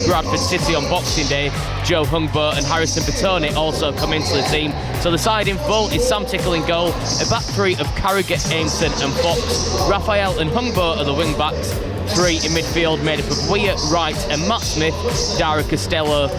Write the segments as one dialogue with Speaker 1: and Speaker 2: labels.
Speaker 1: Bradford City on Boxing Day. Joe Hungbo and Harrison Bertoni also come into the team. So the side in full is Sam Tickle in goal, a back three of Carragher, Aimson and Fox. Raphael and Hungbo are the wing backs. Three in midfield made up of Weir, Wright and Matt Smith. Dara Costello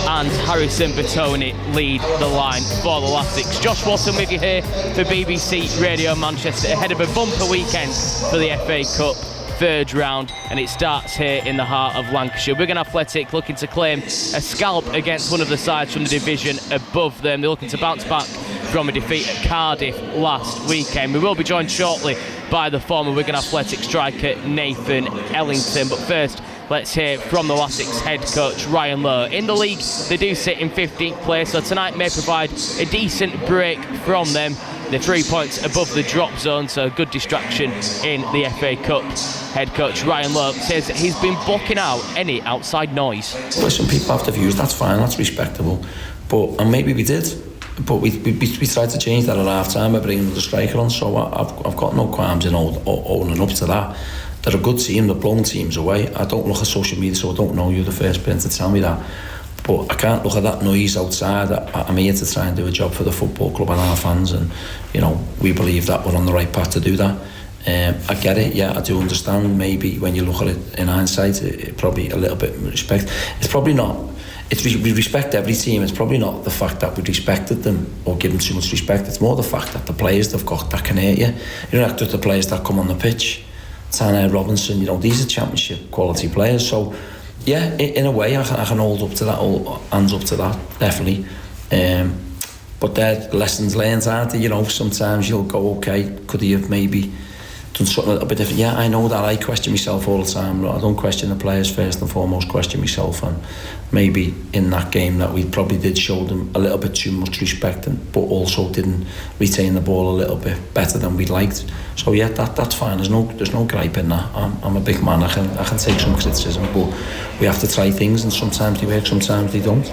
Speaker 1: and Harrison Bertoni lead the line for the Latics. Josh Watson with you here for BBC Radio Manchester ahead of a bumper weekend for the FA Cup third round, and it starts here in the heart of Lancashire. Wigan Athletic looking to claim a scalp against one of the sides from the division above them. They're looking to bounce back from a defeat at Cardiff last weekend. We will be joined shortly by the former Wigan Athletic striker Nathan Ellington, but first let's hear from the Latics head coach Ryan Lowe. In the league they do sit in 15th place, so tonight may provide a decent break from them. They're 3 points above the drop zone, so a good distraction in the FA Cup. Head coach Ryan Lowe says that he's been blocking out any outside noise.
Speaker 2: Listen, people have their views, that's fine, that's respectable. And maybe we did, but we tried to change that at half-time by bringing the striker on, so I've got no qualms in owning up to that. They're a good team, they're blowing teams away. I don't look at social media, so I don't know. You're the first person to tell me that. But I can't look at that noise outside. I'm here to try and do a job for the football club and our fans, and we believe that we're on the right path to do that. I get it, yeah, I do understand. Maybe when you look at it in hindsight, it probably a little bit of respect. It's probably not. We respect every team. It's probably not the fact that we respected them or give them too much respect. It's more the fact that the players they've got that can hurt you. You don't have to the players that come on the pitch. Tanner Robinson, these are championship quality players. So yeah, in a way, I can hold up to that, hold hands up to that, definitely. But they're lessons learned, aren't they? Sometimes you'll go, okay, could he have maybe done something a little bit different? Yeah, I know that. I question myself all the time. I don't question the players first and foremost, question myself. And maybe in that game that we probably did show them a little bit too much respect, but also didn't retain the ball a little bit better than we'd liked. So yeah, that's fine. There's no gripe in that. I'm a big man. I can take some criticism, but we have to try things, and sometimes they work, sometimes they don't.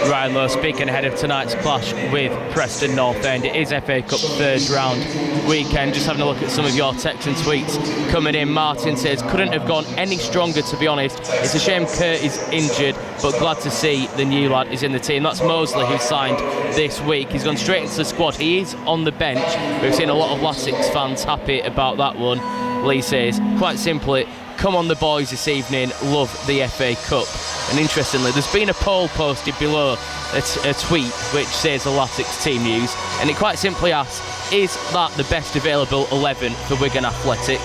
Speaker 1: Ryan Lowe speaking ahead of tonight's clash with Preston North End. It is FA Cup third round weekend. Just having a look at some of your texts and tweets coming in. Martin says, couldn't have gone any stronger, to be honest. It's a shame Kurt is injured, but glad to see the new lad is in the team. That's Mosley, who signed this week. He's gone straight into the squad. He is on the bench. We've seen a lot of Latics fans happy about that one. Lee says, quite simply, come on the boys this evening, love the FA Cup. And interestingly, there's been a poll posted below a tweet which says the Latics team news, and it quite simply asks, is that the best available 11 for Wigan Athletic?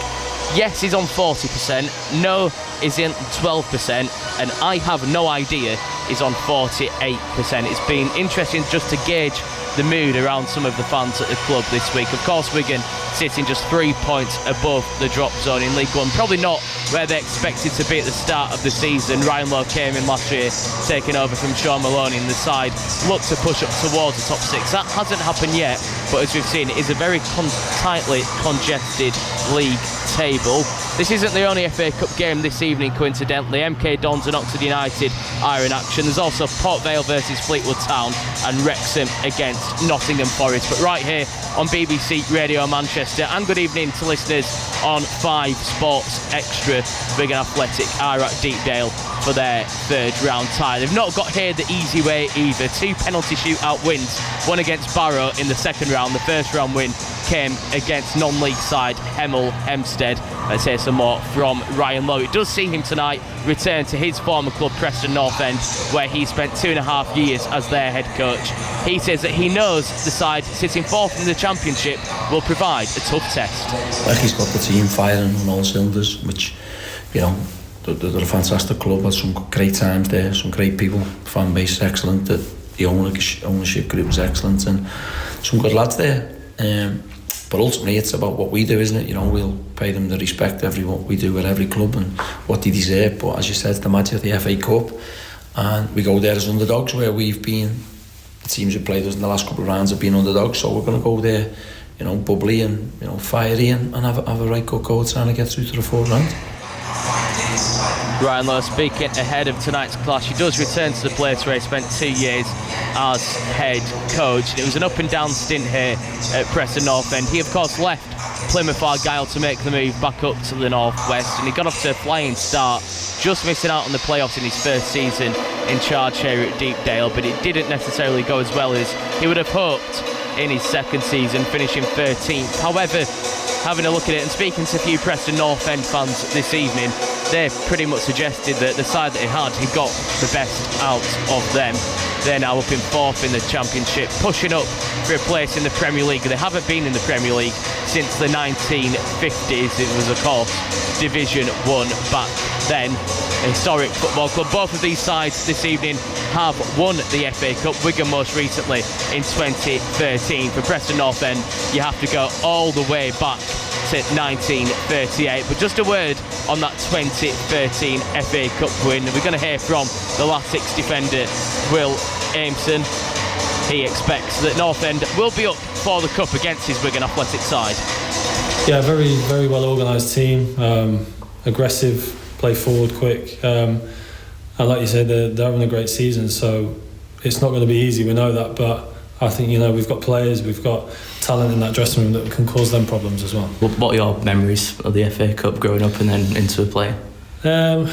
Speaker 1: Yes is on 40%, no is in 12%, and I have no idea is on 48%. It's been interesting just to gauge the mood around some of the fans at the club this week. Of course, Wigan sitting just 3 points above the drop zone in League One. Probably not where they expected to be at the start of the season. Ryan Lowe came in last year, taking over from Sean Maloney, and the side looked to push up towards the top six. That hasn't happened yet, but as we've seen, it is a very tightly congested league table. This isn't the only FA Cup game this evening, coincidentally. MK Dons and Oxford United are in action. There's also Port Vale versus Fleetwood Town and Wrexham against Nottingham Forest. But right here on BBC Radio Manchester, and good evening to listeners on 5 Sports Extra, Wigan Athletic are at Deepdale for their third round tie. They've not got here the easy way either. 2 penalty shootout wins, one against Barrow in the second round. The first round win came against non-league side Hemel Hempstead. Let's hear some more from Ryan Lowe. It does see him tonight return to his former club Preston North End, where he spent 2.5 years as their head coach. He says that he knows the side sitting 4th in the Championship will provide a tough test.
Speaker 2: Like, he's got the team firing on all cylinders, which, they're a fantastic club. Had some great times there, some great people, fan base excellent, the ownership group was excellent, and some good lads there. But ultimately it's about what we do, isn't it? We'll pay them the respect what we do at every club and what they deserve. But as you said, the magic of the FA Cup, and we go there as underdogs, where we've been, the teams who played us in the last couple of rounds have been underdogs, so we're going to go there, bubbly and fiery and have a right good go trying to get through to the fourth round.
Speaker 1: Ryan Lowe speaking ahead of tonight's clash. He does return to the place where he spent 2 years as head coach. It was an up and down stint here at Preston North End. He of course left Plymouth Argyle to make the move back up to the northwest, and he got off to a flying start, just missing out on the playoffs in his first season in charge here at Deepdale, but it didn't necessarily go as well as he would have hoped in his second season, finishing 13th. However, having a look at it and speaking to a few Preston North End fans this evening, they've pretty much suggested that the side that he got the best out of them. They're now up in 4th in the Championship, pushing up for a place in the Premier League. They haven't been in the Premier League since the 1950s. It was, of course, Division 1 back then. A historic football club. Both of these sides this evening have won the FA Cup, Wigan most recently in 2013. For Preston North End, you have to go all the way back to 1938. But just a word on that 2013 FA Cup win. We're going to hear from the last 6 defender, Will Aimson. He expects that North End will be up for the Cup against his Wigan Athletic side.
Speaker 3: Yeah, very, very well organised team, aggressive, play forward quick, and like you said, they're having a great season, so it's not going to be easy, we know that, but I think, we've got players, we've got talent in that dressing room that can cause them problems as well.
Speaker 4: What are your memories of the FA Cup growing up and then into a player?
Speaker 3: I'm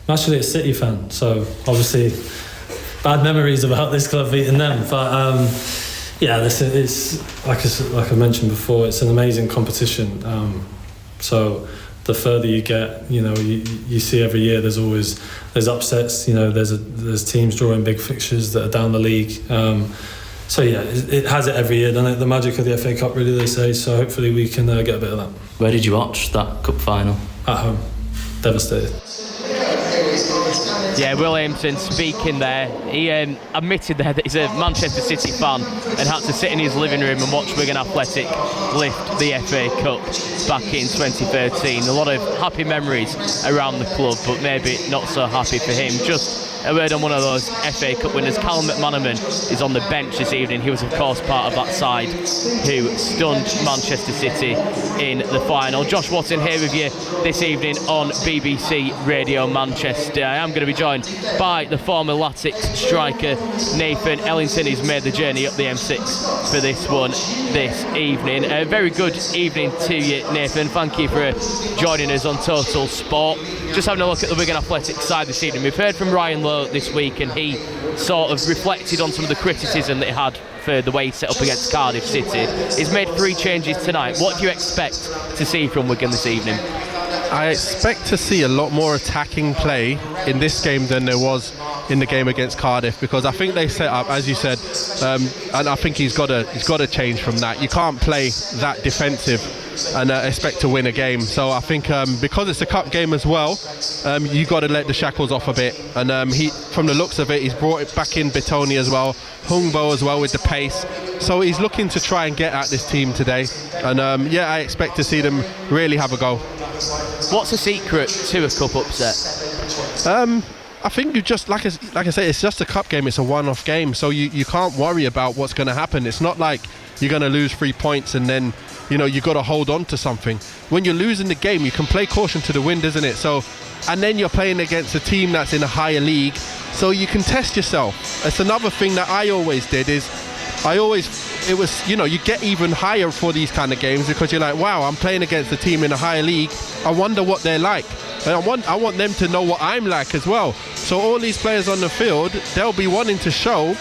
Speaker 3: actually a City fan, so obviously bad memories about this club beating them, but this is like I mentioned before, it's an amazing competition, so the further you get, you see every year there's upsets, there's teams drawing big fixtures that are down the league, so yeah, it has it every year, doesn't it? The magic of the FA Cup, really, they say, so hopefully we can get a bit of that.
Speaker 4: Where did you watch that cup final?
Speaker 3: At home. Devastated.
Speaker 1: Yeah, Will Aimson speaking there. He admitted there that he's a Manchester City fan and had to sit in his living room and watch Wigan Athletic lift the FA Cup back in 2013. A lot of happy memories around the club, but maybe not so happy for him. Just a word on one of those FA Cup winners. Callum McManaman is on the bench this evening. He was, of course, part of that side who stunned Manchester City in the final. Josh Watson here with you this evening on BBC Radio Manchester. I am going to be joined by the former Latics striker Nathan Ellington, who's made the journey up the M6 for this one this evening. A very good evening to you, Nathan. Thank you for joining us on Total Sport. Just having a look at the Wigan Athletic side this evening. We've heard from Ryan Lowe this week, and he sort of reflected on some of the criticism that he had for the way he set up against Cardiff City. He's made 3 changes tonight. What do you expect to see from Wigan this evening?
Speaker 5: I expect to see a lot more attacking play in this game than there was in the game against Cardiff, because I think they set up, as you said, and I think he's got to change from that. You can't play that defensive and expect to win a game. So I think because it's a cup game as well, you've got to let the shackles off a bit. And he, from the looks of it, he's brought it back in Bitoni as well, Hungbo as well with the pace. So he's looking to try and get at this team today. And I expect to see them really have a go.
Speaker 1: What's the secret to a cup upset?
Speaker 5: I think you just, like I say, it's just a cup game. It's a one-off game, so you can't worry about what's going to happen. It's not like you're going to lose 3 points and then you've got to hold on to something. When you're losing the game, you can play caution to the wind, isn't it? So, and then you're playing against a team that's in a higher league, so you can test yourself. It's another thing that I always did is you get even higher for these kind of games, because you're like, wow, I'm playing against a team in a higher league. I wonder what they're like. And I want them to know what I'm like as well. So all these players on the field, they'll be wanting to show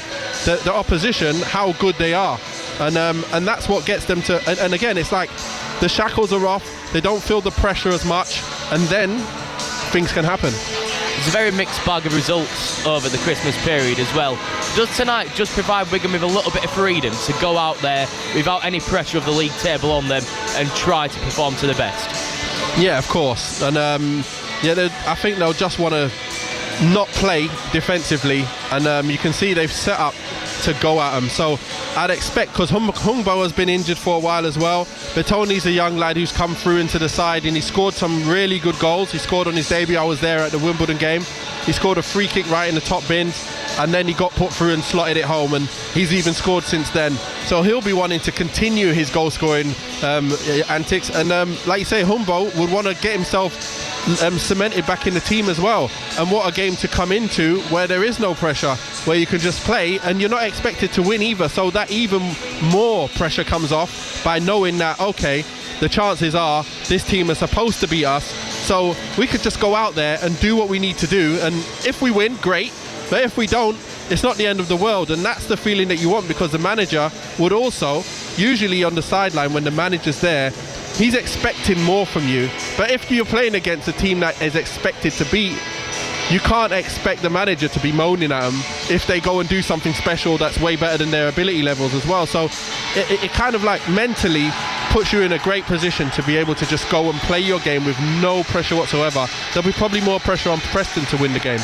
Speaker 5: the opposition how good they are. And that's what gets them to... And again, it's like the shackles are off, they don't feel the pressure as much, and then things can happen.
Speaker 1: It's a very mixed bag of results over the Christmas period as well. Does tonight just provide Wigan with a little bit of freedom to go out there without any pressure of the league table on them and try to perform to the best?
Speaker 5: Yeah, of course. And I think they'll just want to not play defensively, and you can see they've set up to go at them. So I'd expect, because Hungbo has been injured for a while as well. Bitoni's a young lad who's come through into the side, and he scored some really good goals. He scored on his debut. I was there at the Wimbledon game. He scored a free kick right in the top bins, and then he got put through and slotted it home, and he's even scored since then. So he'll be wanting to continue his goal scoring antics, and like you say, Hungbo would want to get himself cemented back in the team as well. And what a game to come into where there is no pressure, where you can just play and you're not expected to win either, so that even more pressure comes off by knowing that, okay, the chances are this team is supposed to beat us. So we could just go out there and do what we need to do. And if we win, great. But if we don't, it's not the end of the world. And that's the feeling that you want, because the manager would also, usually on the sideline when the manager's there, he's expecting more from you. But if you're playing against a team that is expected to beat, you can't expect the manager to be moaning at them if they go and do something special that's way better than their ability levels as well. So it kind of like mentally puts you in a great position to be able to just go and play your game with no pressure whatsoever. There'll be probably more pressure on Preston to win the game.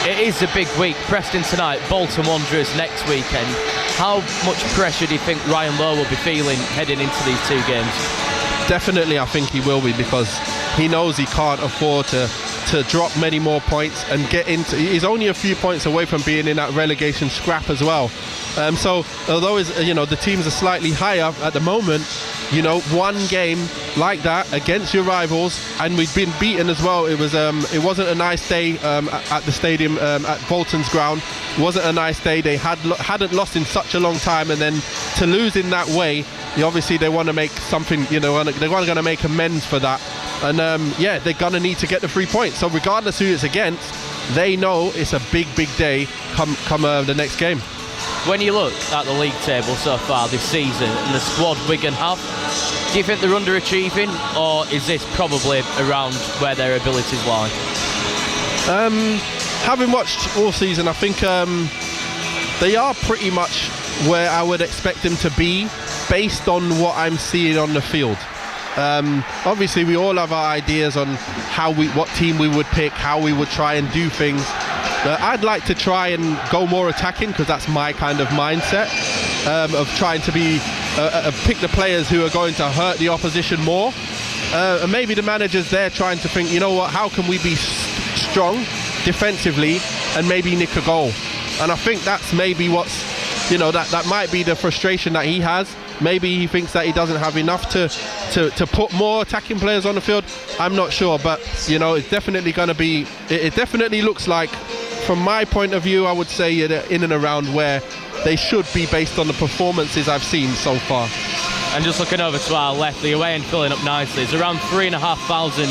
Speaker 1: It is a big week. Preston tonight, Bolton Wanderers next weekend. How much pressure do you think Ryan Lowe will be feeling heading into these two games?
Speaker 5: Definitely, I think he will be, because he knows he can't afford to drop many more points and get into. He's only a few points away from being in that relegation scrap as well. So although the teams are slightly higher at the moment, one game like that against your rivals, and we've been beaten as well. It wasn't a nice day at the stadium at Bolton's ground. It wasn't a nice day. They hadn't lost in such a long time, and then to lose in that way, obviously they want to make something. They're going to make amends for that. And they're going to need to get the 3 points. So regardless who it's against, they know it's a big day come the next game.
Speaker 1: When you look at the league table so far this season and the squad Wigan have, do you think they're underachieving, or is this probably around where their abilities lie?
Speaker 5: Having watched all season, I think they are pretty much where I would expect them to be based on what I'm seeing on the field. Obviously we all have our ideas on what team we would pick, how we would try and do things. I'd like to try and go more attacking, because that's my kind of mindset of trying to be pick the players who are going to hurt the opposition more. And maybe the manager's there trying to think, how can we be strong defensively and maybe nick a goal? And I think that's maybe what's, that might be the frustration that he has. Maybe he thinks that he doesn't have enough to put more attacking players on the field. I'm not sure, but it's definitely going to be. It definitely looks like, from my point of view, I would say in and around where they should be based on the performances I've seen so far.
Speaker 1: And just looking over to our left, the away end filling up nicely. There's around 3,500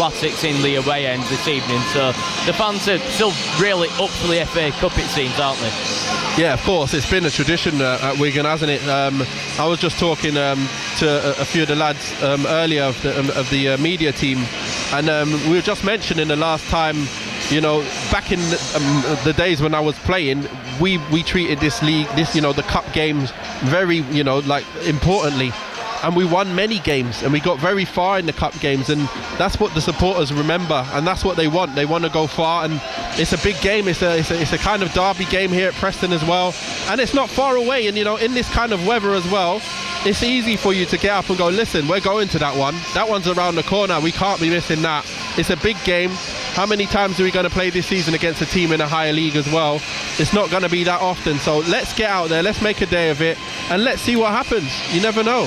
Speaker 1: Latics in the away end this evening, so the fans are still really up for the FA Cup, it seems, aren't they?
Speaker 5: Yeah, of course. It's been a tradition at Wigan, hasn't it? I was just talking to a few of the lads earlier of the media team, and we were just mentioning the last time, back in the days when I was playing, we treated this league, the cup games very, importantly. And we won many games, and we got very far in the cup games, and that's what the supporters remember, and that's what they want. They want to go far, and it's a big game. It's a kind of derby game here at Preston as well, and it's not far away. And in this kind of weather as well, it's easy for you to get up and go, listen, we're going to that one. That one's around the corner. We can't be missing that. It's a big game. How many times are we going to play this season against a team in a higher league as well? It's not going to be that often. So let's get out there. Let's make a day of it, and let's see what happens. You never know.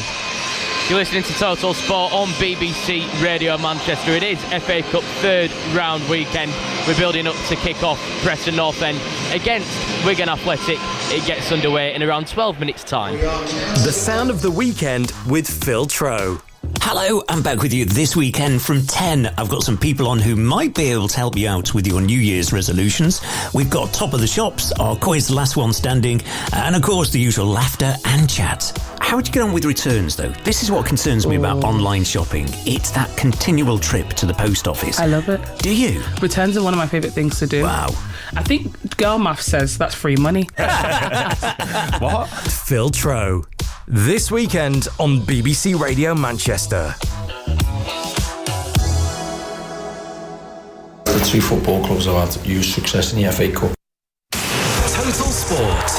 Speaker 1: You're listening to Total Sport on BBC Radio Manchester. It is FA Cup third round weekend. We're building up to kick off Preston North End against Wigan Athletic. It gets underway in around 12 minutes time.
Speaker 6: The sound of the weekend with Phil Trow.
Speaker 7: Hello, I'm back with you this weekend from 10. I've got some people on who might be able to help you out with your New Year's resolutions. We've got Top of the Shops, our quiz, Last One Standing, and of course the usual laughter and chat. How would you get on with returns though? This is what concerns me about online shopping. It's that continual trip to the post office.
Speaker 8: I love it.
Speaker 7: Do you?
Speaker 8: Returns are one of my favourite things to do.
Speaker 7: Wow.
Speaker 8: I think girl math says that's free money.
Speaker 6: What? Phil Trow. This weekend on BBC Radio Manchester.
Speaker 2: The 3 football clubs have had huge success in the FA Cup.
Speaker 6: Total Sport.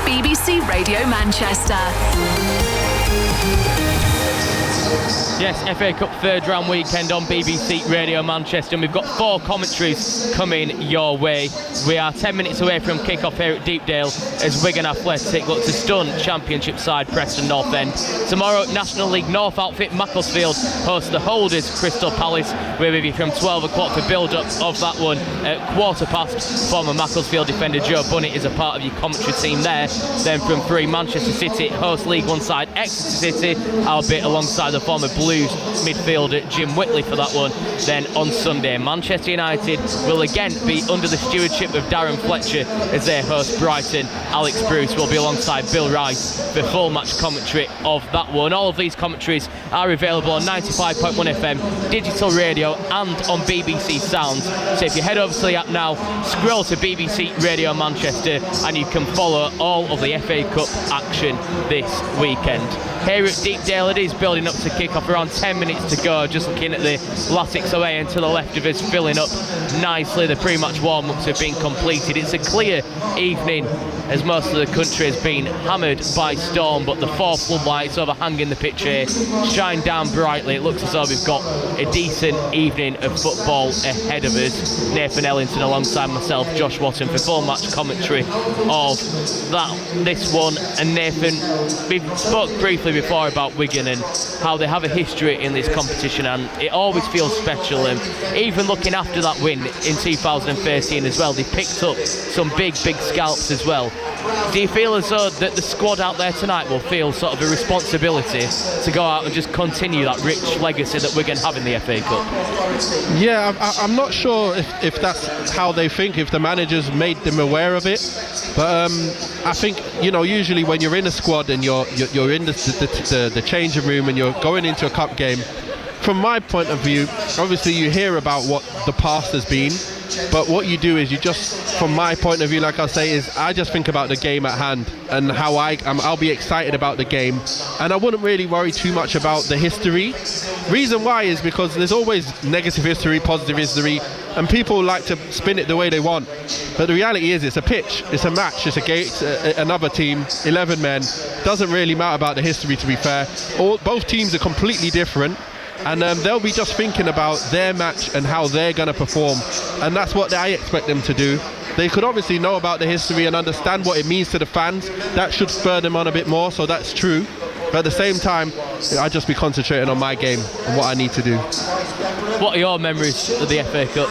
Speaker 9: BBC Radio Manchester.
Speaker 1: Yes, FA Cup third round weekend on BBC Radio Manchester, and we've got 4 commentaries coming your way. We are 10 minutes away from kick-off here at Deepdale as Wigan Athletic look to stun Championship side Preston North End. Tomorrow, National League North outfit Macclesfield host the holders Crystal Palace. We're with you from 12 o'clock for build-up of that one at 15:15. Former Macclesfield defender Joe Bunnett is a part of your commentary team there. Then from 3, Manchester City host League One side Exeter City, albeit alongside the former Blues midfielder Jim Whitley for that one. Then on Sunday, Manchester United will again be under the stewardship of Darren Fletcher as they host Brighton. Alex Bruce will be alongside Bill Rice for full match commentary of that one. All of these commentaries are available on 95.1 FM, digital radio and on BBC Sounds. So if you head over to the app now, scroll to BBC Radio Manchester and you can follow all of the FA Cup action this weekend. Here at Deepdale, it is building up to kick-off, around 10 minutes to go. Just looking at the Latics away and to the left of us, filling up nicely. The pre-match warm-ups have been completed. It's a clear evening as most of the country has been hammered by storm, but the four floodlights overhanging the pitch here shine down brightly. It looks as though we've got a decent evening of football ahead of us. Nathan Ellington alongside myself, Josh Watton, for full match commentary of this one. And Nathan, we spoke briefly before about Wigan and how they have a history in this competition, and it always feels special. And even looking after that win in 2013 as well, they picked up some big scalps as well. Do you feel as though that the squad out there tonight will feel sort of a responsibility to go out and just continue that rich legacy that Wigan have in the FA Cup?
Speaker 5: Yeah, I'm not sure if that's how they think, if the managers made them aware of it. But I think, usually when you're in a squad and you're in the changing room and you're going into a cup game, from my point of view, obviously you hear about what the past has been, but what you do is you just, from my point of view, like I say, is I just think about the game at hand and how I'll be excited about the game, and I wouldn't really worry too much about the history. Reason why is because there's always negative history, positive history, and people like to spin it the way they want. But the reality is it's a pitch, it's a match, it's a game, another team, 11 men. Doesn't really matter about the history, to be fair. Both teams are completely different. And they'll be just thinking about their match and how they're going to perform, and that's what I expect them to do. They could obviously know about the history and understand what it means to the fans. That should spur them on a bit more, so that's true. But at the same time, I'll just be concentrating on my game and what I need to do.
Speaker 1: What are your memories of the FA Cup?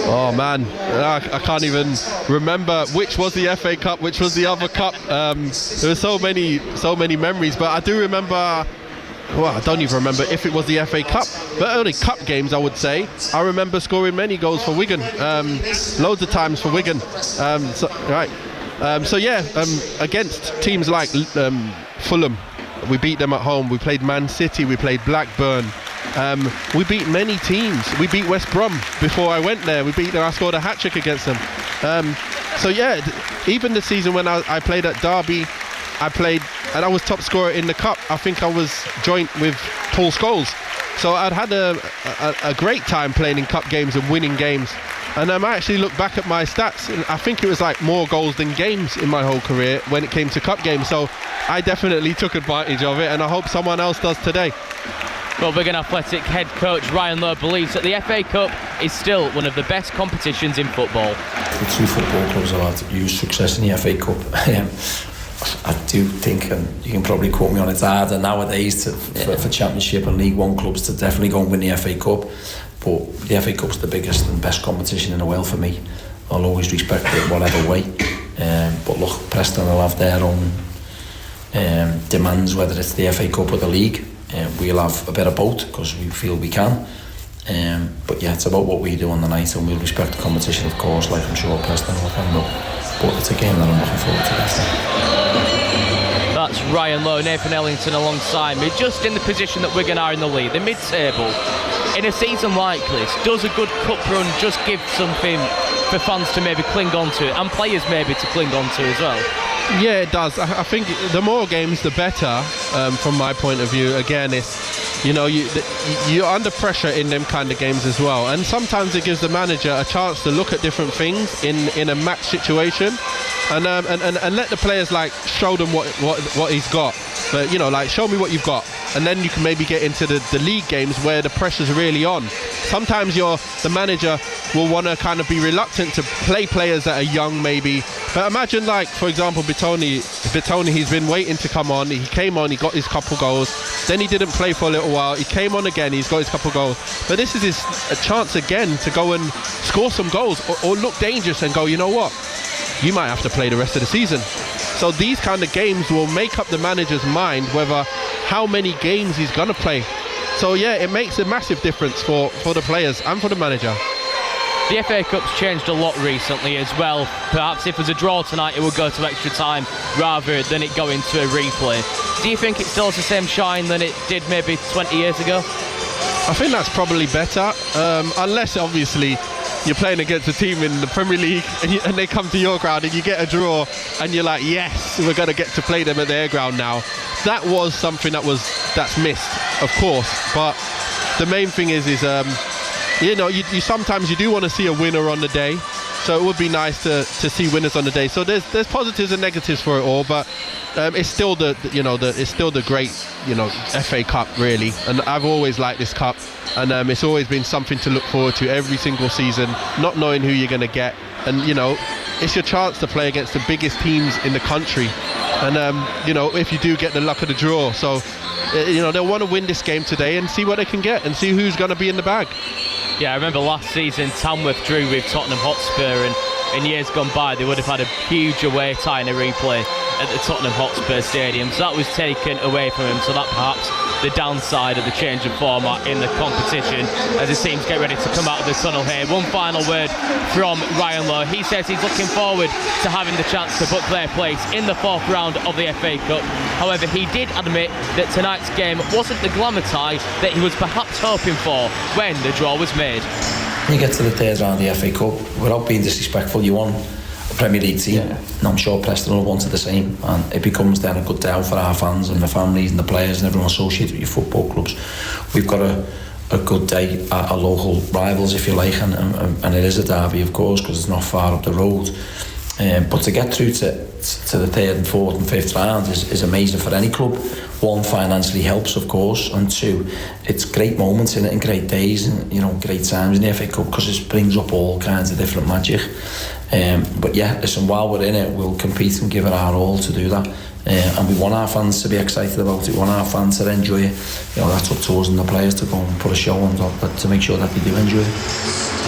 Speaker 5: Oh man, I can't even remember which was the FA Cup, which was the other cup. There were so many memories, but I do remember. Well, I don't even remember if it was the FA Cup, but only cup games, I would say. I remember scoring many goals for Wigan, loads of times for Wigan. Against teams like Fulham, we beat them at home. We played Man City, we played Blackburn. We beat many teams. We beat West Brom before I went there. I scored a hat-trick against them. Even the season when I played at Derby, I played and I was top scorer in the cup. I think I was joint with Paul Scholes. So I'd had a great time playing in cup games and winning games. And I actually look back at my stats, and I think it was like more goals than games in my whole career when it came to cup games. So I definitely took advantage of it, and I hope someone else does today.
Speaker 1: Well, Wigan Athletic head coach Ryan Lowe believes that the FA Cup is still one of the best competitions in football.
Speaker 2: The two football clubs have had huge success in the FA Cup. I do think, and you can probably quote me on it, harder nowadays for Championship and League One clubs to definitely go and win the FA Cup. But the FA Cup's the biggest and best competition in the world for me. I'll always respect it whatever way. But look, Preston will have their own demands, whether it's the FA Cup or the League. We'll have a bit of both because we feel we can. But yeah, it's about what we do on the night, and we'll respect the competition, of course, like I'm sure Preston will can. But it's a game that I'm looking forward to.
Speaker 1: That's Ryan Lowe, Nathan Ellington alongside me, just in the position that Wigan are in the league, the mid-table. In a season like this, does a good cup run just give something for fans to maybe cling on to, and players maybe to cling on to as well?
Speaker 5: Yeah, it does. I think the more games, the better, from my point of view. Again, it's, you're under pressure in them kind of games as well, and sometimes it gives the manager a chance to look at different things in a match situation, and let the players show them what he's got. But show me what you've got, and then you can maybe get into the league games where the pressure's really on. Sometimes the manager will want to kind of be reluctant to play players that are young maybe, but imagine for example Bitoni, he's been waiting to come on. He came on, he got his couple goals, then he didn't play for a little while, he came on again, he's got his couple goals, but this is a chance again to go and score some goals or look dangerous and go, you know what, you might have to play the rest of the season. So these kind of games will make up the manager's mind whether how many games he's going to play. So yeah, it makes a massive difference for the players and for the manager.
Speaker 1: The FA Cup's changed a lot recently as well. Perhaps if there's a draw tonight, it would go to extra time rather than it going to a replay. Do you think it still has the same shine than it did maybe 20 years ago?
Speaker 5: I think that's probably better, unless obviously you're playing against a team in the Premier League and they come to your ground and you get a draw and you're like, yes, we're going to get to play them at their ground now. That was something that's missed, of course. But the main thing is you sometimes you do want to see a winner on the day. So it would be nice to see winners on the day. So there's positives and negatives for it all, but it's still the great FA Cup really. And I've always liked this cup, and it's always been something to look forward to every single season. Not knowing who you're going to get, and it's your chance to play against the biggest teams in the country. And if you do get the luck of the draw, so they'll want to win this game today and see what they can get and see who's going to be in the bag.
Speaker 1: Yeah, I remember last season Tamworth drew with Tottenham Hotspur, and in years gone by they would have had a huge away tie in a replay at the Tottenham Hotspur Stadium, so that was taken away from him. So that perhaps the downside of the change of format in the competition as the teams get ready to come out of the tunnel here. One final word from Ryan Lowe. He says he's looking forward to having the chance to book their place in the fourth round of the FA Cup. However, he did admit that tonight's game wasn't the glamour tie that he was perhaps hoping for when the draw was made.
Speaker 2: When you get to the third round of the FA Cup, without being disrespectful, you won a Premier League team, and I'm sure Preston will want to the same, and it becomes then a good day out for our fans and the families and the players and everyone associated with your football clubs. We've got a good day at our local rivals, if you like, and it is a derby, of course, because it's not far up the road. But to get through to the third and fourth and fifth round is amazing for any club. One, financially helps, of course, and two, it's great moments in it and great days and great times in the FA Cup, because it brings up all kinds of different magic. But yeah, listen, while we're in it, we'll compete and give it our all to do that. And we want our fans to be excited about it. We want our fans to enjoy it. That's up to us and the players to go and put a show on, to make sure that they do enjoy it.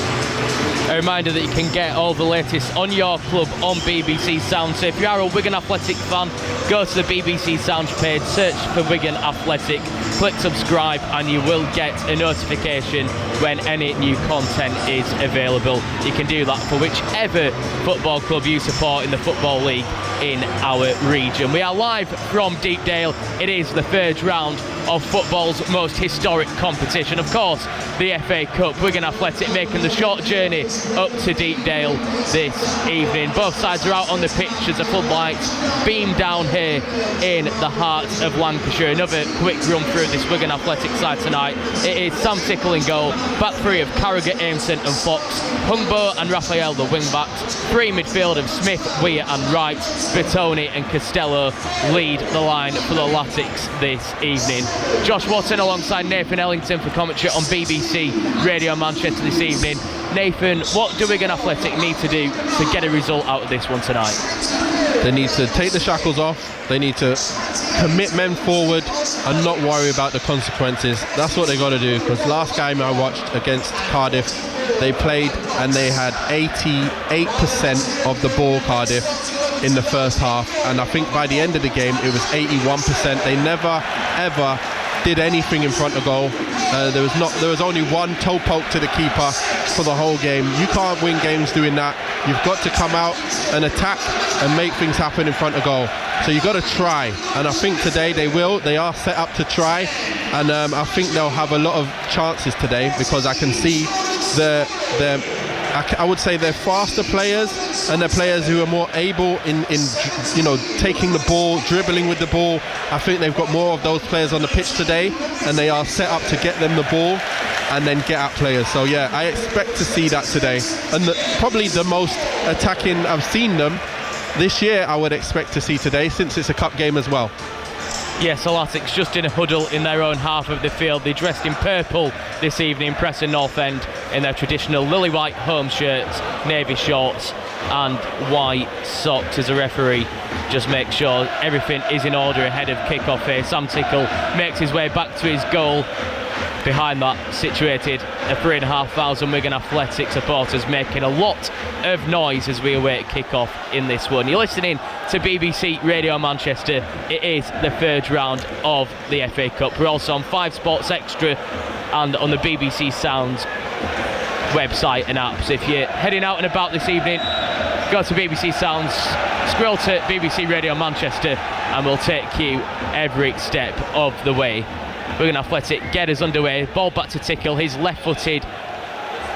Speaker 1: A reminder that you can get all the latest on your club on BBC Sound. So if you are a Wigan Athletic fan, go to the BBC Sound page, search for Wigan Athletic, click subscribe, and you will get a notification when any new content is available. You can do that for whichever football club you support in the Football League in our region. We are live from Deepdale. It is the third round of football's most historic competition, of course, the FA Cup. Wigan Athletic making the short journey up to Deepdale this evening. Both sides are out on the pitch as the floodlights beam down here in the heart of Lancashire. Another quick run through this Wigan Athletic side tonight. It is Sam Tickle in goal, back three of Carragher, Aimson and Fox, Hungbo and Raphael the wing backs, three midfield of Smith, Weir and Wright, Bertoni and Costello lead the line for the Latics this evening. Josh Watson alongside Nathan Ellington for commentary on BBC Radio Manchester this evening. Nathan, what do Wigan Athletic need to do to get a result out of this one tonight?
Speaker 5: They need to take the shackles off. They need to commit men forward and not worry about the consequences. That's what they got to do, because last game I watched against Cardiff, they played and they had 88% of the ball, Cardiff, in the first half, and I think by the end of the game it was 81%. They never ever did anything in front of goal. There was only one toe poke to the keeper for the whole game. You can't win games doing that. You've got to come out and attack and make things happen in front of goal. So you've got to try, and I think today they will. They are set up to try, and I think they'll have a lot of chances today, because I can see I would say they're faster players, and they're players who are more able in taking the ball, dribbling with the ball. I think they've got more of those players on the pitch today, and they are set up to get them the ball and then get at players. So yeah, I expect to see that today, and probably the most attacking I've seen them this year I would expect to see today, since it's a cup game as well.
Speaker 1: Yes, the Latics just in a huddle in their own half of the field. They're dressed in purple this evening, Preston North End in their traditional lily white home shirts, navy shorts and white socks, as a referee just makes sure everything is in order ahead of kick-off here. Sam Tickle makes his way back to his goal. Behind that, situated 3,500 Wigan Athletic supporters making a lot of noise as we await kick-off in this one. You're listening to BBC Radio Manchester. It is the third round of the FA Cup. We're also on 5 Sports Extra and on the BBC Sounds website and apps. If you're heading out and about this evening, go to BBC Sounds, scroll to BBC Radio Manchester, and we'll take you every step of the way. Wigan Athletic get us underway. Ball back to Tickle. His left-footed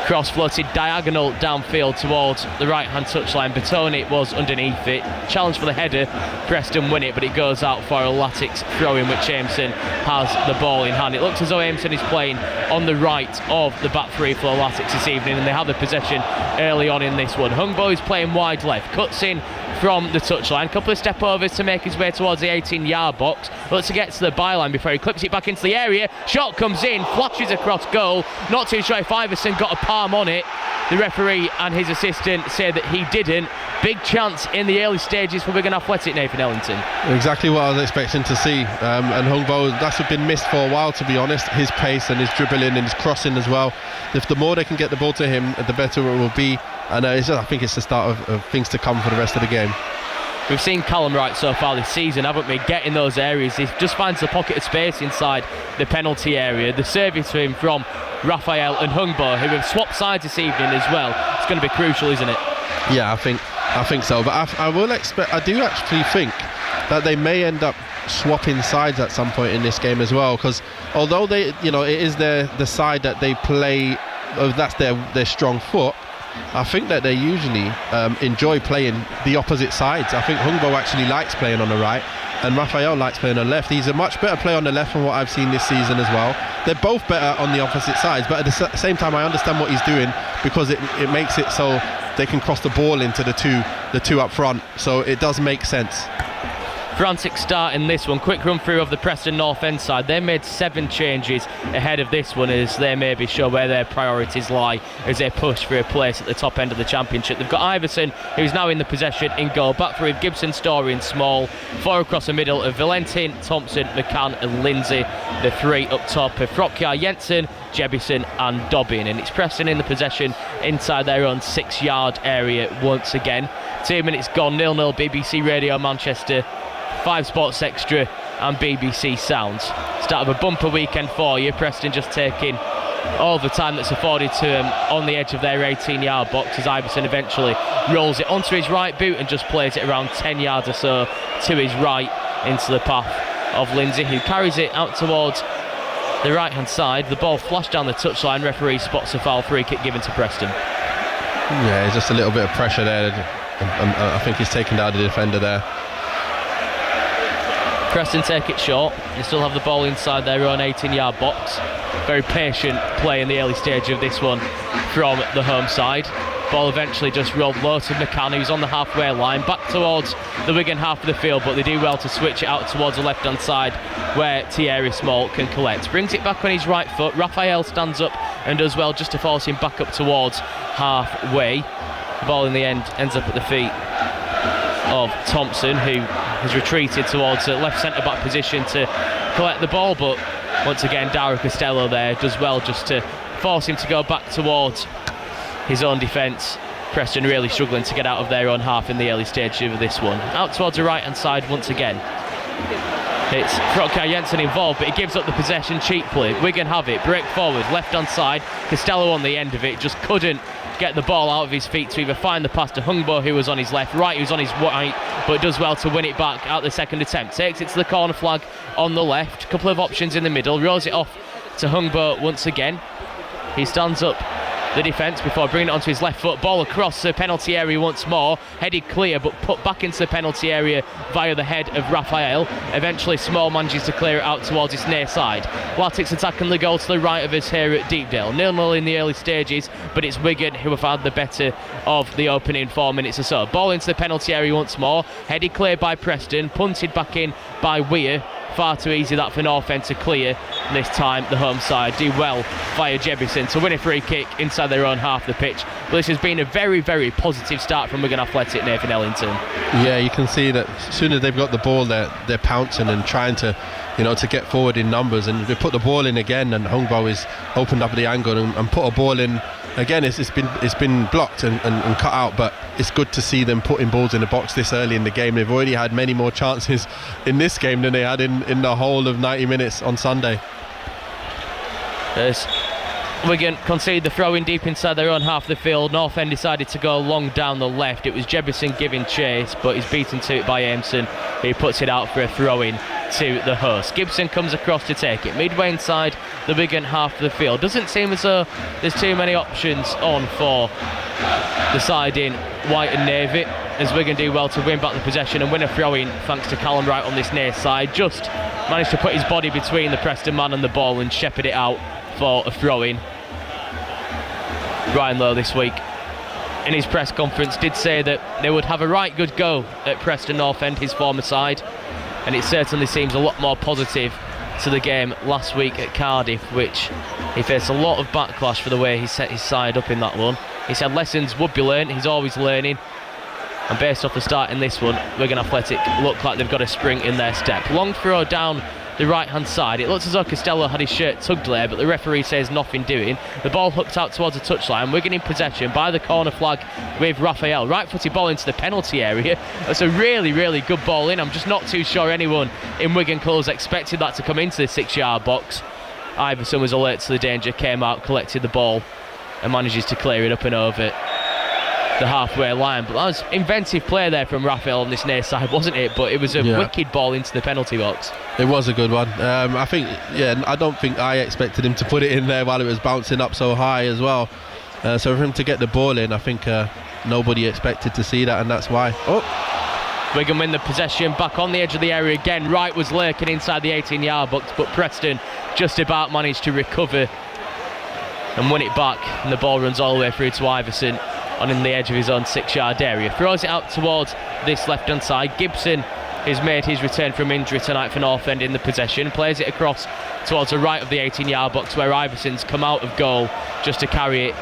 Speaker 1: cross floated diagonal downfield towards the right-hand touchline. Batoni was underneath it. Challenge for the header. Preston win it, but it goes out for a Latics throw-in, which Aimson has the ball in hand. It looks as though Aimson is playing on the right of the back three for Latics this evening, and they have the possession early on in this one. Hungbo is playing wide left. Cuts in from the touchline. Couple of step overs to make his way towards the 18-yard box. Looks to get to the byline before he clips it back into the area. Shot comes in, flashes across goal. Not too sure if Iverson got a palm on it. The referee and his assistant say that he didn't. Big chance in the early stages for Wigan Athletic, Nathan Ellington.
Speaker 5: Exactly what I was expecting to see. And Hungbo, that's been missed for a while, to be honest. His pace and his dribbling and his crossing as well. If the more they can get the ball to him, the better it will be. And I think it's the start of things to come for the rest of the game.
Speaker 1: We've seen Callum Wright so far this season, haven't we? Get in those areas. He just finds the pocket of space inside the penalty area. The service to him from Raphael and Hungbo, who have swapped sides this evening as well. It's going to be crucial, isn't it?
Speaker 5: Yeah, I think so. But I do actually think that they may end up swapping sides at some point in this game as well, because although it is the side that they play, that's their strong foot, I think that they usually enjoy playing the opposite sides. I think Hungbo actually likes playing on the right, and Raphael likes playing on the left. He's a much better player on the left from what I've seen this season as well. They're both better on the opposite sides, but at the same time I understand what he's doing, because it makes it so they can cross the ball into the two up front, so it does make sense.
Speaker 1: Frantic start in this one. Quick run through of the Preston North End side. They made 7 changes ahead of this one, as they maybe show where their priorities lie as they push for a place at the top end of the Championship. They've got Iverson, who's now in the possession, in goal. Back three of Gibson, Story and Small. 4 across the middle of Valentin, Thompson, McCann and Lindsay. The 3 up top of Frockyar, Jensen, Jebison and Dobbin. And it's Preston in the possession inside their own 6-yard area once again. 2 minutes gone, 0-0. BBC Radio Manchester, 5 Sports Extra and BBC Sounds. Start of a bumper weekend for you. Preston just taking all the time that's afforded to him on the edge of their 18-yard box, as Iverson eventually rolls it onto his right boot and just plays it around 10 yards or so to his right into the path of Lindsay, who carries it out towards the right-hand side. The ball flashed down the touchline. Referee spots a foul. Free kick given to Preston.
Speaker 5: Yeah, just a little bit of pressure there. I think he's taken down the defender there.
Speaker 1: Preston take it short. They still have the ball inside their own 18-yard box. Very patient play in the early stage of this one from the home side. Ball eventually just rolled low to McCann, who's on the halfway line, back towards the Wigan half of the field, but they do well to switch it out towards the left-hand side where Thierry Small can collect. Brings it back on his right foot. Raphael stands up and does well just to force him back up towards halfway. The ball in the end ends up at the feet of Thompson, who has retreated towards the left centre-back position to collect the ball, but once again Dario Costello there does well just to force him to go back towards his own defence. Preston really struggling to get out of their own half in the early stage of this one. Out towards the right-hand side once again. It's Frockyar Jensen involved, but he gives up the possession cheaply. Wigan have it, break forward, left-hand side. Costello on the end of it, just couldn't get the ball out of his feet to either find the pass to Hungbo, who was on his left, Wright, who's on his right, but does well to win it back at the second attempt. Takes it to the corner flag on the left. Couple of options in the middle. Rolls it off to Hungbo once again. He stands up the defence before bringing it onto his left foot. Ball across the penalty area once more. Headed clear, but put back into the penalty area via the head of Raphael. Eventually Small manages to clear it out towards his near side. Latics attacking the goal to the right of us here at Deepdale. 0-0 in the early stages, but it's Wigan who have had the better of the opening 4 minutes or so. Ball into the penalty area once more. Headed clear by Preston. Punted back in by Weir. Far too easy that for North End to clear. And this time the home side do well via Jebison to win a free kick inside their own half of the pitch. But this has been a very, very positive start from Wigan Athletic, Nathan Ellington.
Speaker 5: Yeah, you can see that as soon as they've got the ball, they're pouncing and trying to, to get forward in numbers. And they put the ball in again, and Hongbao has opened up the angle and put a ball in. Again, it's been blocked and cut out, but it's good to see them putting balls in the box this early in the game. They've already had many more chances in this game than they had in the whole of 90 minutes on Sunday.
Speaker 1: As Wigan conceded the throw in deep inside their own half of the field, North End decided to go long down the left. It was Jebison giving chase, but he's beaten to it by Aimson, who puts it out for a throw in to the host. Gibson comes across to take it midway inside the Wigan half of the field. Doesn't seem as though there's too many options on for the side in white and navy, as Wigan do well to win back the possession and win a throw in thanks to Callum Wright on this near side. Just managed to put his body between the Preston man and the ball and shepherd it out for a throw in. Ryan Lowe this week in his press conference did say that they would have a right good go at Preston North End, his former side, and it certainly seems a lot more positive to the game last week at Cardiff, which he faced a lot of backlash for the way he set his side up in that one. He said lessons would be learned, he's always learning, and based off the start in this one, Wigan Athletic look like they've got a spring in their step. Long throw down the right hand side. It looks as though Costello had his shirt tugged there, but the referee says nothing doing. The ball hooked out towards the touchline. Wigan in possession by the corner flag with Raphael. Right footed ball into the penalty area. That's a really, really good ball in. I'm just not too sure anyone in Wigan colours expected that to come into the 6-yard box. Iverson was alert to the danger, came out, collected the ball and manages to clear it up and over the halfway line. But that was inventive play there from Raphael on this near side, wasn't it? But it was a wicked ball into the penalty box.
Speaker 5: It was a good one. I don't think I expected him to put it in there while it was bouncing up so high as well. So for him to get the ball in, I think nobody expected to see that, and that's why.
Speaker 1: Wigan win the possession back on the edge of the area again. Wright was lurking inside the 18-yard box, but Preston just about managed to recover and win it back, and the ball runs all the way through to Iverson on in the edge of his own 6-yard area. Throws it out towards this left-hand side. Gibson has made his return from injury tonight for North End in the possession. Plays it across towards the right of the 18-yard box where Iverson's come out of goal just to carry it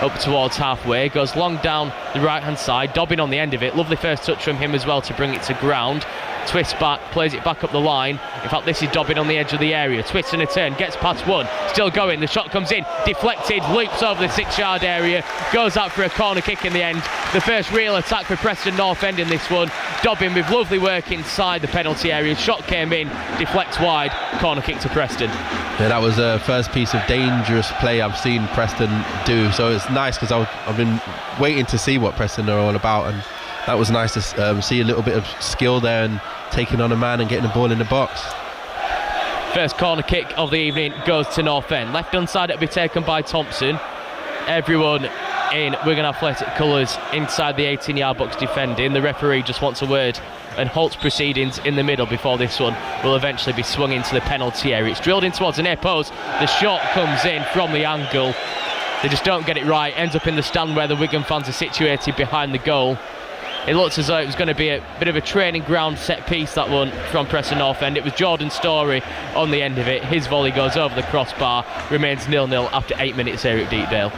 Speaker 1: up towards halfway. Goes long down the right-hand side. Dobbin on the end of it. Lovely first touch from him as well to bring it to ground. Twists back, plays it back up the line. In fact, this is Dobbin on the edge of the area. Twists and a turn, gets past one. Still going, the shot comes in, deflected, loops over the 6-yard area. Goes out for a corner kick in the end. The first real attack for Preston North End in this one. Dobbin with lovely work inside the penalty area. Shot came in, deflects wide, corner kick to Preston.
Speaker 5: Yeah, that was the first piece of dangerous play I've seen Preston do. So it's nice because I've been waiting to see what Preston are all about, and that was nice to see a little bit of skill there and taking on a man and getting the ball in the box.
Speaker 1: First corner kick of the evening goes to North End. Left hand side it'll be taken by Thompson. Everyone in Wigan Athletic colours inside the 18-yard box defending. The referee just wants a word and halts proceedings in the middle before this one will eventually be swung into the penalty area. It's drilled in towards the near post. The shot comes in from the angle. They just don't get it right. Ends up in the stand where the Wigan fans are situated behind the goal. It looks as though it was going to be a bit of a training ground set piece, that one from Preston North End. It was Jordan Storey on the end of it. His volley goes over the crossbar, remains 0-0 after 8 minutes here at Deepdale.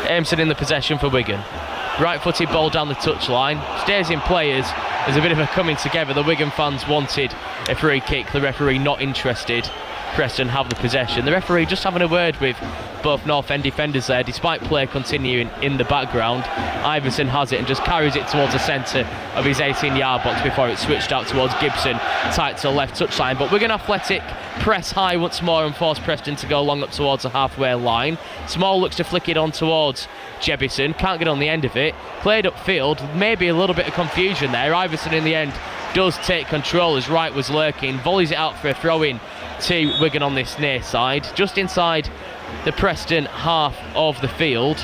Speaker 1: Aimson in the possession for Wigan. Right-footed ball down the touchline, stays in players. There's a bit of a coming together. The Wigan fans wanted a free kick, the referee not interested. Preston have the possession. The referee just having a word with both North End defenders there, despite play continuing in the background. Iverson has it and just carries it towards the centre of his 18-yard box before it's switched out towards Gibson, tight to the left touchline. But Wigan Athletic press high once more and force Preston to go long up towards the halfway line. Small looks to flick it on towards Jebison, can't get on the end of it. Played upfield, maybe a little bit of confusion there. Iverson in the end does take control as Wright was lurking, volleys it out for a throw-in to Wigan on this near side, just inside the Preston half of the field.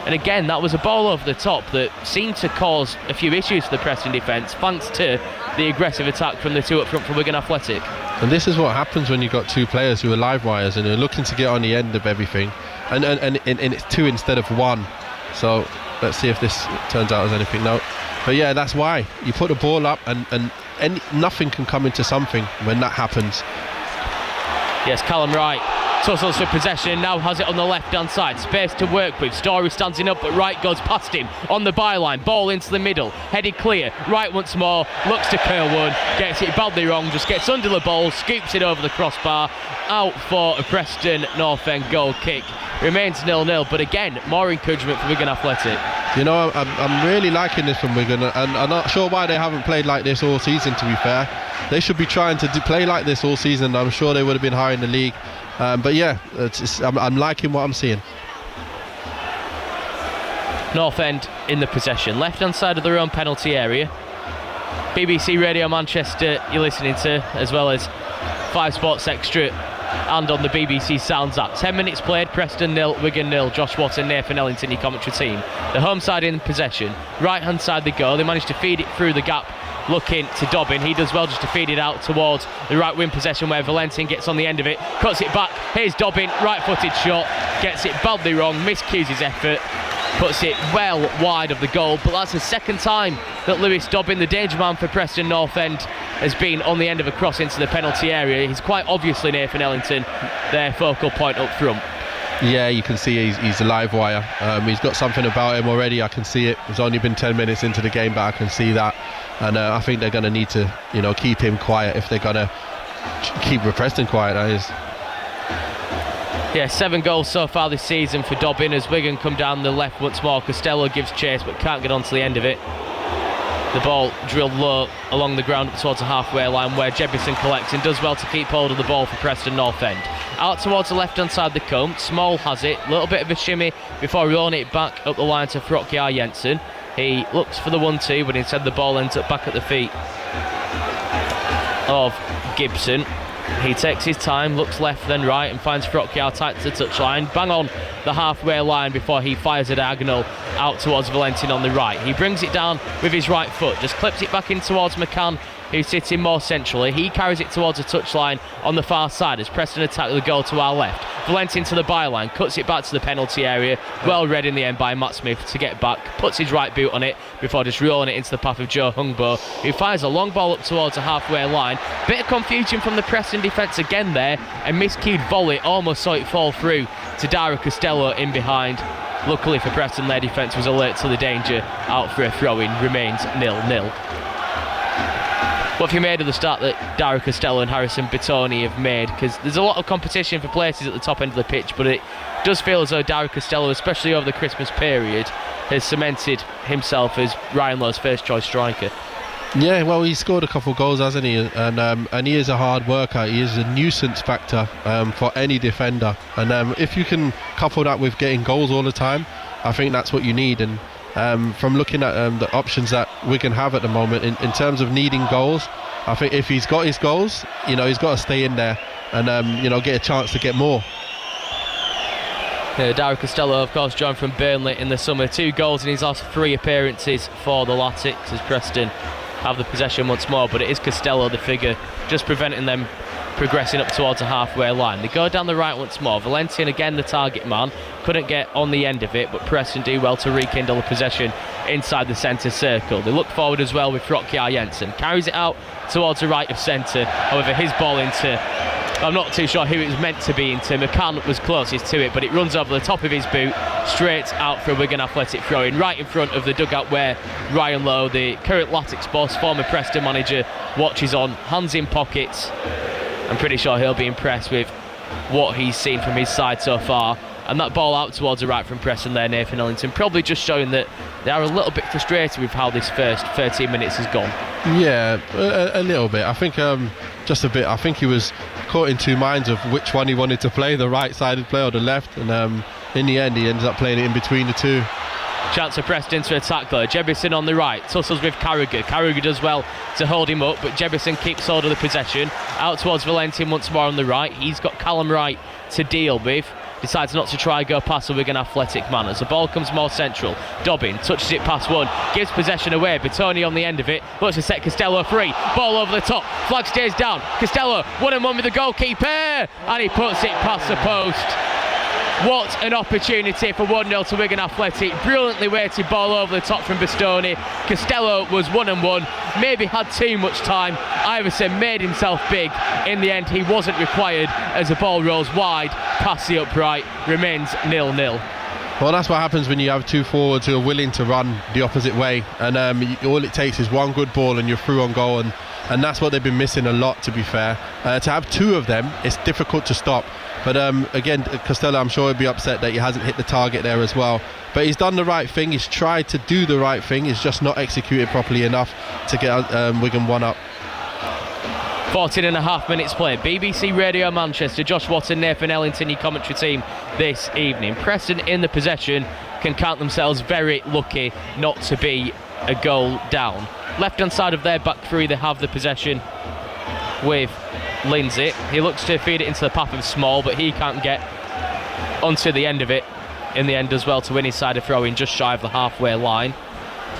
Speaker 1: And again, that was a ball over the top that seemed to cause a few issues for the Preston defence, thanks to the aggressive attack from the two up front for Wigan Athletic.
Speaker 5: And this is what happens when you've got two players who are live wires and are looking to get on the end of everything, and it's two instead of one. So let's see if this turns out as anything. No, but yeah, that's why you put the ball up, and nothing can come into something when that happens.
Speaker 1: Yes, Callum Wright tussles for possession, now has it on the left-hand side. Space to work with. Story standing up, but Wright goes past him on the byline. Ball into the middle, headed clear. Wright once more, looks to curl one, gets it badly wrong, just gets under the ball, scoops it over the crossbar. Out for a Preston North End goal kick. Remains 0-0, but again, more encouragement for Wigan Athletic.
Speaker 5: You know, I'm really liking this from Wigan, and I'm not sure why they haven't played like this all season, to be fair. They should be trying to play like this all season. I'm sure they would have been higher in the league. But yeah, I'm liking what I'm seeing.
Speaker 1: North End in the possession, left-hand side of their own penalty area. BBC Radio Manchester you're listening to, as well as 5 Sports Extra and on the BBC Sounds app. 10 minutes played, Preston 0, Wigan 0. Josh Watt and Nathan Ellington, your commentary team. The home side in possession, right-hand side they go. They managed to feed it through the gap, looking to Dobbin. He does well just to feed it out towards the right wing possession where Valentin gets on the end of it, cuts it back. Here's Dobbin, right-footed shot, gets it badly wrong, miscues his effort, puts it well wide of the goal. But that's the second time that Lewis Dobbin, the danger man for Preston North End, has been on the end of a cross into the penalty area. He's quite obviously Nathan Ellington, their focal point up front.
Speaker 5: Yeah, you can see he's a live wire. He's got something about him already. I can see it. It's only been 10 minutes into the game, but I can see that. And I think they're going to need to, keep him quiet if they're going to keep Preston quiet. That is.
Speaker 1: Yeah, 7 goals so far this season for Dobbin as Wigan come down the left once more. Costello gives chase but can't get onto the end of it. The ball drilled low along the ground up towards the halfway line where Jebison collects and does well to keep hold of the ball for Preston North End. Out towards the left-hand side of the cone, Small has it, a little bit of a shimmy before rolling it back up the line to Frokjar Jensen. He looks for the 1-2, but instead the ball ends up back at the feet of Gibson. He takes his time, looks left then right and finds Frokjar tight to the touchline, bang on the halfway line before he fires a diagonal out towards Valentin on the right. He brings it down with his right foot, just clips it back in towards McCann, who's sitting more centrally. He carries it towards the touchline on the far side as Preston attack the goal to our left. Valentin to the byline, cuts it back to the penalty area. Well read in the end by Matt Smith to get back, puts his right boot on it before just rolling it into the path of Joe Hungbo, who fires a long ball up towards the halfway line. Bit of confusion from the Preston defence again there, a miscued volley, almost saw it fall through to Dara Costello in behind. Luckily for Preston, their defence was alert to the danger, out for a throw-in, remains 0-0. What have you made of the start that Dara Costello and Harrison Bitoni have made? Because there's a lot of competition for places at the top end of the pitch, but it does feel as though Dara Costello, especially over the Christmas period, has cemented himself as Ryan Lowe's first choice striker.
Speaker 5: Yeah, well, he's scored a couple of goals, hasn't he? And he is a hard worker. He is a nuisance factor for any defender. And if you can couple that with getting goals all the time, I think that's what you need. And from looking at the options that Wigan have at the moment in terms of needing goals, I think if he's got his goals, he's got to stay in there and get a chance to get more.
Speaker 1: Dara Costello, of course, joined from Burnley in the summer. 2 goals in his last 3 appearances for the Latics as Preston have the possession once more, but it is Costello the figure just preventing them progressing up towards the halfway line. They go down the right once more. Valentin again the target man, couldn't get on the end of it, but Preston do well to rekindle the possession inside the centre circle. They look forward as well with Frokjar Jensen, carries it out towards the right of centre. However, his ball into, I'm not too sure who it was meant to be into. McCann was closest to it, but it runs over the top of his boot straight out for a Wigan Athletic throw-in right in front of the dugout where Ryan Lowe, the current Latics boss, former Preston manager, watches on, hands in pockets. I'm pretty sure he'll be impressed with what he's seen from his side so far. And that ball out towards the right from Preston there, Nathan Ellington, probably just showing that they are a little bit frustrated with how this first 13 minutes has gone. Yeah,
Speaker 5: a little bit. I think just a bit. I think he was caught in 2 minds of which one he wanted to play, the right-sided play or the left. And in the end, he ends up playing it in between the 2.
Speaker 1: Chance for Preston to attack though. Jebison on the right, tussles with Carragher. Carragher does well to hold him up, but Jebison keeps hold of the possession. Out towards Valentin once more on the right. He's got Callum Wright to deal with. Decides not to try go past the Wigan Athletic man as the ball comes more central. Dobbin touches it past one, gives possession away. Bitoni on the end of it, looks to set Costello free. Ball over the top, flag stays down. Costello 1-on-1 with the goalkeeper, and he puts it past the post. What an opportunity for 1-0 to Wigan Athletic. Brilliantly weighted ball over the top from Bastoni. Costello was 1-on-1, maybe had too much time. Iverson made himself big. In the end, he wasn't required as the ball rolls wide past the upright. Remains 0-0.
Speaker 5: Well, that's what happens when you have two forwards who are willing to run the opposite way, and all it takes is one good ball and you're through on goal, and that's what they've been missing a lot, to be fair. To have two of them, it's difficult to stop. But again, Costello, I'm sure he'll be upset that he hasn't hit the target there as well. But he's done the right thing. He's tried to do the right thing. He's just not executed properly enough to get Wigan 1 up.
Speaker 1: 14.5 minutes played. BBC Radio Manchester. Josh Watton, Nathan Ellington, your commentary team this evening. Preston in the possession can count themselves very lucky not to be a goal down. Left hand side of their back three, they have the possession with Lindsay. He looks to feed it into the path of Small, but he can't get onto the end of it in the end as well to win his side of throwing just shy of the halfway line.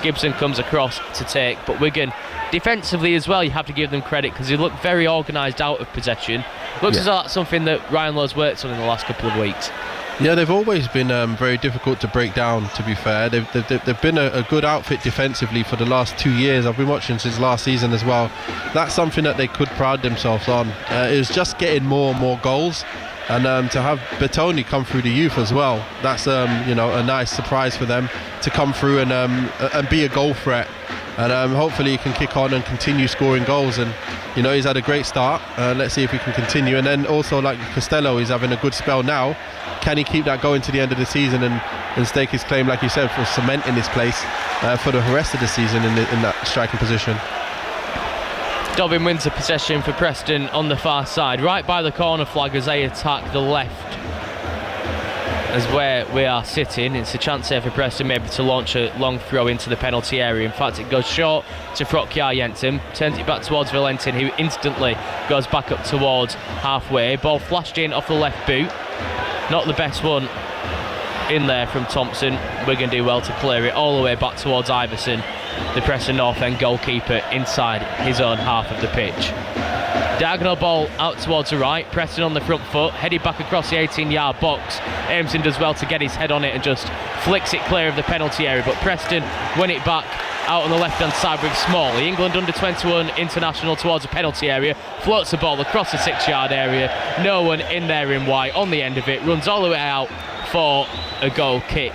Speaker 1: Gibson comes across to take, but Wigan defensively as well, you have to give them credit because they look very organised out of possession. Looks as though that's something that Ryan Lowe's worked on in the last couple of weeks.
Speaker 5: Yeah, they've always been very difficult to break down, to be fair. They've been a good outfit defensively for the last 2 years. I've been watching since last season as well. That's something that they could pride themselves on. It was just getting more and more goals. And to have Bertoni come through the youth as well, that's a nice surprise for them to come through and be a goal threat. And hopefully he can kick on and continue scoring goals. And he's had a great start. Let's see if he can continue. And then also, like Costello, he's having a good spell now. Can he keep that going to the end of the season and stake his claim, like you said, for cementing his place for the rest of the season in that striking position?
Speaker 1: Dobbin wins the possession for Preston on the far side, right by the corner flag as they attack the left. As where we are sitting, it's a chance here for Preston maybe to launch a long throw into the penalty area. In fact, it goes short to Frokjar Jensen, turns it back towards Valentin, who instantly goes back up towards halfway. Ball flashed in off the left boot. Not the best one in there from Thompson. Wigan do well to clear it all the way back towards Iverson, the Preston North End goalkeeper, inside his own half of the pitch. Diagonal ball out towards the right. Preston on the front foot, headed back across the 18-yard box. Aimson does well to get his head on it and just flicks it clear of the penalty area. But Preston win it back out on the left-hand side with Small. The England under-21 international towards the penalty area. Floats the ball across the 6-yard area. No one in there in white. On the end of it, runs all the way out for a goal kick.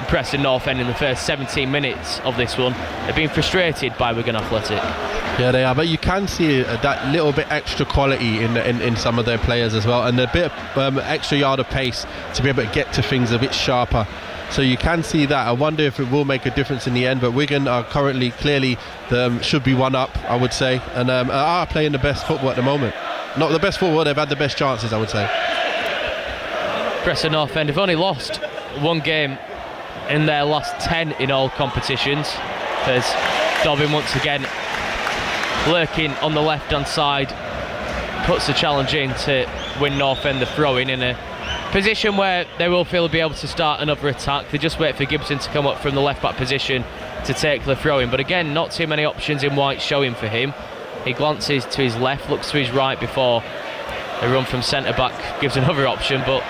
Speaker 1: Preston North End in the first 17 minutes of this one have been frustrated by Wigan Athletic.
Speaker 5: Yeah, they are, but you can see that little bit extra quality in some of their players as well, and a bit of extra yard of pace to be able to get to things a bit sharper. So you can see that. I wonder if it will make a difference in the end, but Wigan are currently clearly should be one up, I would say, and are playing the best football at the moment. Not the best football, they've had the best chances, I would say.
Speaker 1: Preston North End have only lost one game in their last 10 in all competitions, as Dobbin once again lurking on the left hand side puts the challenge in to win North End the throw-in in a position where they will feel be able to start another attack. They just wait for Gibson to come up from the left back position to take the throw-in, but again, not too many options in white showing for him. He glances to his left, looks to his right before a run from centre back gives another option, but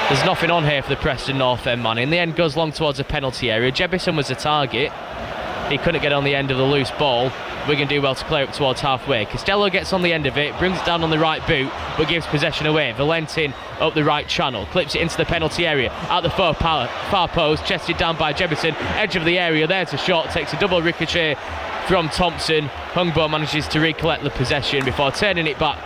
Speaker 1: there's nothing on here for the Preston North End man. In the end, goes long towards the penalty area. Jebison was the target. He couldn't get on the end of the loose ball. Wigan do well to clear it towards halfway. Costello gets on the end of it, brings it down on the right boot, but gives possession away. Valentin up the right channel, clips it into the penalty area. At the far post, chested down by Jebison. Edge of the area, there's a shot, takes a double ricochet from Thompson. Hungbo manages to recollect the possession before turning it back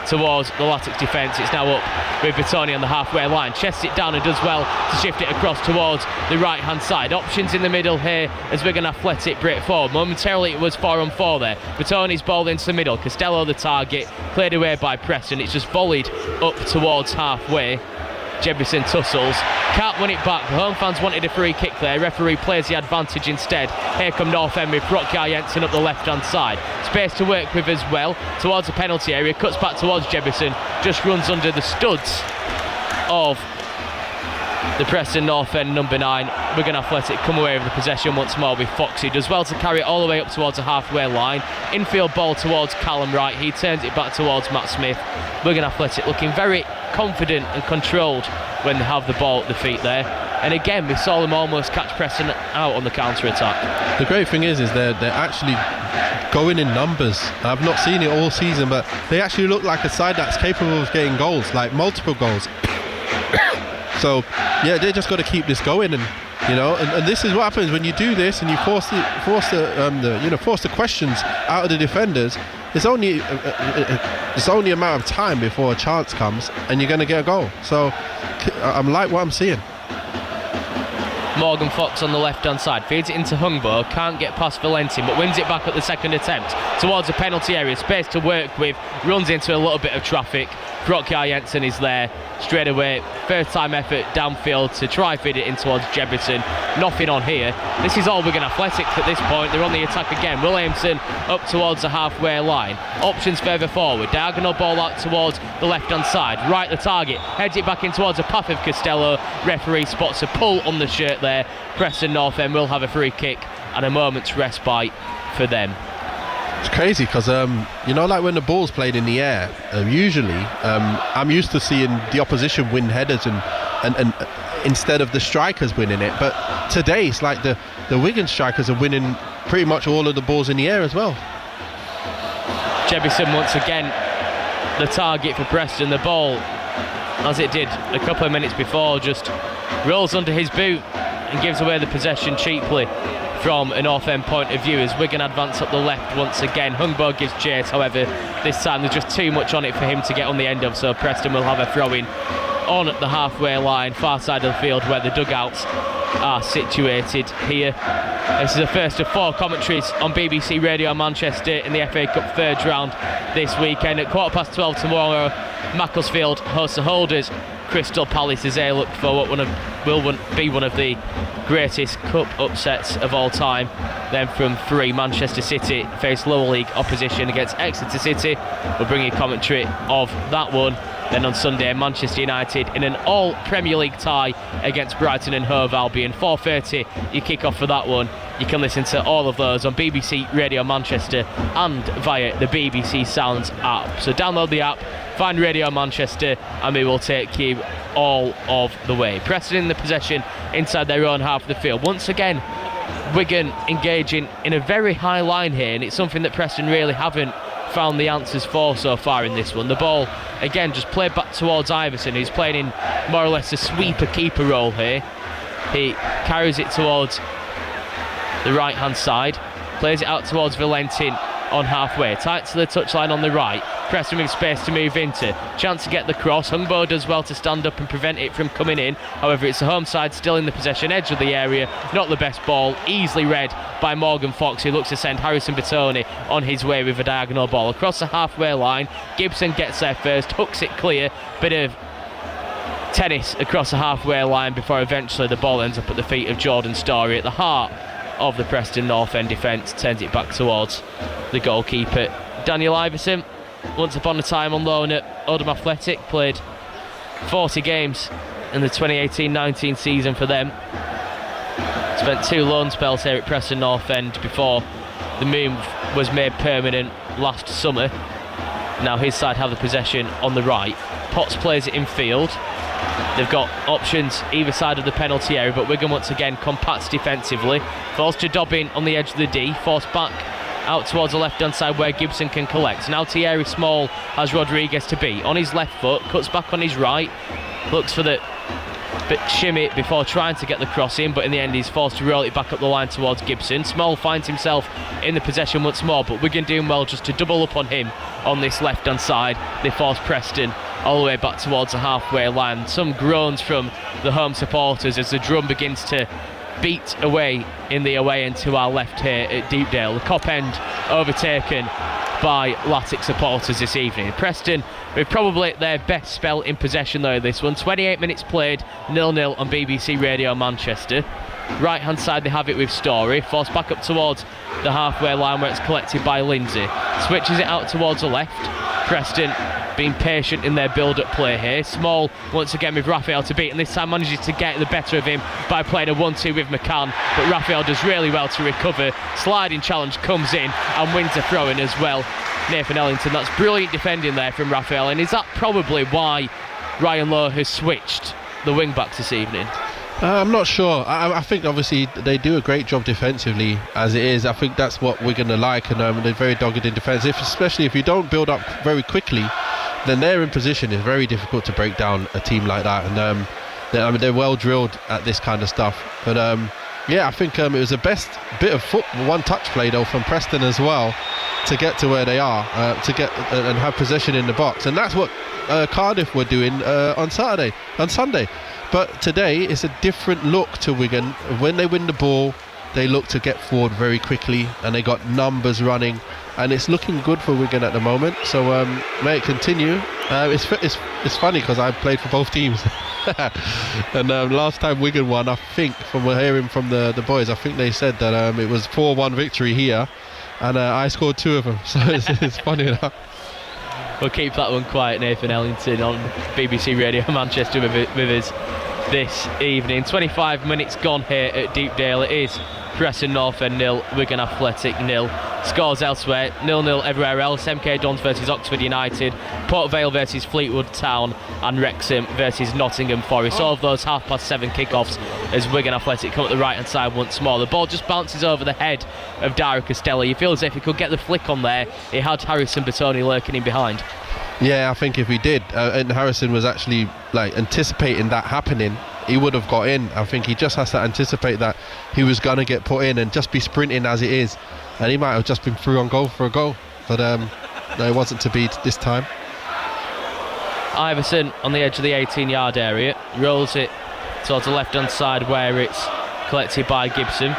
Speaker 1: towards the Latics defence. It's now up with Bertoni on the halfway line. Chests it down and does well to shift it across towards the right hand side. Options in the middle here as Wigan Athletic break forward. Momentarily it was 4-on-4 there. Bertoni's ball into the middle. Costello the target, cleared away by Preston. It's just volleyed up towards halfway. Jebison tussles, can't win it back. The home fans wanted a free kick there. Referee plays the advantage instead. Here come North End with Frokjar Jensen up the left hand side. Space to work with as well towards the penalty area. Cuts back towards Jebison, just runs under the studs of The Preston North End number 9, Wigan Athletic come away with the possession once more with Foxy. Does well to carry it all the way up towards the halfway line. Infield ball towards Callum Wright. He turns it back towards Matt Smith. Wigan Athletic looking very confident and controlled when they have the ball at the feet there. And again, we saw them almost catch Preston out on the counter-attack.
Speaker 5: The great thing is they're actually going in numbers. I've not seen it all season, but they actually look like a side that's capable of getting goals, like multiple goals. So yeah, they just got to keep this going, and and this is what happens when you do this and you force the questions out of the defenders. It's only a matter of time before a chance comes, and you're going to get a goal. So I'm like what I'm seeing.
Speaker 1: Morgan Fox on the left-hand side, feeds it into Hungbo, can't get past Valentin, but wins it back at the second attempt towards the penalty area, space to work with, runs into a little bit of traffic. Brockjar Jensen is there straight away, first time effort downfield to try feed it in towards Jebison. Nothing on here. This is all Wigan Athletic at this point. They're on the attack again. Williamson up towards the halfway line, options further forward, diagonal ball out towards the left-hand side, right the target, heads it back in towards the path of Costello. Referee spots a pull on the shirt there. Preston North End will have a free kick and a moment's respite for them.
Speaker 5: It's crazy because like when the ball's played in the air, usually I'm used to seeing the opposition win headers and instead of the strikers winning it, but today it's like the Wigan strikers are winning pretty much all of the balls in the air as well.
Speaker 1: Jebison once again the target for Preston. The ball, as it did a couple of minutes before, just rolls under his boot and gives away the possession cheaply from a North End point of view as Wigan advance up the left once again. Hungbo gives chase, however this time there's just too much on it for him to get on the end of, so Preston will have a throw-in on the halfway line, far side of the field where the dugouts are situated here. This is the first of 4 commentaries on BBC Radio Manchester in the FA Cup third round this weekend. At 12:15 tomorrow, Macclesfield hosts the holders Crystal Palace as they look for what will be one of the greatest cup upsets of all time. Then from 3, Manchester City face lower league opposition against Exeter City. We'll bring you commentary of that one. Then on Sunday, Manchester United in an all Premier League tie against Brighton and Hove Albion. 4:30 you kick off for that one. You can listen to all of those on BBC Radio Manchester and via the BBC Sounds app. So download the app, find Radio Manchester, and we will take you all of the way. Preston in the possession inside their own half of the field. Once again, Wigan engaging in a very high line here, and it's something that Preston really haven't found the answers for so far in this one. The ball again just played back towards Iverson, who's playing in more or less a sweeper keeper role here. He carries it towards the right hand side, plays it out towards Valentin on halfway, tight to the touchline on the right. Preston with space to move into, chance to get the cross. Hungbo does well to stand up and prevent it from coming in, however it's the home side still in the possession, edge of the area, not the best ball, easily read by Morgan Fox, who looks to send Harrison Bertoni on his way with a diagonal ball across the halfway line. Gibson gets there first, hooks it clear, bit of tennis across the halfway line before eventually the ball ends up at the feet of Jordan Storey at the heart of the Preston North End defence, turns it back towards the goalkeeper Daniel Iverson. Once upon a time on loan at Oldham Athletic, played 40 games in the 2018-19 season for them. Spent 2 loan spells here at Preston North End before the move was made permanent last summer. Now his side have the possession on the right. Potts plays it in field. They've got options either side of the penalty area, but Wigan once again compacts defensively. Forced to Dobbin on the edge of the D, forced back out towards the left hand side where Gibson can collect. Now Thierry Small has Rodriguez to beat on his left foot, cuts back on his right, looks for the bit shimmy before trying to get the cross in, but in the end he's forced to roll it back up the line towards Gibson. Small finds himself in the possession once more, but Wigan doing well just to double up on him on this left hand side. They force Preston all the way back towards the halfway line. Some groans from the home supporters as the drum begins to beat away in the away end to our left here at Deepdale. The Cop End overtaken by Latics supporters this evening. Preston with probably their best spell in possession though this one. 28 minutes played, 0-0 on BBC Radio Manchester. Right hand side they have it with Storey, forced back up towards the halfway line where it's collected by Lindsay. Switches it out towards the left. Preston being patient in their build-up play here. Small once again with Raphael to beat, and this time manages to get the better of him by playing a 1-2 with McCann, but Raphael does really well to recover. Sliding challenge comes in and wins a throw-in as well. Nathan Ellington, that's brilliant defending there from Raphael, and is that probably why Ryan Lowe has switched the wing-backs this evening?
Speaker 5: I'm not sure. I think obviously they do a great job defensively as it is. I think that's what we're going to like, and they're very dogged in defence. Especially if you don't build up very quickly, then they're in position. It's very difficult to break down a team like that, and they're well drilled at this kind of stuff. But I think it was the best bit of one-touch play though from Preston as well to get to where they are, to get and have possession in the box, and that's what Cardiff were doing on Sunday. But today it's a different look to Wigan. When they win the ball, they look to get forward very quickly, and they got numbers running, and it's looking good for Wigan at the moment. So may it continue. It's funny because I played for both teams, and last time Wigan won, I think from hearing from the boys, I think they said that it was 4-1 victory here, and I scored 2 of them. So it's funny enough.
Speaker 1: We'll keep that one quiet. Nathan Ellington on BBC Radio Manchester with us this evening. 25 minutes gone here at Deepdale. It is Preston North End 0, Wigan Athletic 0. Scores elsewhere, 0-0 everywhere else. MK Dons versus Oxford United, Port Vale versus Fleetwood Town, and Wrexham versus Nottingham Forest. All of those 7:30 kickoffs as Wigan Athletic come at the right hand side once more. The ball just bounces over the head of Dario Costello. You feel as if he could get the flick on there. He had Harrison Bertoni lurking in behind.
Speaker 5: Yeah, I think if he did, and Harrison was actually anticipating that happening, he would have got in. I think he just has to anticipate that he was going to get put in and just be sprinting as it is, and he might have just been through on goal for a goal, but no, it wasn't to be this time.
Speaker 1: Iverson on the edge of the 18-yard area, rolls it towards the left-hand side where it's collected by Gibson.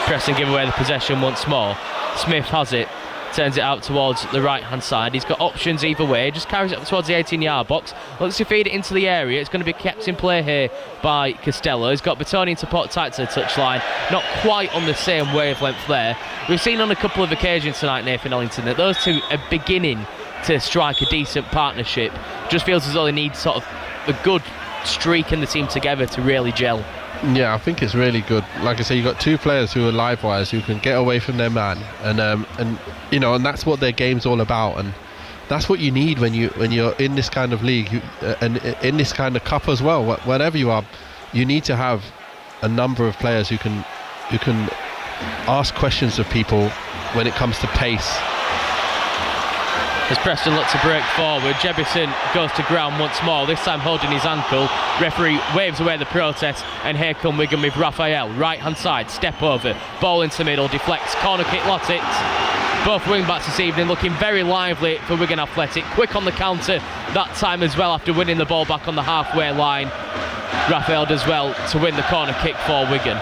Speaker 1: Preston give away the possession once more. Smith has it, turns it out towards the right-hand side. He's got options either way, just carries it up towards the 18-yard box, looks to feed it into the area. It's going to be kept in play here by Costello. He's got Bertoni and support tight to the touchline, not quite on the same wavelength there. We've seen on a couple of occasions tonight, Nathan Ellington, that those two are beginning to strike a decent partnership. Just feels as though they need sort of a good streak in the team together to really gel.
Speaker 5: Yeah, I think it's really good. Like I say, you've got two players who are live-wires, who can get away from their man, and you know, and that's what their game's all about, and that's what you need when you're in this kind of league, and in this kind of cup as well. Whatever you are, you need to have a number of players who can ask questions of people when it comes to pace.
Speaker 1: As Preston look to break forward, Jebison goes to ground once more, this time holding his ankle. Referee waves away the protest, and here come Wigan with Raphael. Right hand side, step over, ball into the middle, deflects, corner kick, Lottitz. Both wing backs this evening looking very lively for Wigan Athletic. Quick on the counter that time as well after winning the ball back on the halfway line. Raphael does well to win the corner kick for Wigan.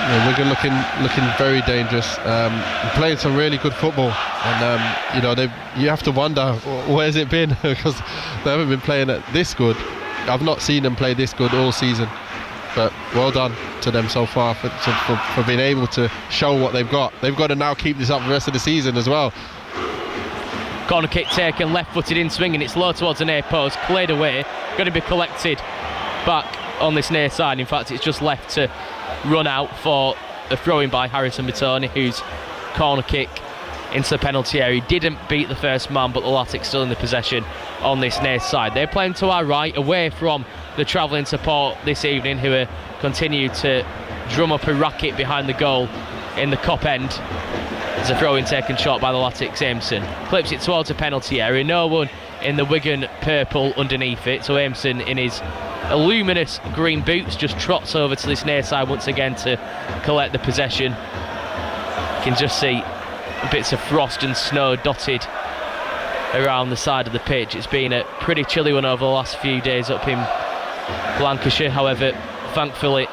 Speaker 5: Yeah, Wigan looking very dangerous, playing some really good football, and you know, you have to wonder where's it been, because they haven't been playing it this good. I've not seen them play this good all season, but well done to them so far for being able to show what they've got. They've got to now keep this up the rest of the season as well.
Speaker 1: Corner kick taken, left-footed in swinging, it's low towards the near post, cleared away, going to be collected back on this near side. In fact, it's just left to run out for a throw-in by Harrison Bertoni, whose corner kick into the penalty area didn't beat the first man, but the Latics still in the possession on this near side. They're playing to our right, away from the travelling support this evening, who continue to drum up a racket behind the goal in the Cop end. There's a throw-in taken short by the Latics. Aimson clips it towards the penalty area, no one in the Wigan purple underneath it, so Aimson in his luminous green boots just trots over to this near side once again to collect the possession. You can just see bits of frost and snow dotted around the side of the pitch. It's been a pretty chilly one over the last few days up in Lancashire. However, thankfully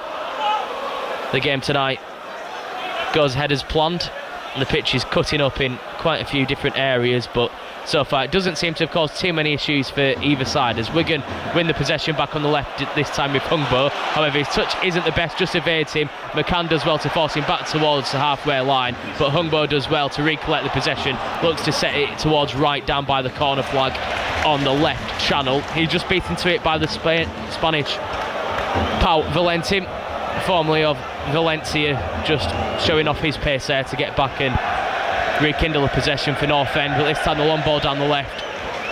Speaker 1: the game tonight goes ahead as planned, and the pitch is cutting up in quite a few different areas, but so far it doesn't seem to have caused too many issues for either side, as Wigan win the possession back on the left this time with Hungbo. However, his touch isn't the best, just evades him. McCann does well to force him back towards the halfway line, but Hungbo does well to recollect the possession, looks to set it towards right down by the corner flag on the left channel. He's just beaten to it by the Spanish Pau Valentin, formerly of Valencia, just showing off his pace there to get back and rekindle the possession for North End, but this time the long ball down the left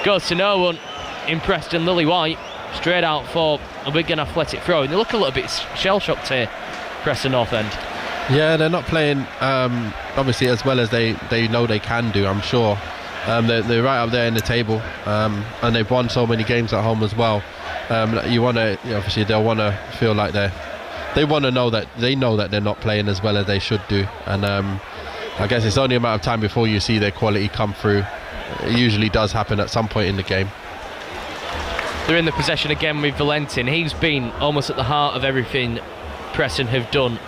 Speaker 1: goes to no one in Preston. Lily White straight out for a Wigan athletic throw, and they look a little bit shell-shocked here, Preston North End.
Speaker 5: Yeah, they're not playing obviously as well as they know they can do, I'm sure. They're right up there in the table, and they've won so many games at home as well. You want to, obviously they'll want to feel like they want to know that they know that they're not playing as well as they should do, and I guess it's only a matter of time before you see their quality come through. It usually does happen at some point in the game.
Speaker 1: They're in the possession again with Valentin. He's been almost at the heart of everything Preston have done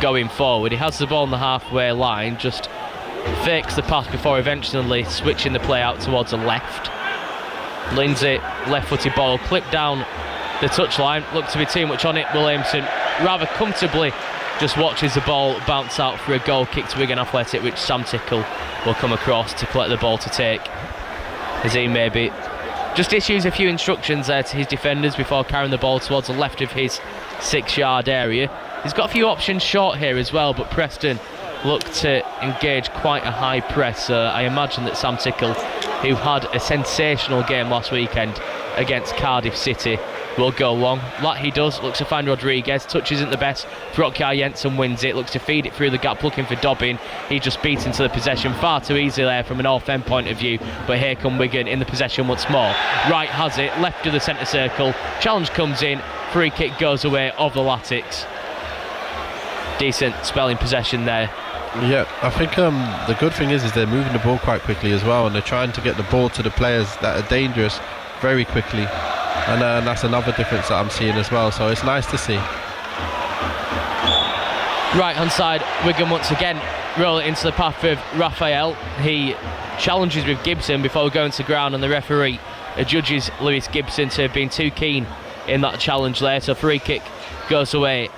Speaker 1: going forward. He has the ball on the halfway line, just fakes the pass before eventually switching the play out towards the left. Lindsay, left-footed ball, clipped down the touchline. Looked to be too much on it. Williamson rather comfortably just watches the ball bounce out for a goal kick to Wigan Athletic, which Sam Tickle will come across to collect the ball to take, as he maybe just issues a few instructions there to his defenders before carrying the ball towards the left of his 6-yard area. He's got a few options short here as well, but Preston look to engage quite a high press. I imagine that Sam Tickle, who had a sensational game last weekend against Cardiff City, will go long. Like he does, looks to find Rodriguez. Touch isn't the best. Frokjar Jensen wins it, looks to feed it through the gap, looking for Dobbin. He just beats into the possession far too easily there from an North End point of view, but here come Wigan in the possession once more. Wright has it, left of the centre circle. Challenge comes in, free kick goes away of the Latics. Decent spelling possession there.
Speaker 5: Yeah, I think the good thing is they're moving the ball quite quickly as well, and they're trying to get the ball to the players that are dangerous very quickly, and that's another difference that I'm seeing as well, so it's nice to see.
Speaker 1: Right hand side, Wigan once again roll it into the path of Raphael. He challenges with Gibson before going to ground, and the referee adjudges Lewis Gibson to have been too keen in that challenge there, so free kick goes away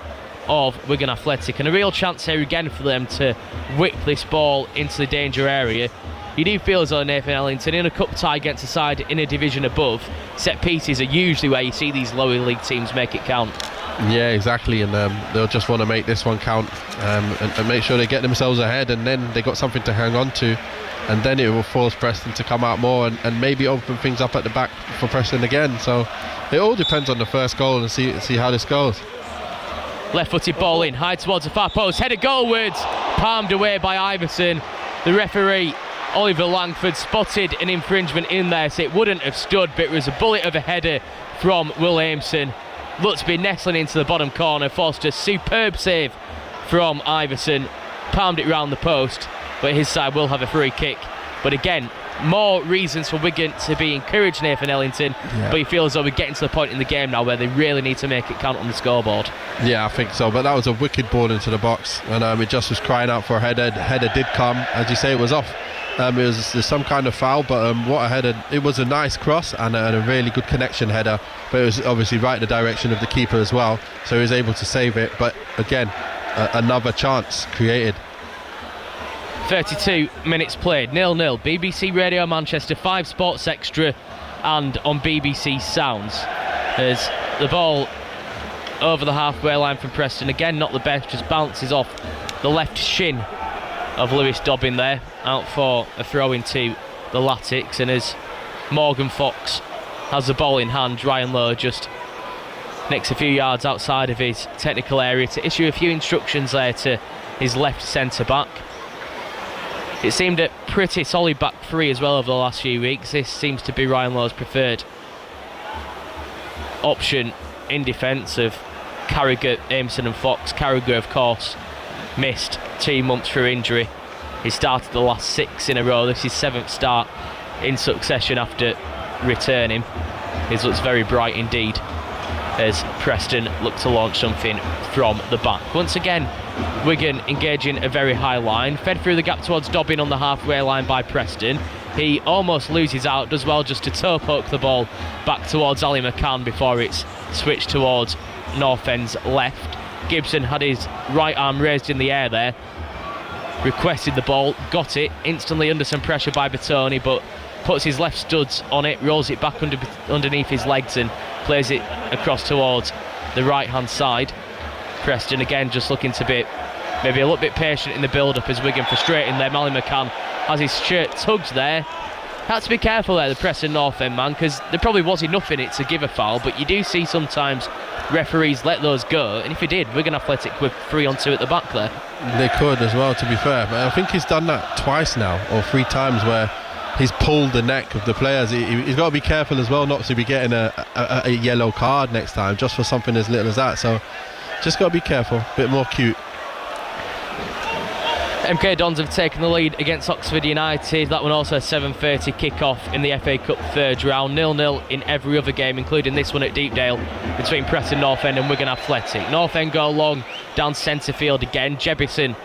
Speaker 1: of Wigan Athletic, and a real chance here again for them to whip this ball into the danger area. You do feel as though Nathan Ellington, in a cup tie against a side in a division above, set pieces are usually where you see these lower league teams make it count.
Speaker 5: Yeah, exactly, and they'll just want to make this one count, and make sure they get themselves ahead, and then they got something to hang on to, and then it will force Preston to come out more and maybe open things up at the back for Preston again. So it all depends on the first goal and see how this goes.
Speaker 1: Left-footed ball in, high towards the far post, headed goalwards, palmed away by Iverson. The referee, Oliver Langford, spotted an infringement in there, so it wouldn't have stood, but it was a bullet of a header from Williamson. Looked to be nestling into the bottom corner, forced a superb save from Iverson, palmed it round the post, but his side will have a free kick. But again, more reasons for Wigan to be encouraged Nathan Ellington, but he feels as though we're getting to the point in the game now where they really need to make it count on the scoreboard. Yeah,
Speaker 5: I think so, but that was a wicked ball into the box, and it just was crying out for a header. The header did come, as you say, it was off. There's some kind of foul, but what a header. It was a nice cross and a really good connection header, but it was obviously right in the direction of the keeper as well, so he was able to save it. But again, another chance created.
Speaker 1: 32 minutes played, 0-0. BBC Radio Manchester, 5 Sports Extra and on BBC Sounds. As the ball over the halfway line from Preston, again not the best, just bounces off the left shin of Lewis Dobbin there, out for a throw into the Latics, and as Morgan Fox has the ball in hand, Ryan Lowe just nicks a few yards outside of his technical area to issue a few instructions there to his left centre-back. It seemed a pretty solid back three as well over the last few weeks. This seems to be Ryan Lowe's preferred option in defence of Carragher, Aimson and Fox. Carragher, of course, missed 2 months through injury. He started the last 6 in a row. This is his 7th start in succession after returning. His looks very bright indeed. as Preston look to launch something from the back. Once again, Wigan engaging a very high line, fed through the gap towards Dobbin on the halfway line by Preston. He almost loses out, does well just to toe poke the ball back towards Ali McCann before it's switched towards North End's left. Gibson had his right arm raised in the air there, requested the ball, got it, instantly under some pressure by Bertoni, but puts his left studs on it, rolls it back underneath his legs and plays it across towards the right hand side. Preston again just looking to be maybe a little bit patient in the build up as Wigan frustrating them. Ali McCann has his shirt tugged there. Had to be careful there, the Preston North End man, because there probably was enough in it to give a foul, but you do see sometimes referees let those go, and if he did, Wigan Athletic were 3-on-2 at the back there.
Speaker 5: They could as well, to be fair, but I think he's done that twice now, or 3 times, where he's pulled the neck of the players. He's got to be careful as well not to be getting a yellow card next time just for something as little as that, so just got to be careful, a bit more cute.
Speaker 1: MK Dons have taken the lead against Oxford United. That one also a 7:30 kick-off in the FA Cup third round. 0-0 in every other game, including this one at Deepdale between Preston North End and Wigan Athletic. North End go long down centre field again. Jebison,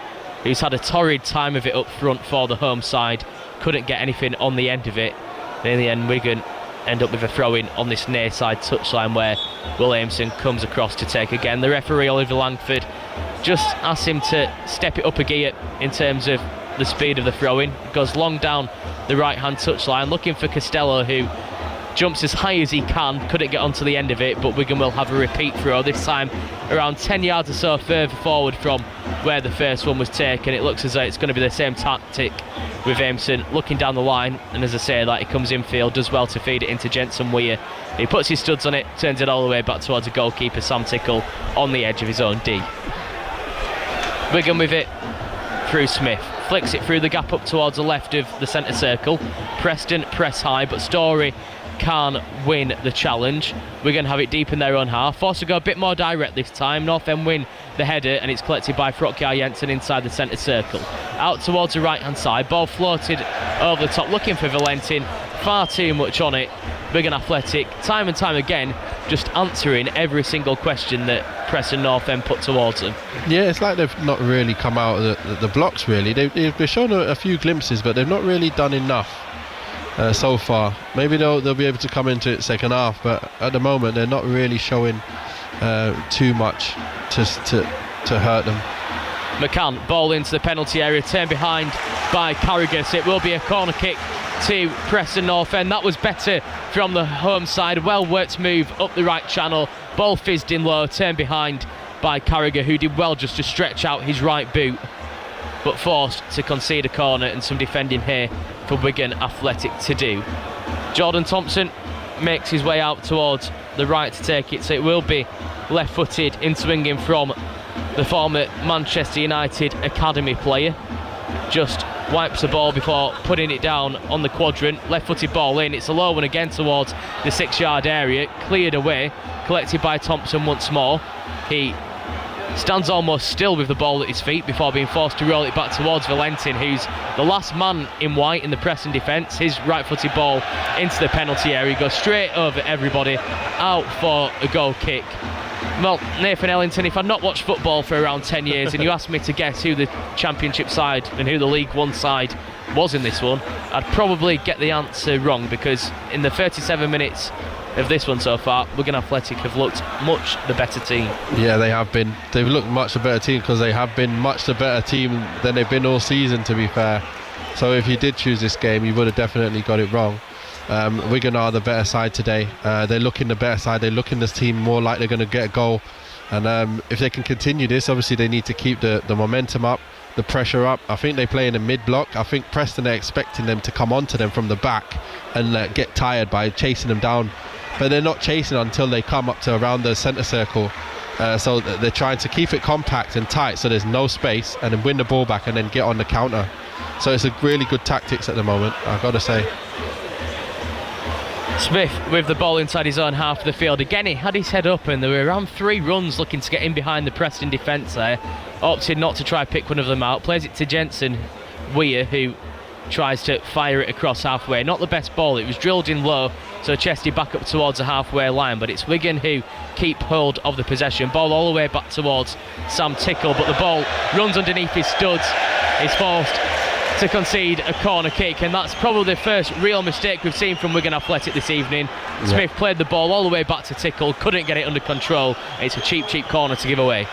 Speaker 1: who's had a torrid time of it up front for the home side, couldn't get anything on the end of it. And in the end, Wigan end up with a throw-in on this near side touchline where Williamson comes across to take again. The referee, Oliver Langford, just asks him to step it up a gear in terms of the speed of the throw-in. Goes long down the right-hand touchline, looking for Costello, who jumps as high as he can, couldn't get onto the end of it, but Wigan will have a repeat throw, this time around 10 yards or so further forward from where the first one was taken. It looks as though it's going to be the same tactic with Aimson looking down the line, and as I say that, he comes infield, does well to feed it into Jensen Weir. He puts his studs on it, turns it all the way back towards the goalkeeper Sam Tickle on the edge of his own D. Wigan with it through Smith, flicks it through the gap up towards the left of the centre circle. Preston press high, but Story can win the challenge. Wigan have it deep in their own half, forced to go a bit more direct this time. North End win the header, and it's collected by Frotkiar Jensen inside the centre circle. Out towards the right hand side, ball floated over the top, looking for Valentin, far too much on it. Wigan Athletic, time and time again, just answering every single question that Preston North End put towards them.
Speaker 5: Yeah, it's like they've not really come out of the blocks really. They've shown a few glimpses, but they've not really done enough so far. Maybe they'll be able to come into it second half, but at the moment they're not really showing too much to hurt them.
Speaker 1: McCann, ball into the penalty area, turned behind by Carragus. It will be a corner kick to Preston North End. That was better from the home side, well worked move up the right channel, ball fizzed in low, turned behind by Carragher, who did well just to stretch out his right boot, but forced to concede a corner, and some defending here for Wigan Athletic to do. Jordan Thompson makes his way out towards the right to take it, so it will be left-footed in swinging from the former Manchester United academy player. Just wipes the ball before putting it down on the quadrant. Left-footed ball in, it's a low one again towards the 6-yard area, cleared away, collected by Thompson once more. He stands almost still with the ball at his feet before being forced to roll it back towards Valentin, who's the last man in white in the Preston defence. His right-footed ball into the penalty area, goes straight over everybody, out for a goal kick. Well, Nathan Ellington, if I'd not watched football for around 10 years and you asked me to guess who the Championship side and who the League One side was in this one, I'd probably get the answer wrong, because in the 37 minutes of this one so far, Wigan Athletic have looked much the better team.
Speaker 5: Yeah, they have been. They've looked much the better team, because they have been much the better team than they've been all season, to be fair. So if you did choose this game, you would have definitely got it wrong. Wigan are the better side today. They're looking the better side. They're looking this team more like they're going to get a goal. And if they can continue this, obviously they need to keep the momentum up, the pressure up. I think they play in a mid-block. I think Preston are expecting them to come onto them from the back and get tired by chasing them down. But they're not chasing until they come up to around the centre circle. So they're trying to keep it compact and tight so there's no space, and then win the ball back and then get on the counter. So it's a really good tactics at the moment, I've got to say.
Speaker 1: Smith with the ball inside his own half of the field. Again, he had his head up, and there were around 3 runs looking to get in behind the Preston defence there. Opted not to try pick one of them out. Plays it to Jensen Weir, who tries to fire it across halfway. Not the best ball, it was drilled in low, so Chesty back up towards the halfway line, but it's Wigan who keep hold of the possession. Ball all the way back towards Sam Tickle, but the ball runs underneath his studs. He's forced to concede a corner kick, and that's probably the first real mistake we've seen from Wigan Athletic this evening. Smith played the ball all the way back to Tickle, couldn't get it under control. It's a cheap corner to give away.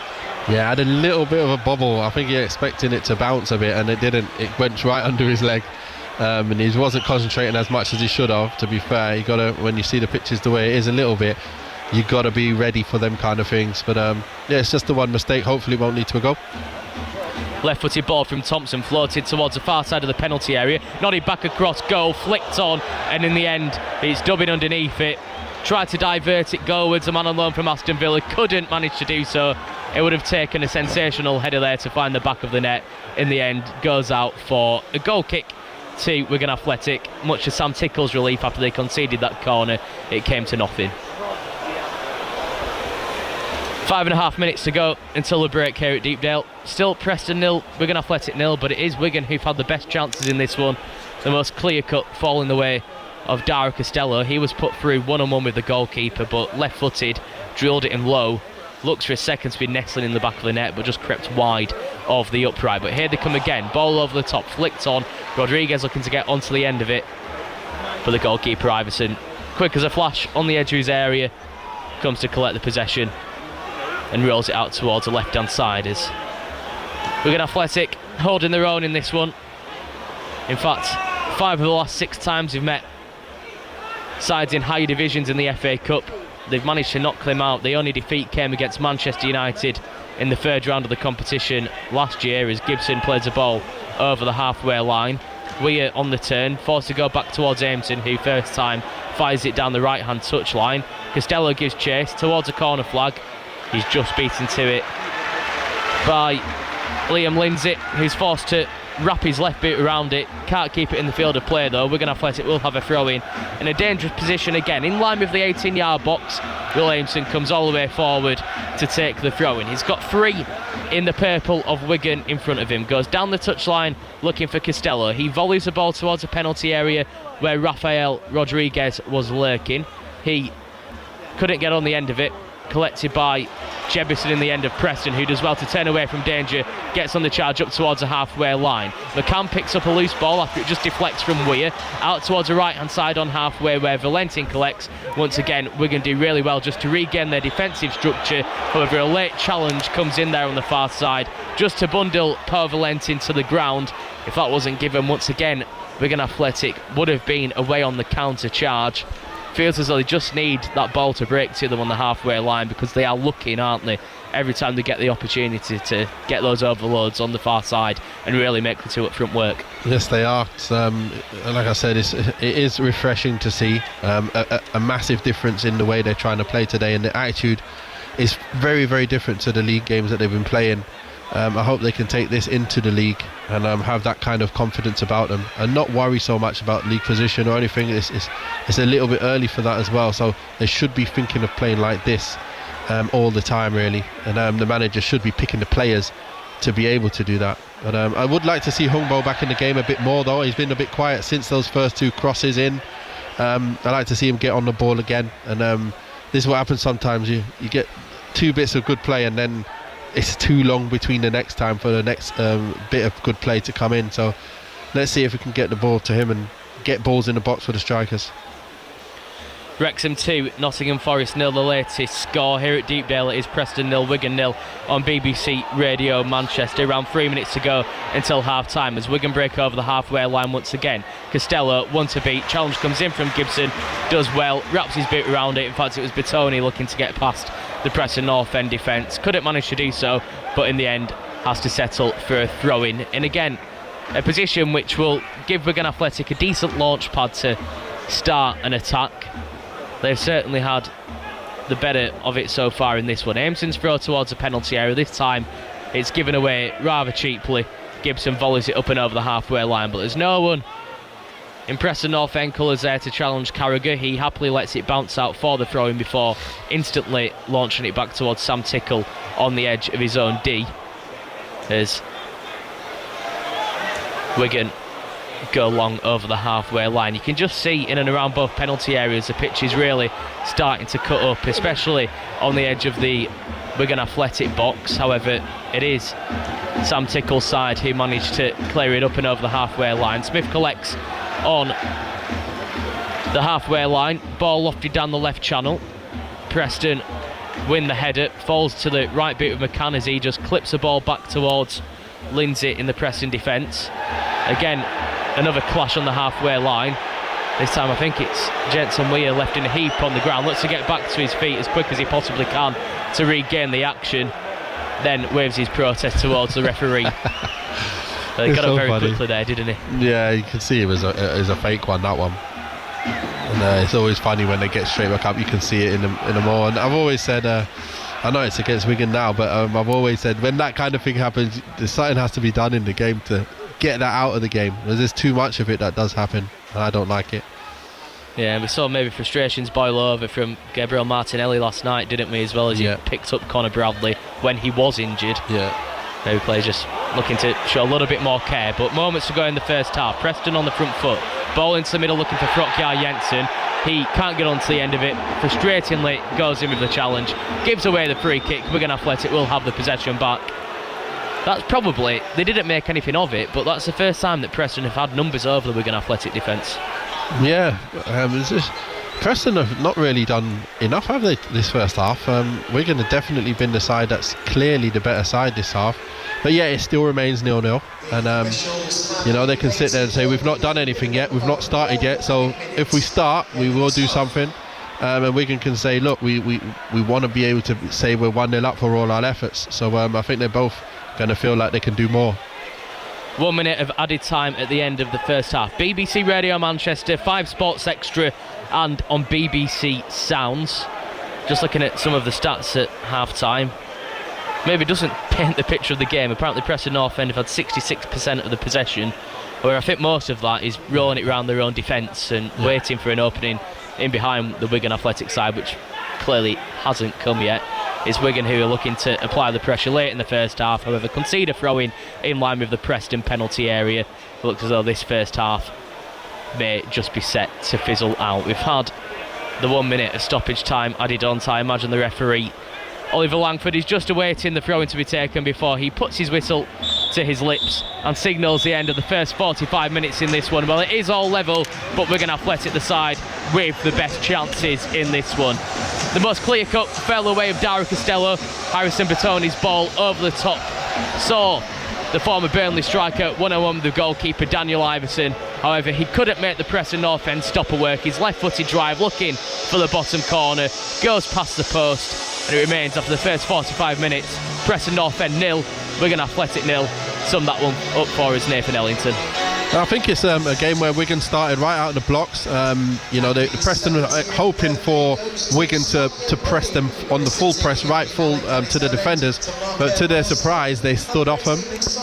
Speaker 5: Yeah, had a little bit of a bobble. I think you're expecting it to bounce a bit, and it didn't. It went right under his leg, and he wasn't concentrating as much as he should have. To be fair, you gotta, when you see the pitches the way it is a little bit, you gotta be ready for them kind of things. But yeah, it's just the one mistake. Hopefully, it won't lead to a goal.
Speaker 1: Left-footed ball from Thompson, floated towards the far side of the penalty area, nodded back across goal, flicked on, and in the end it's dubbing underneath it. Tried to divert it goalwards, a man on loan from Aston Villa, couldn't manage to do so. It would have taken a sensational header there to find the back of the net. In the end, goes out for a goal kick to Wigan Athletic. Much to Sam Tickle's relief after they conceded that corner, it came to nothing. 5.5 minutes to go until the break here at Deepdale. Still Preston 0, Wigan Athletic 0, but it is Wigan who've had the best chances in this one. The most clear-cut fall in the way of Dara Costello. He was put through one-on-one with the goalkeeper, but left-footed, drilled it in low. Looks for a second to be nestling in the back of the net, but just crept wide of the upright. But here they come again. Ball over the top, flicked on. Rodriguez looking to get onto the end of it. But the goalkeeper, Iverson, quick as a flash on the edge of his area, comes to collect the possession and rolls it out towards the left-hand side. As Wigan Athletic holding their own in this one. In fact, 5 of the last 6 times we've met sides in higher divisions in the FA Cup, they've managed to knock them out. The only defeat came against Manchester United in the third round of the competition last year, as Gibson plays the ball over the halfway line. Weir on the turn, forced to go back towards Aimson, who first time fires it down the right-hand touchline. Costello gives chase towards a corner flag. He's just beaten to it by Liam Lindsay, who's forced to wrap his left boot around it. Can't keep it in the field of play though. Wigan Athletic will have a throw in a dangerous position again, in line with the 18-yard box. Will Aimson comes all the way forward to take the throw in. He's got 3 in the purple of Wigan in front of him. Goes down the touchline looking for Costello. He volleys the ball towards the penalty area where Rafael Rodriguez was lurking. He couldn't get on the end of it. Collected by Jebison in the end of Preston, who does well to turn away from danger, gets on the charge up towards the halfway line. McCann picks up a loose ball after it just deflects from Weir out towards the right hand side on halfway where Valentin collects. Once again, Wigan do really well just to regain their defensive structure. However, a late challenge comes in there on the far side just to bundle Paul Valentin to the ground. If that wasn't given, once again Wigan Athletic would have been away on the counter charge. Feels as though they just need that ball to break to them on the halfway line, because they are looking, aren't they, every time they get the opportunity to get those overloads on the far side and really make the two up front work.
Speaker 5: Yes, they are. Like I said, it is refreshing to see a massive difference in the way they're trying to play today, and the attitude is very, very different to the league games that they've been playing. I hope they can take this into the league and have that kind of confidence about them and not worry so much about league position or anything. It's a little bit early for that as well, so they should be thinking of playing like this all the time really, and the manager should be picking the players to be able to do that. But I would like to see Hungbo back in the game a bit more though. He's been a bit quiet since those first 2 crosses in. I like to see him get on the ball again, and this is what happens sometimes. You get 2 bits of good play and then it's too long between the next time for the next bit of good play to come in. So let's see if we can get the ball to him and get balls in the box for the strikers.
Speaker 1: Wrexham 2, Nottingham Forest 0. The latest score here at Deepdale is Preston 0, Wigan 0 on BBC Radio Manchester. Around 3 minutes to go until half time as Wigan break over the halfway line once again. Costello, 1 to beat. Challenge comes in from Gibson, does well, wraps his boot around it. In fact, it was Bertoni looking to get past the Preston North End defence. Couldn't manage to do so, but in the end has to settle for a throw-in. And again, a position which will give Wigan Athletic a decent launch pad to start an attack. They've certainly had the better of it so far in this one. Aimson's throw towards the penalty area. This time it's given away rather cheaply. Gibson volleys it up and over the halfway line, but there's no one in Preston North End colours there to challenge Carragher. He happily lets it bounce out for the throw-in before instantly launching it back towards Sam Tickle on the edge of his own D. As Wigan go long over the halfway line. You can just see in and around both penalty areas the pitch is really starting to cut up, especially on the edge of the Wigan Athletic box. However, it is Sam Tickle's side who managed to clear it up and over the halfway line. Smith collects on the halfway line, ball lofted down the left channel. Preston win the header, falls to the right boot of McCann as he just clips the ball back towards Lindsay in the Preston defence. Again, another clash on the halfway line. This time I think it's Jensen Weir left in a heap on the ground, looks to get back to his feet as quick as he possibly can to regain the action, then waves his protest towards the referee. He got up very quickly there, didn't he?
Speaker 5: Yeah, you can see it was a fake one, that one. And it's always funny when they get straight back up. You can see it in the more. And I've always said, I know it's against Wigan now, but I've always said when that kind of thing happens, something has to be done in the game to get that out of the game. There's too much of it that does happen, and I don't like it. Yeah,
Speaker 1: we saw maybe frustrations boil over from Gabriel Martinelli last night, didn't we, as well as he picked up Conor Bradley when he was injured.
Speaker 5: Yeah.
Speaker 1: Maybe players just looking to show a little bit more care, but moments to go in the first half. Preston on the front foot, ball into the middle looking for Frokjar Jensen. He can't get onto the end of it, frustratingly goes in with the challenge, gives away the free kick. Wigan Athletic will have the possession back. That's probably, they didn't make anything of it, but that's the first time that Preston have had numbers over the Wigan Athletic defence.
Speaker 5: Yeah, Preston have not really done enough, have they, this first half? Wigan have definitely been the side that's clearly the better side this half. But yeah, it still remains 0-0. And, they can sit there and say, we've not done anything yet, we've not started yet, so if we start, we will do something. And Wigan can say, look, we want to be able to say we're 1-0 up for all our efforts. So I think they're both going to feel like they can do more.
Speaker 1: 1 minute of added time at the end of the first half. BBC Radio Manchester, 5 Sports Extra and on BBC Sounds. Just looking at some of the stats at half-time. Maybe doesn't paint the picture of the game. Apparently Preston North End have had 66% of the possession, where I think most of that is rolling it around their own defence and waiting for an opening in behind the Wigan Athletic side, which clearly hasn't come yet. It's Wigan who are looking to apply the pressure late in the first half, however concede a throw-in in line with the Preston penalty area. It looks as though this first half may just be set to fizzle out. We've had the 1 minute of stoppage time added on to, I imagine, the referee Oliver Langford is just awaiting the throw-in to be taken before he puts his whistle to his lips and signals the end of the first 45 minutes in this one. Well, it is all level, but Wigan Athletic the side with the best chances in this one. The most clear-cut fell away of Dara Costello. Harrison Bertoni's ball over the top saw the former Burnley striker one-on-one with the goalkeeper Daniel Iverson. However, he couldn't make the Preston North End stopper work. His left-footed drive looking for the bottom corner goes past the post, and it remains after the first 45 minutes. Preston North End 0, Wigan Athletic 0. Sum that one up for us, Nathan Ellington.
Speaker 5: I think it's a game where Wigan started right out of the blocks. Preston were hoping for Wigan to press them on the full press, right full to the defenders, but to their surprise they stood off them,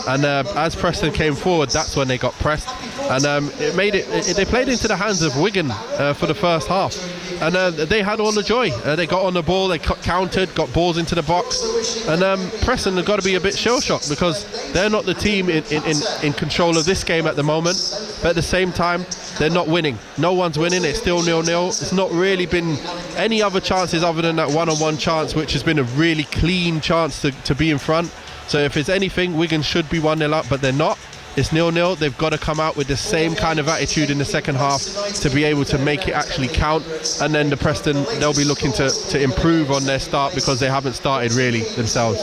Speaker 5: and as Preston came forward, that's when they got pressed, and they played into the hands of Wigan for the first half, and they had all the joy. They got on the ball, they countered, got balls into the box, and Preston have got to be a bit shell-shocked because they're not the team in control of this game at the moment. But at the same time, they're not winning. No one's winning. It's still 0-0. It's not really been any other chances other than that one-on-one chance, which has been a really clean chance to be in front. So if it's anything, Wigan should be 1-0 up, but they're not. It's 0-0. They've got to come out with the same kind of attitude in the second half to be able to make it actually count. And then the Preston, they'll be looking to improve on their start because they haven't started really themselves.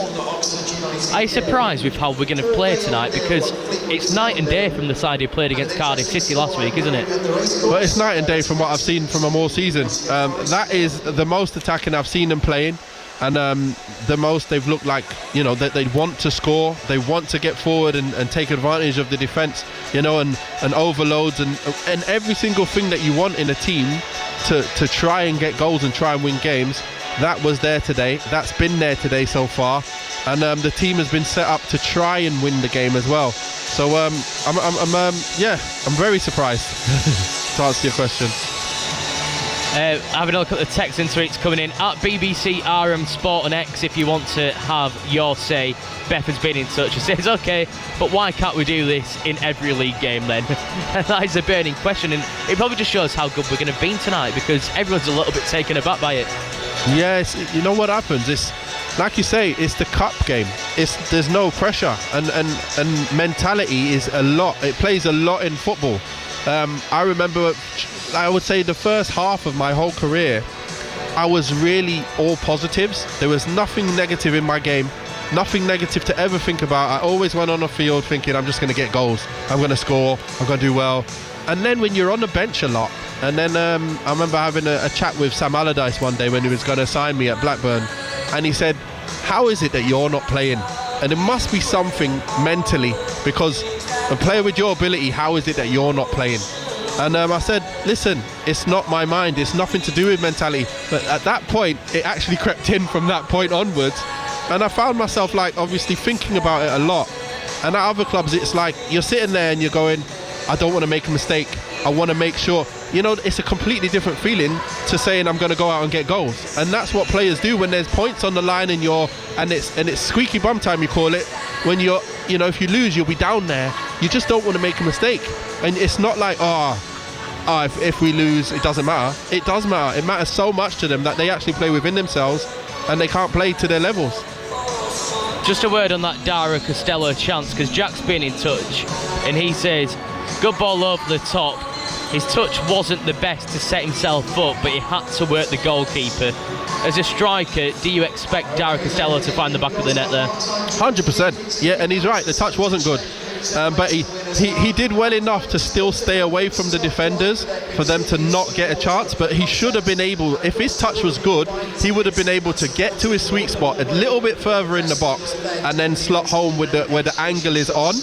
Speaker 1: Are you surprised with how Wigan have played tonight? Because it's night and day from the side who played against Cardiff City last week, isn't it?
Speaker 5: Well, it's night and day from what I've seen from them all season. That is the most attacking I've seen them playing. And the most they've looked like, that they want to score, they want to get forward and take advantage of the defence, and overloads and every single thing that you want in a team to try and get goals and try and win games. That was there today. That's been there today so far, and the team has been set up to try and win the game as well. So I'm very surprised to answer your question.
Speaker 1: Having a look at the text and tweets coming in at BBC RM Sport and X if you want to have your say. Beth has been in touch. She says, okay, but why can't we do this in every league game then? And that is a burning question, and it probably just shows how good we're going to be tonight because everyone's a little bit taken aback by it.
Speaker 5: Yes, you know what happens? It's like you say, it's the cup game. There's no pressure, and mentality is a lot. It plays a lot in football. I remember, I would say the first half of my whole career, I was really all positives. There was nothing negative in my game, nothing negative to ever think about. I always went on the field thinking I'm just going to get goals, I'm going to score, I'm going to do well. And then when you're on the bench a lot, and then I remember having a chat with Sam Allardyce one day when he was going to sign me at Blackburn, and he said, how is it that you're not playing? And it must be something mentally, because a player with your ability, how is it that you're not playing? And I said, listen, it's not my mind, it's nothing to do with mentality. But at that point, it actually crept in from that point onwards. And I found myself, like, obviously thinking about it a lot. And at other clubs, it's like, you're sitting there and you're going, I don't want to make a mistake. I want to make sure. You know, it's a completely different feeling to saying I'm going to go out and get goals. And that's what players do when there's points on the line and it's squeaky bum time, you call it. When you're, you know, if you lose, you'll be down there. You just don't want to make a mistake. And it's not like, if we lose, it doesn't matter. It does matter. It matters so much to them that they actually play within themselves and they can't play to their levels.
Speaker 1: Just a word on that Dara Costello chance, because Jack's been in touch and he says, good ball over the top. His touch wasn't the best to set himself up, but he had to work the goalkeeper. As a striker, do you expect Dara Costello to find the back of the net there?
Speaker 5: 100%. Yeah, and he's right. The touch wasn't good. But he did well enough to still stay away from the defenders for them to not get a chance. But he should have been able, if his touch was good, he would have been able to get to his sweet spot a little bit further in the box and then slot home with where the angle is on.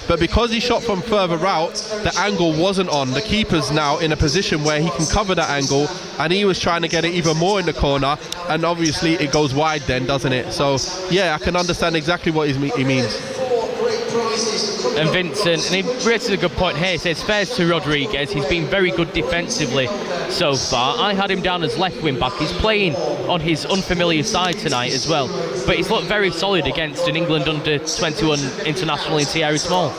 Speaker 5: But because he shot from further out, the angle wasn't on. The keeper's now in a position where he can cover that angle, and he was trying to get it even more in the corner, and obviously it goes wide then, doesn't it? So, yeah, I can understand exactly what he means.
Speaker 1: And Vincent, and he raises a good point here, he says fares to Rodriguez, he's been very good defensively so far. I had him down as left wing back. He's playing on his unfamiliar side tonight as well, but he's looked very solid against an England under-21 international in Thierry Small.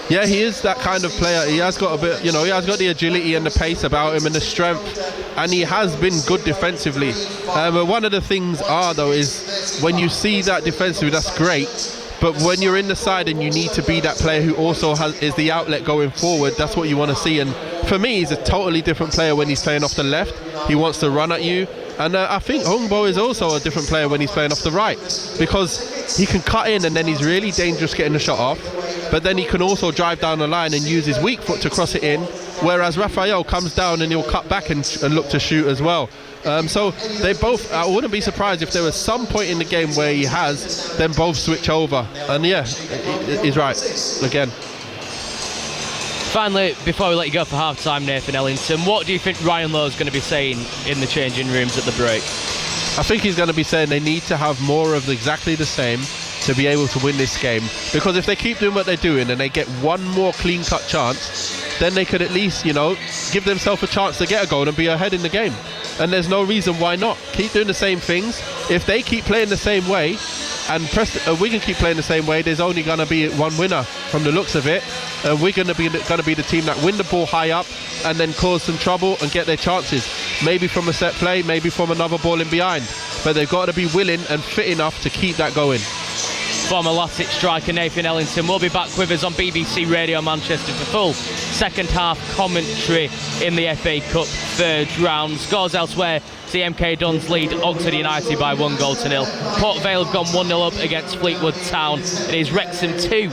Speaker 5: Yeah, he is that kind of player. He has got a bit, you know, he has got the agility and the pace about him and the strength, and he has been good defensively. But one of the things though is when you see that defensively, that's great. But when you're in the side and you need to be that player who also is the outlet going forward, that's what you want to see. And for me, he's a totally different player when he's playing off the left. He wants to run at you. And I think Hongbo is also a different player when he's playing off the right, because he can cut in and then he's really dangerous getting the shot off. But then he can also drive down the line and use his weak foot to cross it in, whereas Raphael comes down and he'll cut back and look to shoot as well. So they both, I wouldn't be surprised if there was some point in the game where he has them both switch over. And yeah, he's right again.
Speaker 1: Finally, before we let you go for half-time, Nathan Ellington, what do you think Ryan Lowe's going to be saying in the changing rooms at the break?
Speaker 5: I think he's going to be saying they need to have more of exactly the same to be able to win this game, because if they keep doing what they're doing and they get one more clean-cut chance, then they could at least, you know, give themselves a chance to get a goal and be ahead in the game. And there's no reason why not. Keep doing the same things. If they keep playing the same way and Wigan keep playing the same way, there's only going to be one winner from the looks of it. We're going to be the team that win the ball high up and then cause some trouble and get their chances. Maybe from a set play, maybe from another ball in behind. But they've got to be willing and fit enough to keep that going.
Speaker 1: Former Latic striker Nathan Ellington will be back with us on BBC Radio Manchester for full second half commentary in the FA Cup third round. Scores elsewhere, see MK Dons lead Oxford United by 1-0. Port Vale have gone 1-0 up against Fleetwood Town. It is Wrexham 2,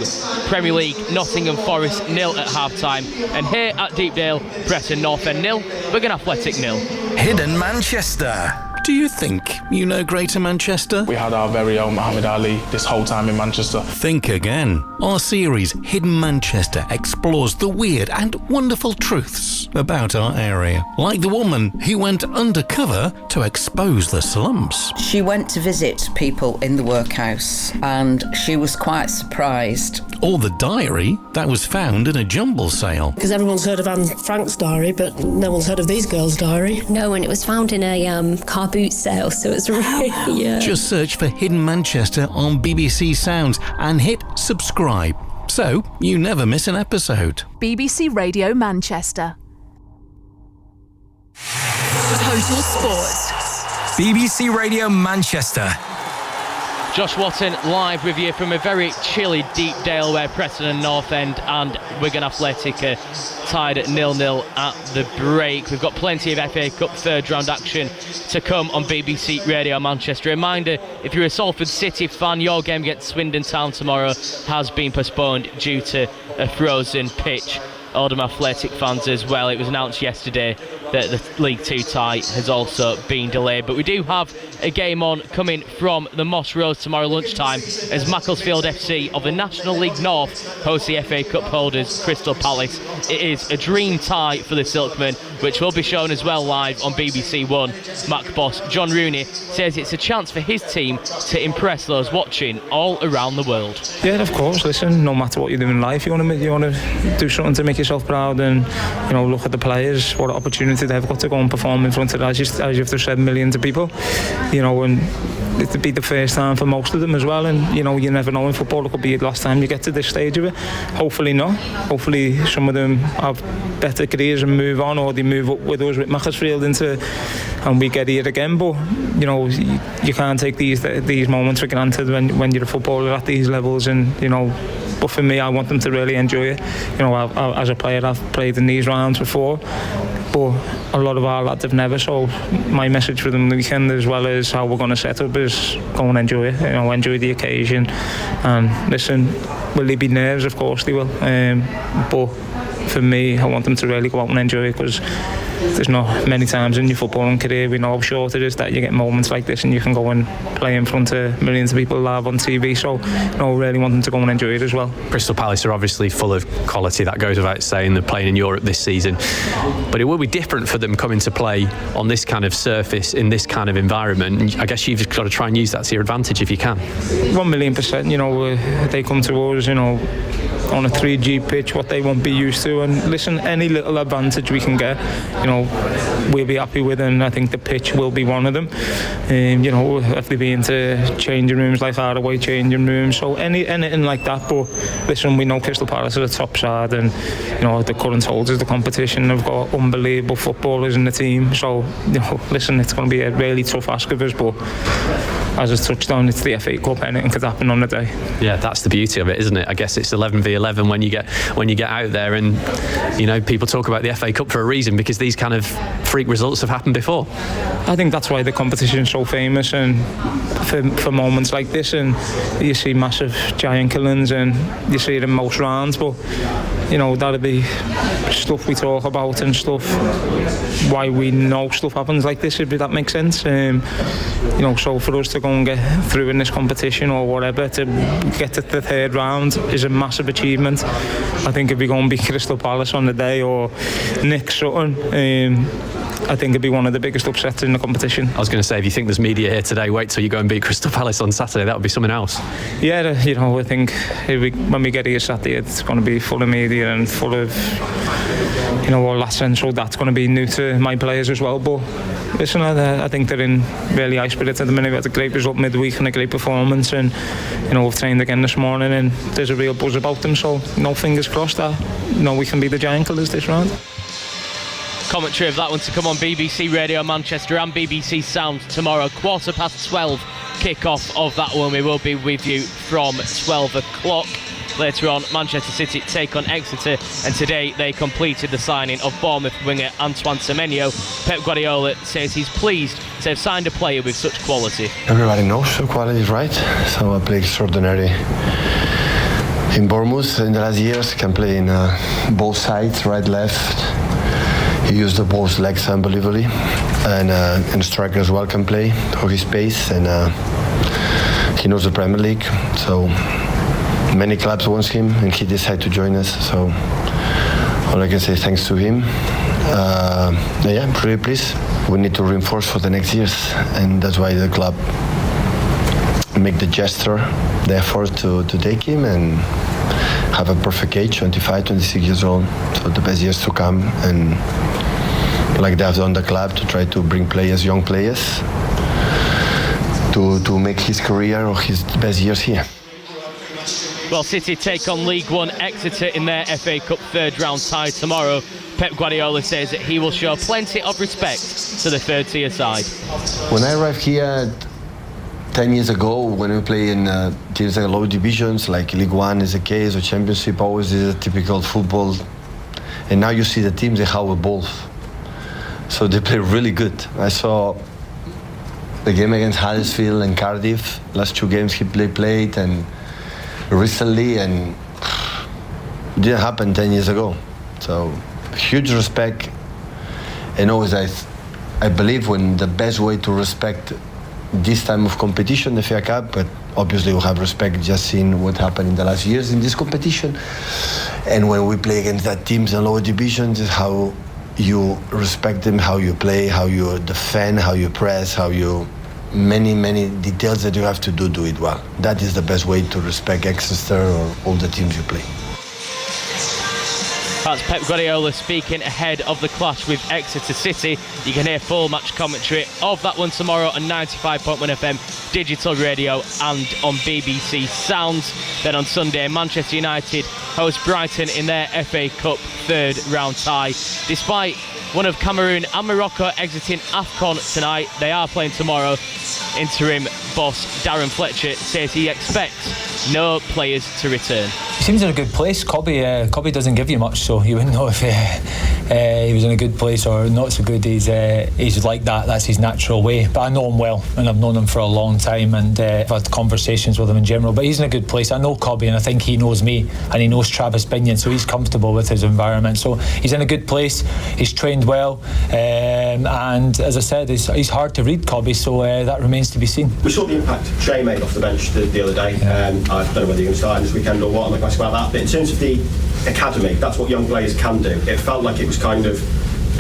Speaker 1: Premier League, Nottingham Forest 0 at half-time. And here at Deepdale, Preston North End 0, Wigan Athletic 0.
Speaker 6: Hidden Manchester. Do you think you know Greater Manchester?
Speaker 10: We had our very own Muhammad Ali this whole time in Manchester.
Speaker 6: Think again. Our series, Hidden Manchester, explores the weird and wonderful truths about our area. Like the woman who went undercover to expose the slums.
Speaker 11: She went to visit people in the workhouse and she was quite surprised.
Speaker 6: or the diary that was found in a jumble sale.
Speaker 11: Because everyone's heard of Anne Frank's diary, but no one's heard of these girls' diary.
Speaker 12: No, and it was found in a car boot sale, so it's really...
Speaker 6: Just search for Hidden Manchester on BBC Sounds and hit subscribe, so you never miss an episode.
Speaker 9: BBC Radio Manchester. Total Sport.
Speaker 13: BBC Radio Manchester.
Speaker 1: Josh Watton live with you from a very chilly Deepdale, where Preston and North End and Wigan Athletic are tied at 0-0 at the break. We've got plenty of FA Cup third round action to come on BBC Radio Manchester. Reminder, if you're a Salford City fan, your game against Swindon Town tomorrow has been postponed due to a frozen pitch. Oldham Athletic fans as well. It was announced yesterday that the League 2 tie has also been delayed. But we do have a game on coming from the Moss Rose tomorrow lunchtime as Macclesfield FC of the National League North host the FA Cup holders Crystal Palace. It is a dream tie for the Silkmen, which will be shown as well live on BBC One. Mac boss John Rooney says it's a chance for his team to impress those watching all around the world.
Speaker 14: Yeah, of course. Listen, no matter what you do in life, you want to do something to make yourself proud, and look at the players, what an opportunity they've got to go and perform in front of, as you've just said, millions of people, and it'd be the first time for most of them as well, and you never know in football, it could be the last time you get to this stage of it. Hopefully not. Hopefully some of them have better careers and move on, or they move up with us with Macclesfield and we get here again. But you can't take these moments for granted when you're a footballer at these levels, and but for me, I want them to really enjoy it. As a player, I've played in these rounds before, but a lot of our lads have never. So my message for them the weekend, as well as how we're going to set up, is go and enjoy it. Enjoy the occasion. And listen, will there be nerves? Of course they will. But for me, I want them to really go out and enjoy it, because there's not many times in your footballing career, we know how short it is, that you get moments like this and you can go and play in front of millions of people live on TV. So I really want them to go and enjoy it as well.
Speaker 15: Crystal Palace are obviously full of quality, that goes without saying. They're playing in Europe this season, but it will be different for them coming to play on this kind of surface in this kind of environment. I guess you've got to try and use that to your advantage if you can.
Speaker 14: 1,000,000%. They come to us on a 3G pitch, what they won't be used to, and listen, any little advantage we can get, we'll be happy with, and I think the pitch will be one of them. If they be into changing rooms, like our away changing rooms, so anything like that. But listen, we know Crystal Palace are the top side, and the current holders of the competition have got unbelievable footballers in the team. So listen, it's going to be a really tough ask of us, but as I touched on, it's the FA Cup, anything could happen on the day.
Speaker 15: Yeah, that's the beauty of it, isn't it? I guess it's 11v11 when you get out there, and people talk about the FA Cup for a reason, because these kind of freak results have happened before.
Speaker 14: I think that's why the competition is so famous, and for moments like this, and you see massive giant killings, and you see it in most rounds, but that'll be stuff we talk about, and stuff why we know stuff happens like this, if that makes sense. So for us to go and get through in this competition or whatever, to get to the third round is a massive achievement. I think if we go and beat Crystal Palace on the day, or Nick Sutton, I think it'd be one of the biggest upsets in the competition.
Speaker 15: I was going to say, if you think there's media here today, wait till you go and beat Crystal Palace on Saturday. That would be something else.
Speaker 14: Yeah, I think when we get here Saturday, it's going to be full of media and full of all that central. That's going to be new to my players as well. But listen, I think they're in really high spirits at the minute. We had a great result midweek and a great performance, and we've trained again this morning, and there's a real buzz about them. So fingers crossed that we can be the giant killers this round.
Speaker 1: Commentary of that one to come on BBC Radio Manchester and BBC Sound tomorrow, 12:15 kick-off of that one. We will be with you from 12 o'clock. Later on, Manchester City take on Exeter, and today they completed the signing of Bournemouth winger Antoine Semenyo. Pep Guardiola says he's pleased to have signed a player with such quality.
Speaker 16: Everybody knows the quality is right, so I play extraordinary in Bournemouth in the last years. Can play in both sides, right, left. He used the both legs unbelievably, and striker as well can play for his pace, and he knows the Premier League. So many clubs want him, and he decided to join us. So all I can say is thanks to him. I'm pretty pleased. We need to reinforce for the next years, and that's why the club make the gesture the effort to take him and have a perfect age, 25, 26 years old. So the best years to come, and like they have done the club, to try to bring players, young players, to make his career or his best years here.
Speaker 1: Well, City take on League One Exeter in their FA Cup third round tie tomorrow. Pep Guardiola says that he will show plenty of respect to the third tier side.
Speaker 16: When I arrived here 10 years ago, when we play in teams like low divisions, like League One is the case, or Championship always is a typical football. And now you see the teams, they have evolved. So they play really good. I saw the game against Huddersfield and Cardiff, last 2 games he played, and recently, and it didn't happen 10 years ago. So huge respect, and always I believe when the best way to respect this time of competition, the FA Cup, but obviously we have respect just seeing what happened in the last years in this competition, and when we play against that teams in lower divisions, is how you respect them, how you play, how you defend, how you press, how you many details that you have to do it well. That is the best way to respect Exeter or all the teams you play.
Speaker 1: That's Pep Guardiola speaking ahead of the clash with Exeter City. You can hear full match commentary of that one tomorrow on 95.1 FM digital radio and on BBC Sounds. Then on Sunday, Manchester United host Brighton in their FA Cup third round tie. Despite one of Cameroon and Morocco exiting AFCON tonight, they are playing tomorrow. Interim boss Darren Fletcher says he expects no players to return.
Speaker 17: He seems in a good place. Cobby doesn't give you much, so you wouldn't know if he was in a good place or not so good. He's like that. That's his natural way. But I know him well, and I've known him for a long time, and I've had conversations with him in general. But he's in a good place. I know Cobby, and I think he knows me, and he knows Travis Binion, so he's comfortable with his environment. So he's in a good place. He's trained well, and as I said, he's hard to read, Cobby. So that remains to be seen.
Speaker 18: We saw the impact Shea made off the bench the other day. I don't know whether you're going to start this weekend or what. I'm not going to ask about that. But in terms of the academy, that's what young players can do. It felt like it was kind of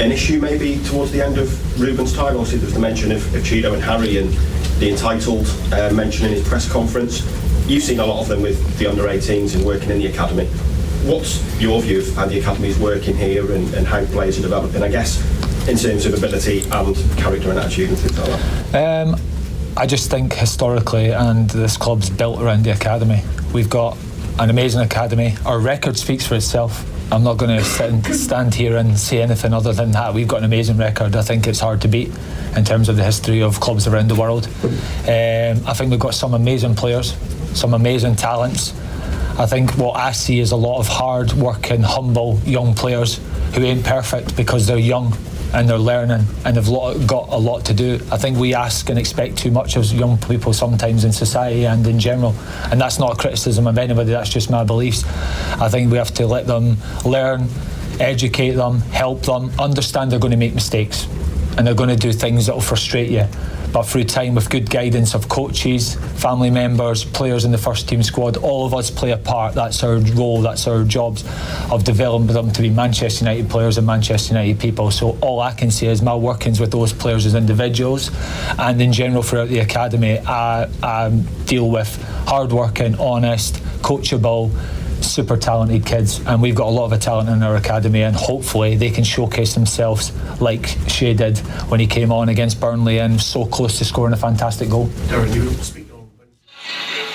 Speaker 18: an issue maybe towards the end of Ruben's time. Obviously there was the mention of Cheeto and Harry and the entitled mention in his press conference. You've seen a lot of them with the under-18s and working in the academy. What's your view of how the academy is working here and how players are developing, I guess, in terms of ability and character and attitude and things like that?
Speaker 17: I just think historically, and this club's built around the academy. We've got an amazing academy. Our record speaks for itself. I'm not going to stand here and say anything other than that. We've got an amazing record. I think it's hard to beat in terms of the history of clubs around the world. I think we've got some amazing players, some amazing talents. I think what I see is a lot of hard working, humble young players who ain't perfect because they're young and they're learning and have got a lot to do. I think we ask and expect too much of young people sometimes in society and in general, and that's not a criticism of anybody, that's just my beliefs. I think we have to let them learn, educate them, help them, understand they're going to make mistakes and they're going to do things that will frustrate you. But through time, with good guidance of coaches, family members, players in the first team squad, all of us play a part. That's our role, that's our jobs of developing them to be Manchester United players and Manchester United people. So all I can say is my workings with those players as individuals and in general throughout the academy, I deal with hard-working, honest, coachable, super talented kids, and we've got a lot of talent in our academy, and hopefully they can showcase themselves like Shea did when he came on against Burnley and so close to scoring a fantastic goal.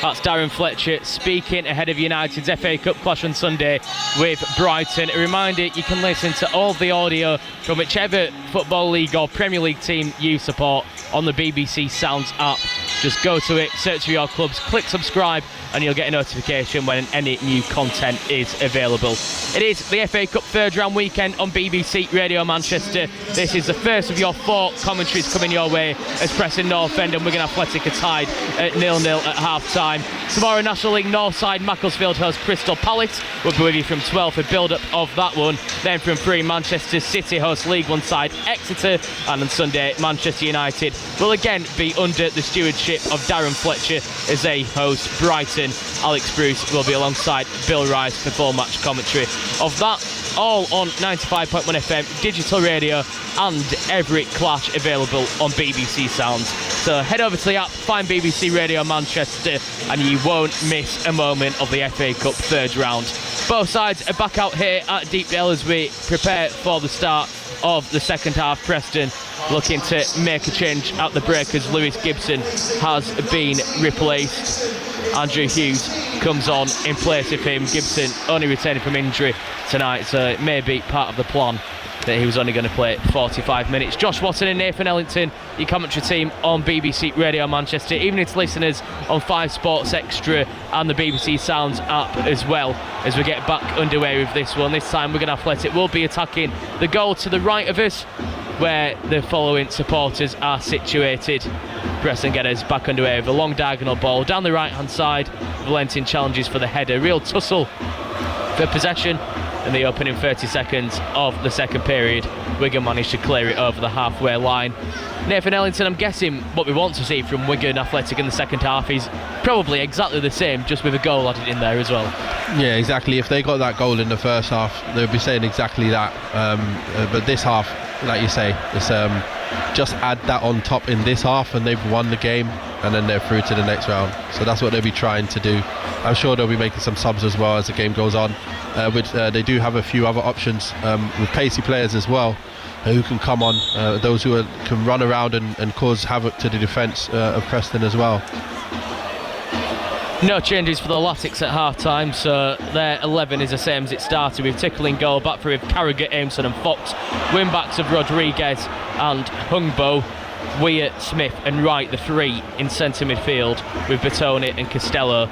Speaker 1: That's Darren Fletcher speaking ahead of United's FA Cup clash on Sunday with Brighton. A reminder, you can listen to all the audio from whichever Football League or Premier League team you support on the BBC Sounds app. Just go to it, search for your clubs, click subscribe, and you'll get a notification when any new content is available. It is the FA Cup third round weekend on BBC Radio Manchester. This is the first of your 4 commentaries coming your way as Preston North End and Wigan Athletic are tied at 0-0 at half-time. Tomorrow, National League North side Macclesfield host Crystal Palace. We'll be with you from 12 for build-up of that one. Then from 3, Manchester City host League One side Exeter, and on Sunday, Manchester United will again be under the stewardship headship of Darren Fletcher as they host Brighton. Alex Bruce will be alongside Bill Rice for full match commentary of that. All on 95.1 FM, digital radio, and every clash available on BBC Sounds. So head over to the app, find BBC Radio Manchester, and you won't miss a moment of the FA Cup third round. Both sides are back out here at Deepdale as we prepare for the start of the second half. Preston looking to make a change at the break as Lewis Gibson has been replaced. Andrew Hughes comes on in place of him. Gibson only returning from injury tonight, so it may be part of the plan that he was only going to play 45 minutes. Josh Watson and Nathan Ellington, your commentary team on BBC Radio Manchester. Even its listeners on 5 Sports Extra and the BBC Sounds app as well, as we get back underway with this one. This time Wigan Athletic will be attacking the goal to the right of us, where the following supporters are situated. Preston get us back underway with a long diagonal ball down the right hand side. Valentin challenges for the header. Real tussle for possession in the opening 30 seconds of the second period. Wigan managed to clear it over the halfway line. Nathan Ellington, I'm guessing what we want to see from Wigan Athletic in the second half is probably exactly the same, just with a goal added in there as well.
Speaker 5: Yeah, exactly. If they got that goal in the first half, they would be saying exactly that. But this half, like you say, it's just add that on top in this half and they've won the game, and then they're through to the next round. So that's what they'll be trying to do. I'm sure they'll be making some subs as well as the game goes on, which they do have a few other options with pacey players as well who can come on, those who can run around and cause havoc to the defence of Preston as well.
Speaker 1: No changes for the Latics at half-time, so their 11 is the same as it started, with Tickle in goal, back three of Carragher, Aimson and Fox, wing-backs of Rodriguez and Hungbo, Weir, Smith and Wright, the three in centre midfield, with Bertoni and Costello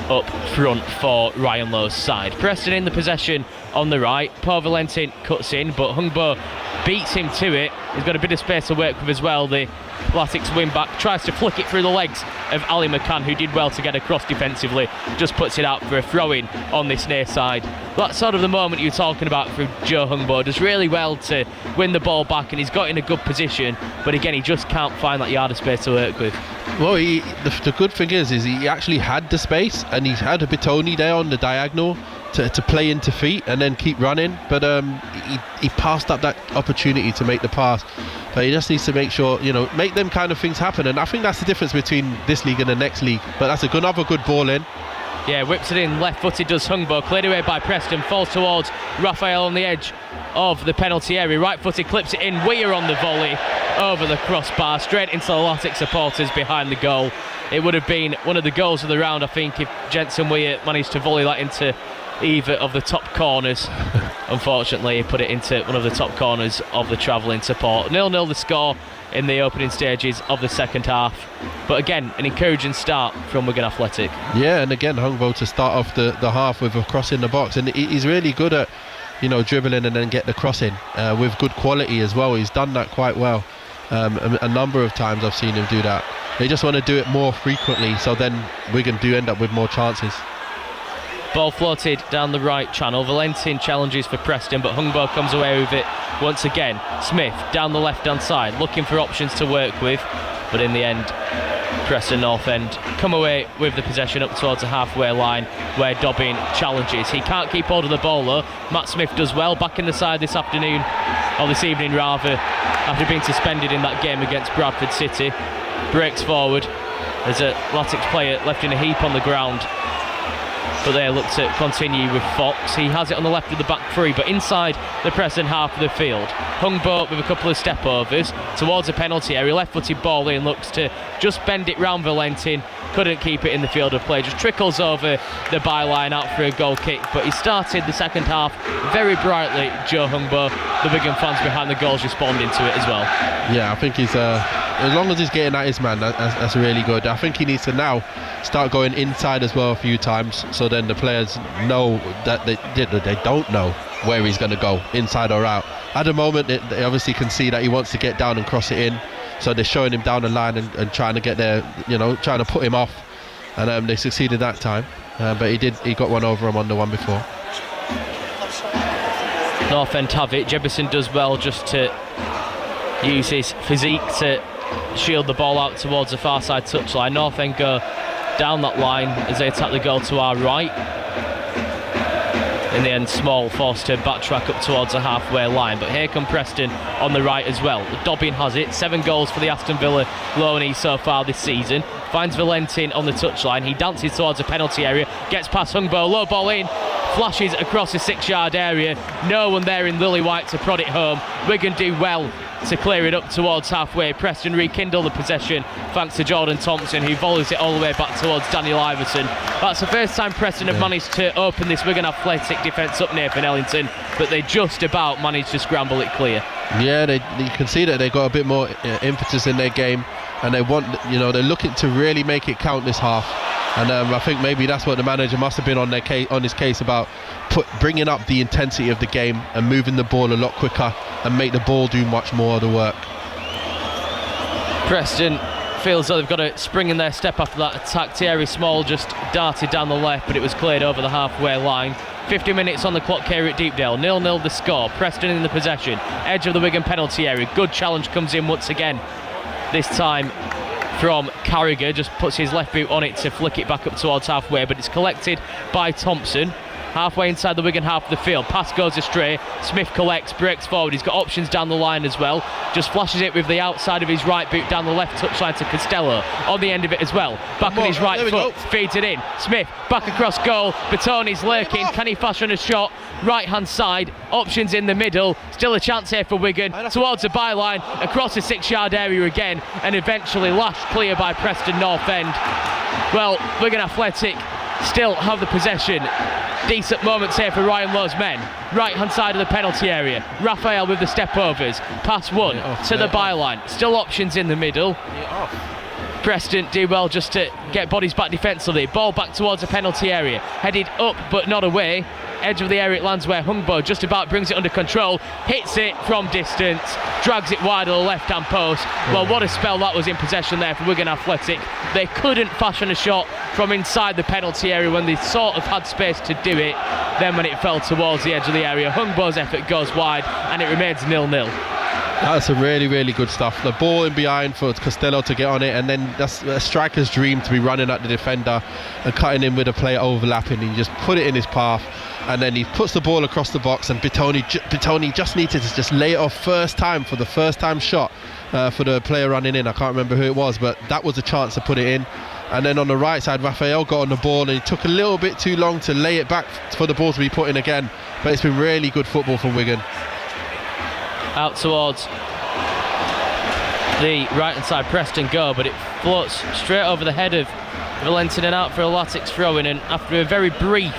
Speaker 1: up front for Ryan Lowe's side. Preston in the possession on the right. Paul Valentin cuts in, but Hungbo beats him to it. He's got a bit of space to work with as well. The Latics wing back tries to flick it through the legs of Ali McCann, who did well to get across defensively, just puts it out for a throw-in on this near side. That's sort of the moment you're talking about for Joe Hungbo. Does really well to win the ball back, and he's got in a good position, but again he just can't find that yard of space to work with.
Speaker 5: Well, the good thing is he actually had the space, and he's had a Bertoni there on the diagonal to play into feet and then keep running, but he passed up that opportunity to make the pass. But he just needs to make sure, make them kind of things happen, and I think that's the difference between this league and the next league. But that's another good ball in.
Speaker 1: Yeah, whips it in, left-footed does Hungbo, cleared away by Preston, falls towards Raphael on the edge of the penalty area, right-footed clips it in, Weir on the volley, over the crossbar, straight into the Latics supporters behind the goal. It would have been one of the goals of the round, I think, if Jensen Weir managed to volley that into either of the top corners. Unfortunately, he put it into one of the top corners of the travelling support. 0-0 the score in the opening stages of the second half, but again an encouraging start from Wigan Athletic.
Speaker 5: Yeah, and again Hungbo to start off the half with a cross in the box, and he's really good at dribbling and then get the cross in with good quality as well. He's done that quite well. A number of times I've seen him do that. They just want to do it more frequently, so then Wigan do end up with more chances.
Speaker 1: Ball floated down the right channel. Valentin challenges for Preston, but Hungbo comes away with it once again. Smith down the left-hand side, looking for options to work with, but in the end, Preston North End come away with the possession up towards the halfway line, where Dobbin challenges. He can't keep hold of the ball though. Matt Smith does well, back in the side this afternoon, or this evening rather, after being suspended in that game against Bradford City. Breaks forward. There's a Latics player left in a heap on the ground, but they look to continue with Fox. He has it on the left of the back three, but inside the Preston half of the field. Hungbo with a couple of step overs towards a penalty area, left-footed ball in, looks to just bend it round Valentin, couldn't keep it in the field of play, just trickles over the byline out for a goal kick. But he started the second half very brightly, Joe Hungbo. The Wigan fans behind the goals responding to it as well.
Speaker 5: Yeah, I think he's as long as he's getting at his man, that's really good. I think he needs to now start going inside as well a few times, so then the players know that they don't know where he's going to go, inside or out. At the moment they obviously can see that he wants to get down and cross it in, so they're showing him down the line and trying to get there, trying to put him off, and they succeeded that time, but he got one over him on the one before. North
Speaker 1: End have it. Jefferson does well just to use his physique to shield the ball out towards the far side touchline. North End go down that line as they attack the goal to our right. In the end, Small forced to backtrack up towards the halfway line. But here come Preston on the right as well. Dobbin has it. 7 goals for the Aston Villa loanee so far this season. Finds Valentin on the touchline. He dances towards the penalty area. Gets past Hungbo. Low ball in. Flashes across the 6-yard area. No one there in lily white to prod it home. Wigan do well to clear it up towards halfway. Preston rekindle the possession thanks to Jordan Thompson, who volleys it all the way back towards Daniel Iverson. That's the first time Preston have managed to open this Wigan Athletic defence up, Nathan Ellington, but they just about managed to scramble it clear.
Speaker 5: Yeah, you can see that they've got a bit more impetus in their game, and they want, they're looking to really make it count this half. And I think maybe that's what the manager must have been on his case about bringing up the intensity of the game and moving the ball a lot quicker and make the ball do much more of the work.
Speaker 1: Preston feels like they've got a spring in their step after that attack. Thierry Small just darted down the left, but it was cleared over the halfway line. 50 minutes on the clock here at Deepdale. 0-0 the score. Preston in the possession. Edge of the Wigan penalty area. Good challenge comes in once again. This time from Carragher, just puts his left boot on it to flick it back up towards halfway, but it's collected by Thompson. Halfway inside the Wigan half of the field. Pass goes astray. Smith collects, breaks forward. He's got options down the line as well. Just flashes it with the outside of his right boot down the left touchline to Costello. On the end of it as well. Back on his right foot. Feeds it in. Smith back across goal. Batoni's lurking. Can he fashion a shot? Right hand side. Options in the middle. Still a chance here for Wigan. Towards the byline. Across the 6-yard area again. And eventually lashed clear by Preston North End. Well, Wigan Athletic still have the possession. Decent moments here for Ryan Lowe's men. Right hand side of the penalty area. Raphael with the step overs. Pass one to the byline. Still options in the middle. Preston do well just to get bodies back defensively. Ball back towards the penalty area. Headed up but not away. Edge of the area it lands where Hungbo just about brings it under control. Hits it from distance. Drags it wide of the left hand post. Well, what a spell that was in possession there for Wigan Athletic. They couldn't fashion a shot from inside the penalty area when they sort of had space to do it. Then when it fell towards the edge of the area, Hungbo's effort goes wide and it remains 0-0.
Speaker 5: That's a really, really good stuff. The ball in behind for Costello to get on it, and then that's a striker's dream to be running at the defender and cutting in with a player overlapping. He just put it in his path, and then he puts the ball across the box, and Batoni just needed to just lay it off first time for the first time shot for the player running in. I can't remember who it was, but that was a chance to put it in. And then on the right side, Raphael got on the ball and he took a little bit too long to lay it back for the ball to be put in again. But it's been really good football from Wigan.
Speaker 1: Out towards the right hand side, Preston go, but it floats straight over the head of Valentin and out for a Latics throw in. And after a very brief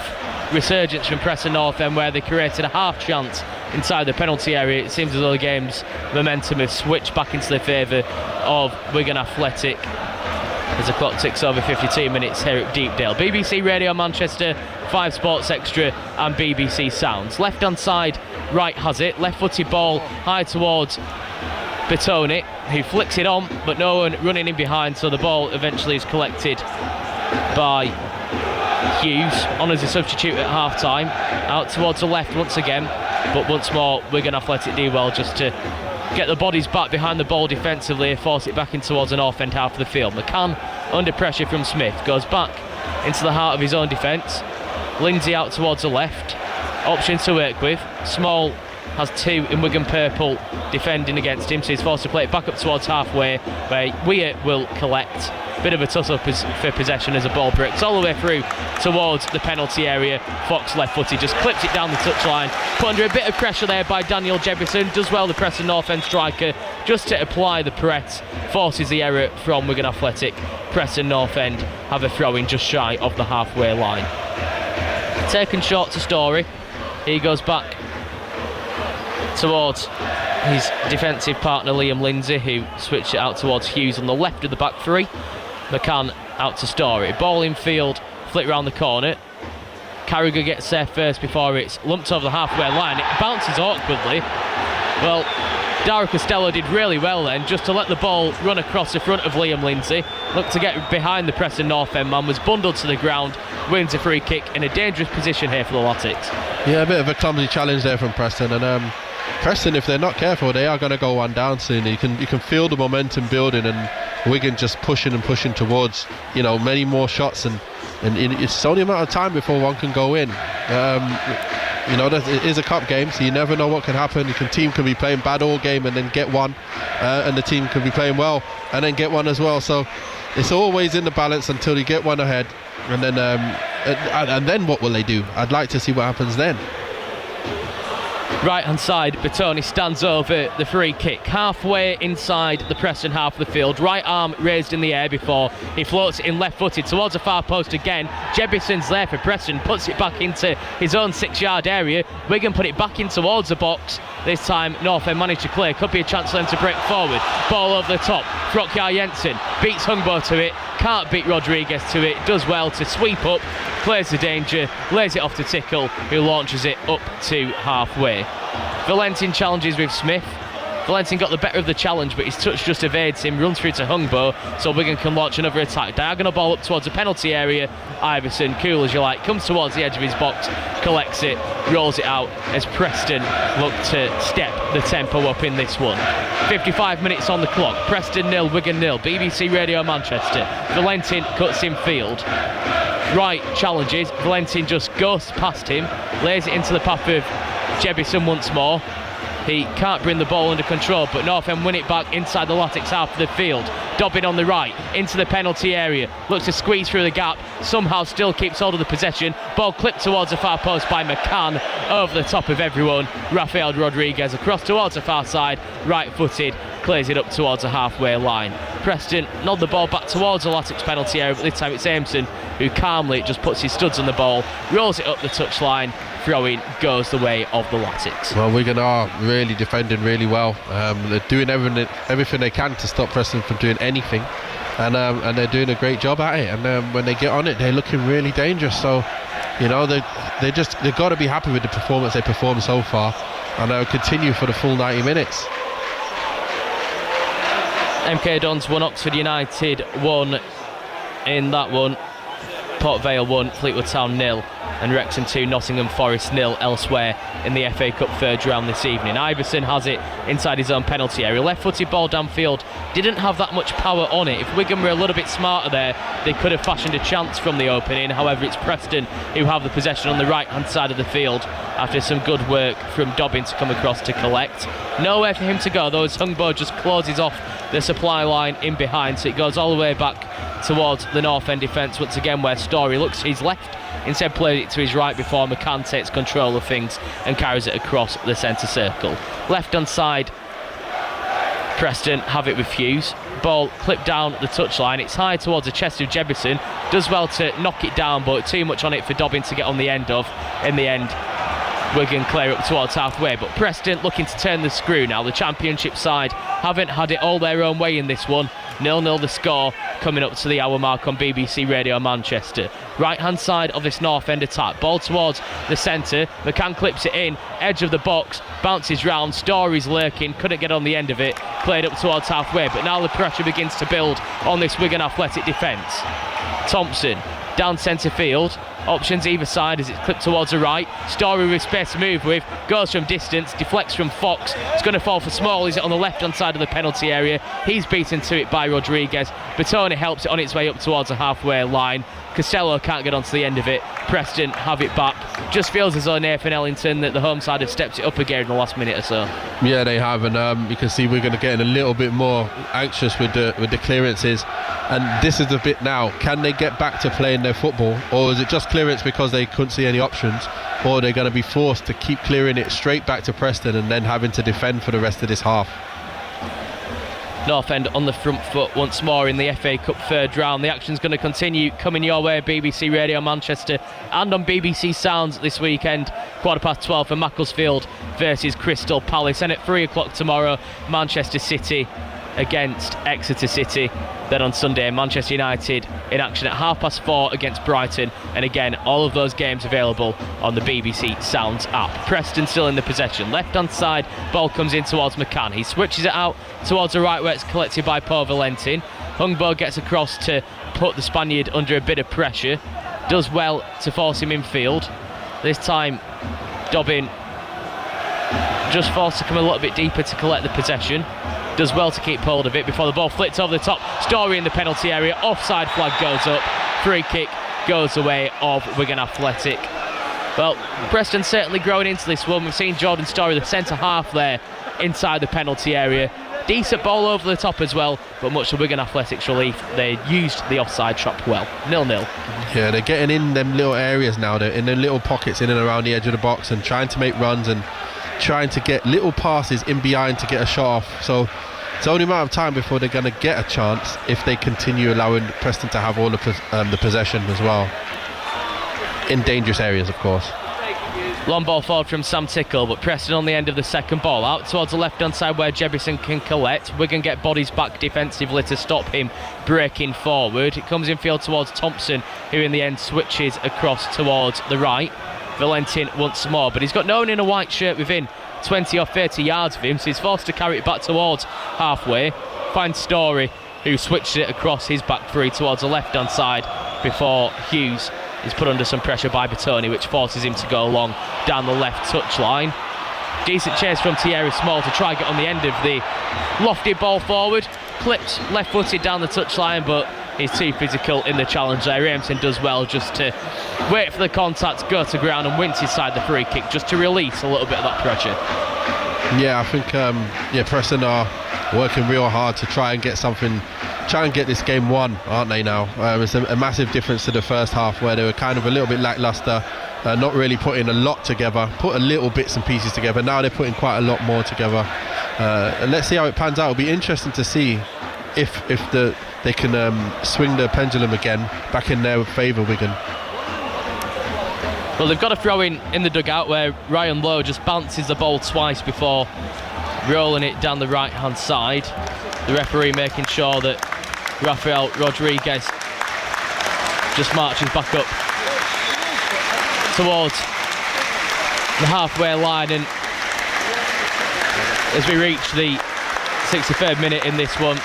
Speaker 1: resurgence from Preston North End where they created a half chance inside the penalty area, it seems as though the game's momentum has switched back into the favour of Wigan Athletic as the clock ticks over 52 minutes here at Deepdale. BBC Radio Manchester, 5 Sports Extra and BBC Sounds. Left hand side, right has it. Left footed ball high towards Batoni, who flicks it on, but no one running in behind, so the ball eventually is collected by Hughes on as a substitute at half time. Out towards the left once again, but once more Wigan Athletic do well just to get the bodies back behind the ball defensively, force it back in towards the north end half of the field. McCann under pressure from Smith, goes back into the heart of his own defence. Lindsay out towards the left, options to work with. Small has 2 in Wigan purple defending against him, so he's forced to play it back up towards halfway where Weir will collect. Bit of a tussle for possession as a ball breaks all the way through towards the penalty area. Fox left footed just clips it down the touchline, put under a bit of pressure there by Daniel Jefferson. Does well the Preston North End striker just to apply the press, forces the error from Wigan Athletic. Preston North End have a throw in just shy of the halfway line. Taken short to Story. He goes back towards his defensive partner Liam Lindsay, who switched it out towards Hughes on the left of the back three. McCann out to Story. Ball in field, flick round the corner. Carragher gets there first before it's lumped over the halfway line. It bounces awkwardly. Well, Dara Costello did really well then, just to let the ball run across the front of Liam Lindsay. Looked to get behind the Preston North End man, was bundled to the ground, wins a free kick in a dangerous position here for the Latics.
Speaker 5: Yeah, a bit of a clumsy challenge there from Preston, and Preston, if they're not careful, they are going to go one down soon. You can feel the momentum building, and Wigan just pushing towards, you know, many more shots, and it's only a matter of time before one can go in. You know, it is a cup game, so you never know what can happen. The team can be playing bad all game and then get one, and the team can be playing well and then get one as well. So it's always in the balance until you get one ahead, and then what will they do? I'd like to see what happens then.
Speaker 1: Right hand side, Bertoni stands over the free kick, halfway inside the Preston half of the field, right arm raised in the air before he floats it in left footed towards the far post again. Jebison's there for Preston, puts it back into his own 6-yard area. Wigan put it back in towards the box. This time Northend managed to clear, could be a chance for them to break forward. Ball over the top, Frokjar Jensen beats Hungbo to it, can't beat Rodriguez to it, does well to sweep up, clears the danger, lays it off to Tickle, who launches it up to halfway. Valentin challenges with Smith. Valentin got the better of the challenge, but his touch just evades him, runs through to Hungbo, so Wigan can launch another attack. Diagonal ball up towards the penalty area. Iverson, cool as you like, comes towards the edge of his box, collects it, rolls it out as Preston look to step the tempo up in this one. 55 minutes on the clock. Preston 0, Wigan 0. BBC Radio Manchester. Valentin cuts in field. Wright challenges. Valentin just ghosts past him, lays it into the path of Jebison once more. He can't bring the ball under control, but Northend win it back inside the Latics half of the field. Dobbin on the right, into the penalty area, looks to squeeze through the gap, somehow still keeps hold of the possession. Ball clipped towards the far post by McCann, over the top of everyone. Rafael Rodriguez across towards the far side, right-footed, clears it up towards the halfway line. Preston nod the ball back towards the Latics penalty area, but this time it's Aimson who calmly just puts his studs on the ball, rolls it up the touchline. Throw-in goes the way of the Latics.
Speaker 5: Well, Wigan are really defending really well. They're doing everything they can to stop Preston from doing anything, and they're doing a great job at it. And when they get on it, they're looking really dangerous. So, you know, they've got to be happy with the performance they performed so far, and they'll continue for the full 90 minutes.
Speaker 1: MK Dons 1, Oxford United 1 in that one. Port Vale 1, Fleetwood Town 0, and Wrexham 2, Nottingham Forest 0 elsewhere in the FA Cup third round this evening. Iverson has it inside his own penalty area. Left-footed ball downfield, didn't have that much power on it. If Wigan were a little bit smarter there, they could have fashioned a chance from the opening. However, it's Preston who have the possession on the right-hand side of the field after some good work from Dobbin to come across to collect. Nowhere for him to go, though, as Hungbo just closes off the supply line in behind, so it goes all the way back towards the North End defence once again, where Story looks to his left, instead plays it to his right before McCann takes control of things and carries it across the centre circle. Left hand side, Preston have it with Hughes. Ball clipped down the touchline, it's high towards the chest of Jebison, does well to knock it down, but too much on it for Dobbin to get on the end of. In the end, Wigan clear up towards halfway, but Preston looking to turn the screw now. The Championship side haven't had it all their own way in this one. 0-0 the score, coming up to the hour mark on BBC Radio Manchester. Right hand side of this North End attack, ball towards the centre, McCann clips it in, edge of the box, bounces round, Story's lurking, couldn't get on the end of it, played up towards halfway, but now the pressure begins to build on this Wigan Athletic defence. Thompson down centre field, options either side as it's clipped towards the right. Story with space to move with, goes from distance, deflects from Fox, it's going to fall for Small. Is it on the left hand side of the penalty area? He's beaten to it by Rodriguez. Bertoni helps it on its way up towards the halfway line. Costello can't get onto the end of it. Preston have it back. Just feels as though Nathan Ellington, that the home side have stepped it up again in the last minute or so.
Speaker 5: Yeah, they have, and you can see we're going to get a little bit more anxious with the clearances. And this is the bit now. Can they get back to playing their football, or is it just clearance because they couldn't see any options, or are they going to be forced to keep clearing it straight back to Preston and then having to defend for the rest of this half?
Speaker 1: North End on the front foot once more in the FA Cup third round. The action's going to continue coming your way, BBC Radio Manchester and on BBC Sounds this weekend. 12:15 for Macclesfield versus Crystal Palace, and at 3 o'clock tomorrow, Manchester City against Exeter City. Then on Sunday, Manchester United in action at 4:30 against Brighton, and again all of those games available on the BBC Sounds app. Preston still in the possession, left hand side, ball comes in towards McCann, he switches it out towards the right where it's collected by Paul Valentin. Hungbo gets across to put the Spaniard under a bit of pressure, does well to force him in field. This time Dobbin just forced to come a little bit deeper to collect the possession. Does well to keep hold of it before the ball flips over the top. Story in the penalty area. Offside flag goes up. Free kick goes away of Wigan Athletic. Well, Preston certainly growing into this one. We've seen Jordan Story, the centre half there, inside the penalty area. Decent ball over the top as well, but much to Wigan Athletic's relief, they used the offside trap well. 0-0.
Speaker 5: Yeah, they're getting in them little areas now. They're in their little pockets in and around the edge of the box and trying to make runs and trying to get little passes in behind to get a shot off. So it's only a matter of time before they're going to get a chance if they continue allowing Preston to have all the possession as well. In dangerous areas, of course.
Speaker 1: Long ball forward from Sam Tickle, but Preston on the end of the second ball. Out towards the left-hand side where Jebison can collect. Wigan get bodies back defensively to stop him breaking forward. It comes in field towards Thompson, who in the end switches across towards the right. Valentin once more, but he's got no one in a white shirt within 20 or 30 yards of him, so he's forced to carry it back towards halfway. Finds Story, who switched it across his back three towards the left-hand side before Hughes is put under some pressure by Bertoni, which forces him to go long down the left touchline. Decent chase from Thierry Small to try and get on the end of the lofted ball forward. Clipped left-footed down the touchline, but he's too physical in the challenge there. Rampton does well just to wait for the contact, go to ground and wins his side the free kick just to release a little bit of that pressure.
Speaker 5: Yeah, I think Preston are working real hard to try and get this game won, aren't they now? It's a massive difference to the first half where they were kind of a little bit lacklustre, not really putting a lot together, put a little bits and pieces together. Now they're putting quite a lot more together. And let's see how it pans out. It'll be interesting to see if they can swing the pendulum again back in their favour, Wigan.
Speaker 1: Well, they've got a throw in the dugout where Ryan Lowe just bounces the ball twice before rolling it down the right hand side. The referee making sure that Rafael Rodriguez just marches back up towards the halfway line, and as we reach the 63rd minute in this one,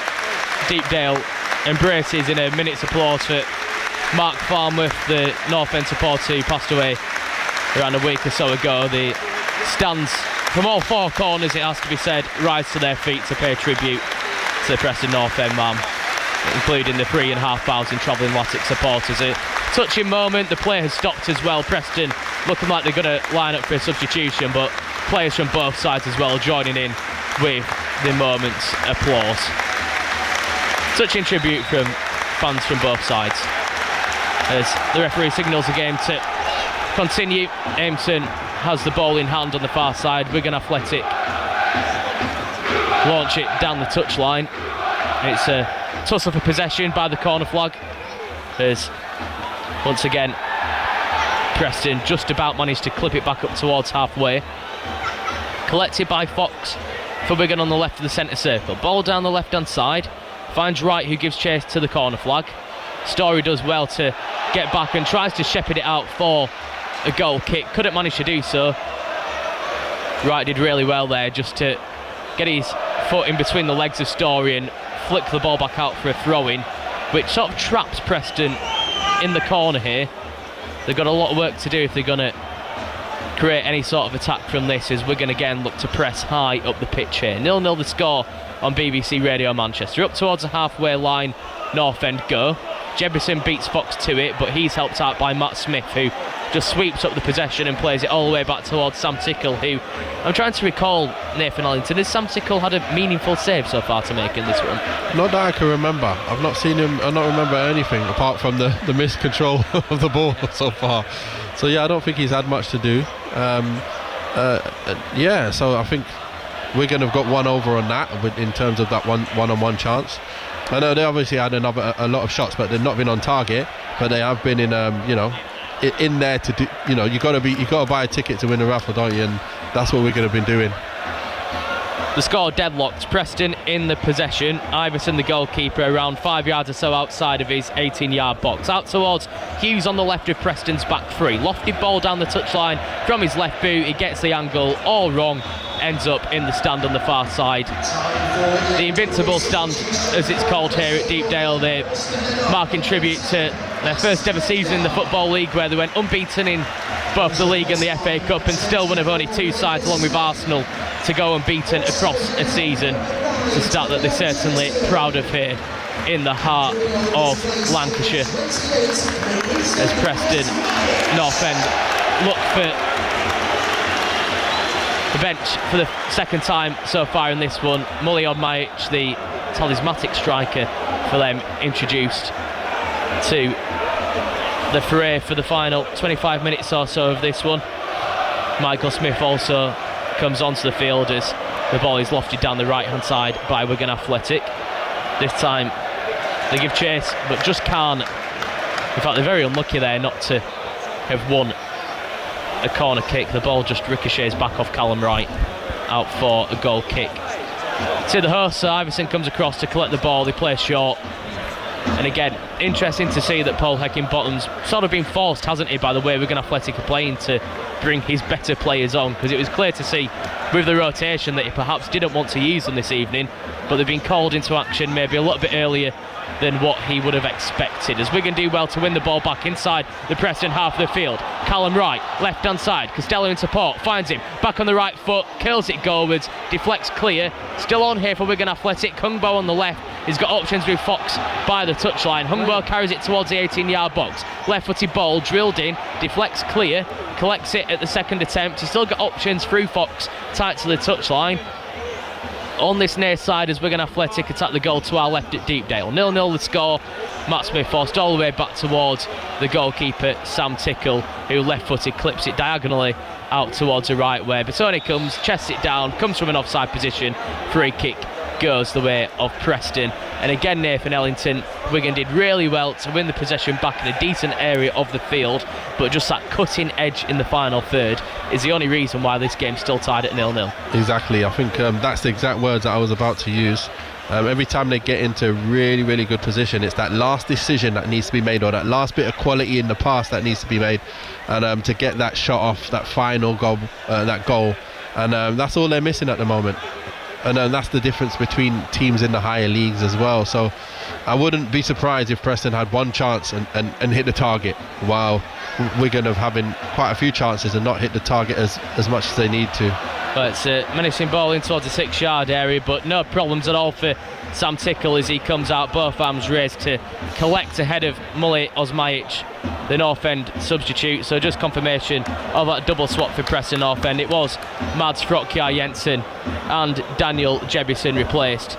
Speaker 1: Deepdale embraces in a minute's applause for Mark Farnworth, the North End supporter who passed away around a week or so ago. The stands from all four corners, it has to be said, rise to their feet to pay tribute to the Preston North End man, including the 3,500 travelling Latics supporters. A touching moment. The play has stopped as well. Preston looking like they're going to line up for a substitution, but players from both sides as well joining in with the moment's applause. Touching tribute from fans from both sides as the referee signals the game to continue. Aimson has the ball in hand on the far side. Wigan Athletic launch it down the touchline. It's a tussle for possession by the corner flag as once again Preston just about managed to clip it back up towards halfway. Collected by Fox for Wigan on the left of the centre circle. Ball down the left hand side. Finds Wright, who gives chase to the corner flag. Story does well to get back and tries to shepherd it out for a goal kick. Couldn't manage to do so. Wright did really well there just to get his foot in between the legs of Story and flick the ball back out for a throw-in, which sort of traps Preston in the corner here. They've got a lot of work to do if they're going to create any sort of attack from this, as we're going to again look to press high up the pitch here. 0-0 the score on BBC Radio Manchester. Up towards the halfway line, North End go. Jebison beats Fox to it, but he's helped out by Matt Smith, who just sweeps up the possession and plays it all the way back towards Sam Tickle, who I'm trying to recall, Nathan Allington, has Sam Tickle had a meaningful save so far to make in this one?
Speaker 5: Not that I can remember. I've not seen him, I don't remember anything apart from the miscontrol of the ball so far. So yeah, I don't think he's had much to do. So I think Wigan have got one over on that in terms of that one-on-one chance. I know they obviously had a lot of shots, but they've not been on target. But they have been in in there to do. You got to buy a ticket to win the raffle, don't you? And that's what Wigan have been doing.
Speaker 1: The score deadlocked. Preston in the possession. Iverson, the goalkeeper, around 5 yards or so outside of his 18-yard box. Out towards Hughes on the left of Preston's back three. Lofted ball down the touchline from his left boot. He gets the angle all wrong. Ends up in the stand on the far side. The Invincible stand, as it's called here at Deepdale. They're marking tribute to their first ever season in the Football League, where they went unbeaten in both the League and the FA Cup, and still one of only two sides, along with Arsenal, to go unbeaten across a season. It's a start that they're certainly proud of here in the heart of Lancashire, as Preston North End look for the bench for the second time so far in this one. Mully Odmaich, the talismanic striker for them, introduced to the fray for the final 25 minutes or so of this one. Michael Smith also comes onto the field as the ball is lofted down the right hand side by Wigan Athletic. This time they give chase but just can't. In fact, they're very unlucky there not to have won a corner kick. The ball just ricochets back off Callum Wright out for a goal kick. To the host, so Iverson comes across to collect the ball. They play short. And again, interesting to see that Paul Heckingbottom's sort of been forced, hasn't he, by the way Wigan Athletic are playing, to bring his better players on, because it was clear to see with the rotation that he perhaps didn't want to use them this evening, but they've been called into action maybe a little bit earlier than what he would have expected, as Wigan do well to win the ball back inside the Preston half of the field. Callum Wright, left hand side, Costello in support, finds him, back on the right foot, curls it goalwards, deflects clear, still on here for Wigan Athletic. Hungbo on the left, he's got options with Fox by the touchline. Hungbo carries it towards the 18-yard box, left-footed ball drilled in, deflects clear, collects it at the second attempt. He's still got options through Fox, tight to the touchline. On this near side as Wigan Athletic attack the goal to our left at Deepdale. 0-0 the score. Matt Smith forced all the way back towards the goalkeeper Sam Tickle, who left-footed clips it diagonally out towards the right way. Batoni comes, chests it down, comes from an offside position. Free kick goes the way of Preston. And again, Nathan Ellington, Wigan did really well to win the possession back in a decent area of the field, but just that cutting edge in the final third is the only reason why this game's still tied at 0-0.
Speaker 5: Exactly, I think that's the exact words that I was about to use. Every time they get into really, really good position, it's that last decision that needs to be made, or that last bit of quality in the pass that needs to be made, and to get that shot off, that final goal, and that's all they're missing at the moment. And that's the difference between teams in the higher leagues as well. So I wouldn't be surprised if Preston had one chance and hit the target, while Wigan have having quite a few chances and not hit the target as much as they need to.
Speaker 1: But it's a menacing ball in towards the 6-yard area, but no problems at all for Sam Tickle as he comes out, both arms raised to collect ahead of Mully Osmajic, the North End substitute. So just confirmation of that double swap for Preston North End. It was Mads Frokjar Jensen and Daniel Jebison replaced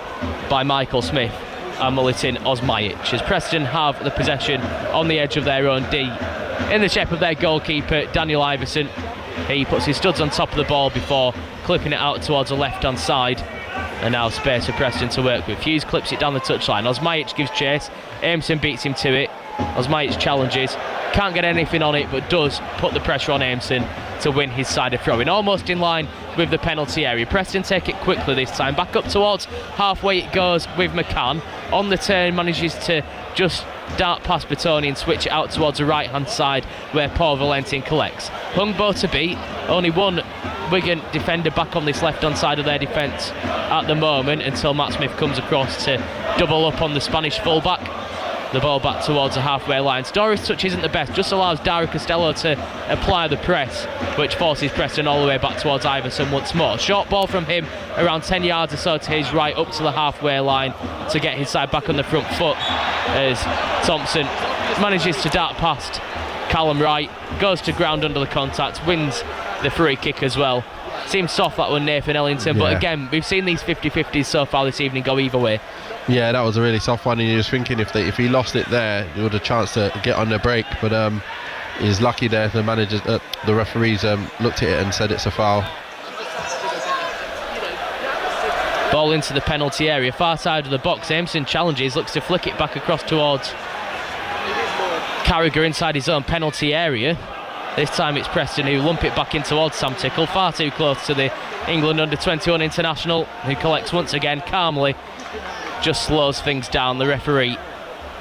Speaker 1: by Michael Smith and Mullitin Osmajic, as Preston have the possession on the edge of their own D in the shape of their goalkeeper Daniel Iverson. He puts his studs on top of the ball before clipping it out towards the left hand side, and now space for Preston to work with. Hughes clips it down the touchline. Osmajic gives chase, Aimson beats him to it. Osmajic challenges, can't get anything on it, but does put the pressure on Aimson to win his side of throw-in, almost in line with the penalty area. Preston take it quickly this time, back up towards halfway it goes with McCann. On the turn manages to just dart past Batoni and switch it out towards the right hand side where Paul Valentin collects. Hungbo to beat, only one Wigan defender back on this left hand side of their defence at the moment, until Matt Smith comes across to double up on the Spanish fullback. The ball back towards the halfway line. Story's touch isn't the best, just allows Dara Costello to apply the press, which forces Preston all the way back towards Iverson once more. Short ball from him around 10 yards or so to his right, up to the halfway line to get his side back on the front foot, as Thompson manages to dart past Callum Wright, goes to ground under the contact, wins the free kick as well. Seems soft that one, Nathan Ellington, but again, we've seen these 50-50s so far this evening go either way. Yeah, that was a really soft one, and you're just thinking if he lost it there, he would have a chance to get on the break, but he's lucky there. The referees looked at it and said it's a foul. Ball into the penalty area, far side of the box. Aimson challenges, looks to flick it back across towards Carragher inside his own penalty area. This time it's Preston who lump it back in towards Sam Tickle, far too close to the England under-21 international, who collects once again calmly, just slows things down. The referee,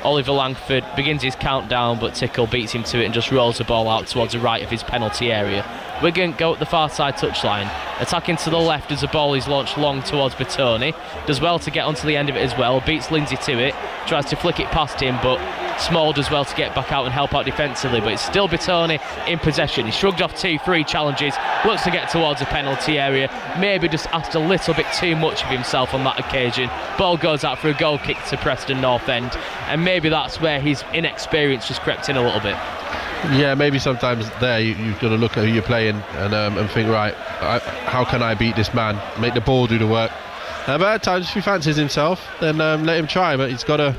Speaker 1: Oliver Langford, begins his countdown, but Tickle beats him to it and just rolls the ball out towards the right of his penalty area. Wigan go up the far side touchline, attacking to the left as the ball is launched long towards Bertoni. Does well to get onto the end of it as well, beats Lindsay to it, tries to flick it past him, but Small does well to get back out and help out defensively, but it's still Bertoni in possession. He shrugged off 2-3 challenges, looks to get towards the penalty area, maybe just asked a little bit too much of himself on that occasion. Ball goes out for a goal kick to Preston North End, and maybe that's where his inexperience just crept in a little bit.
Speaker 5: Yeah, maybe sometimes there you've got to look at who you're playing and think, right, how can I beat this man? Make the ball do the work. But at times, if he fancies himself, then let him try. But he's got to,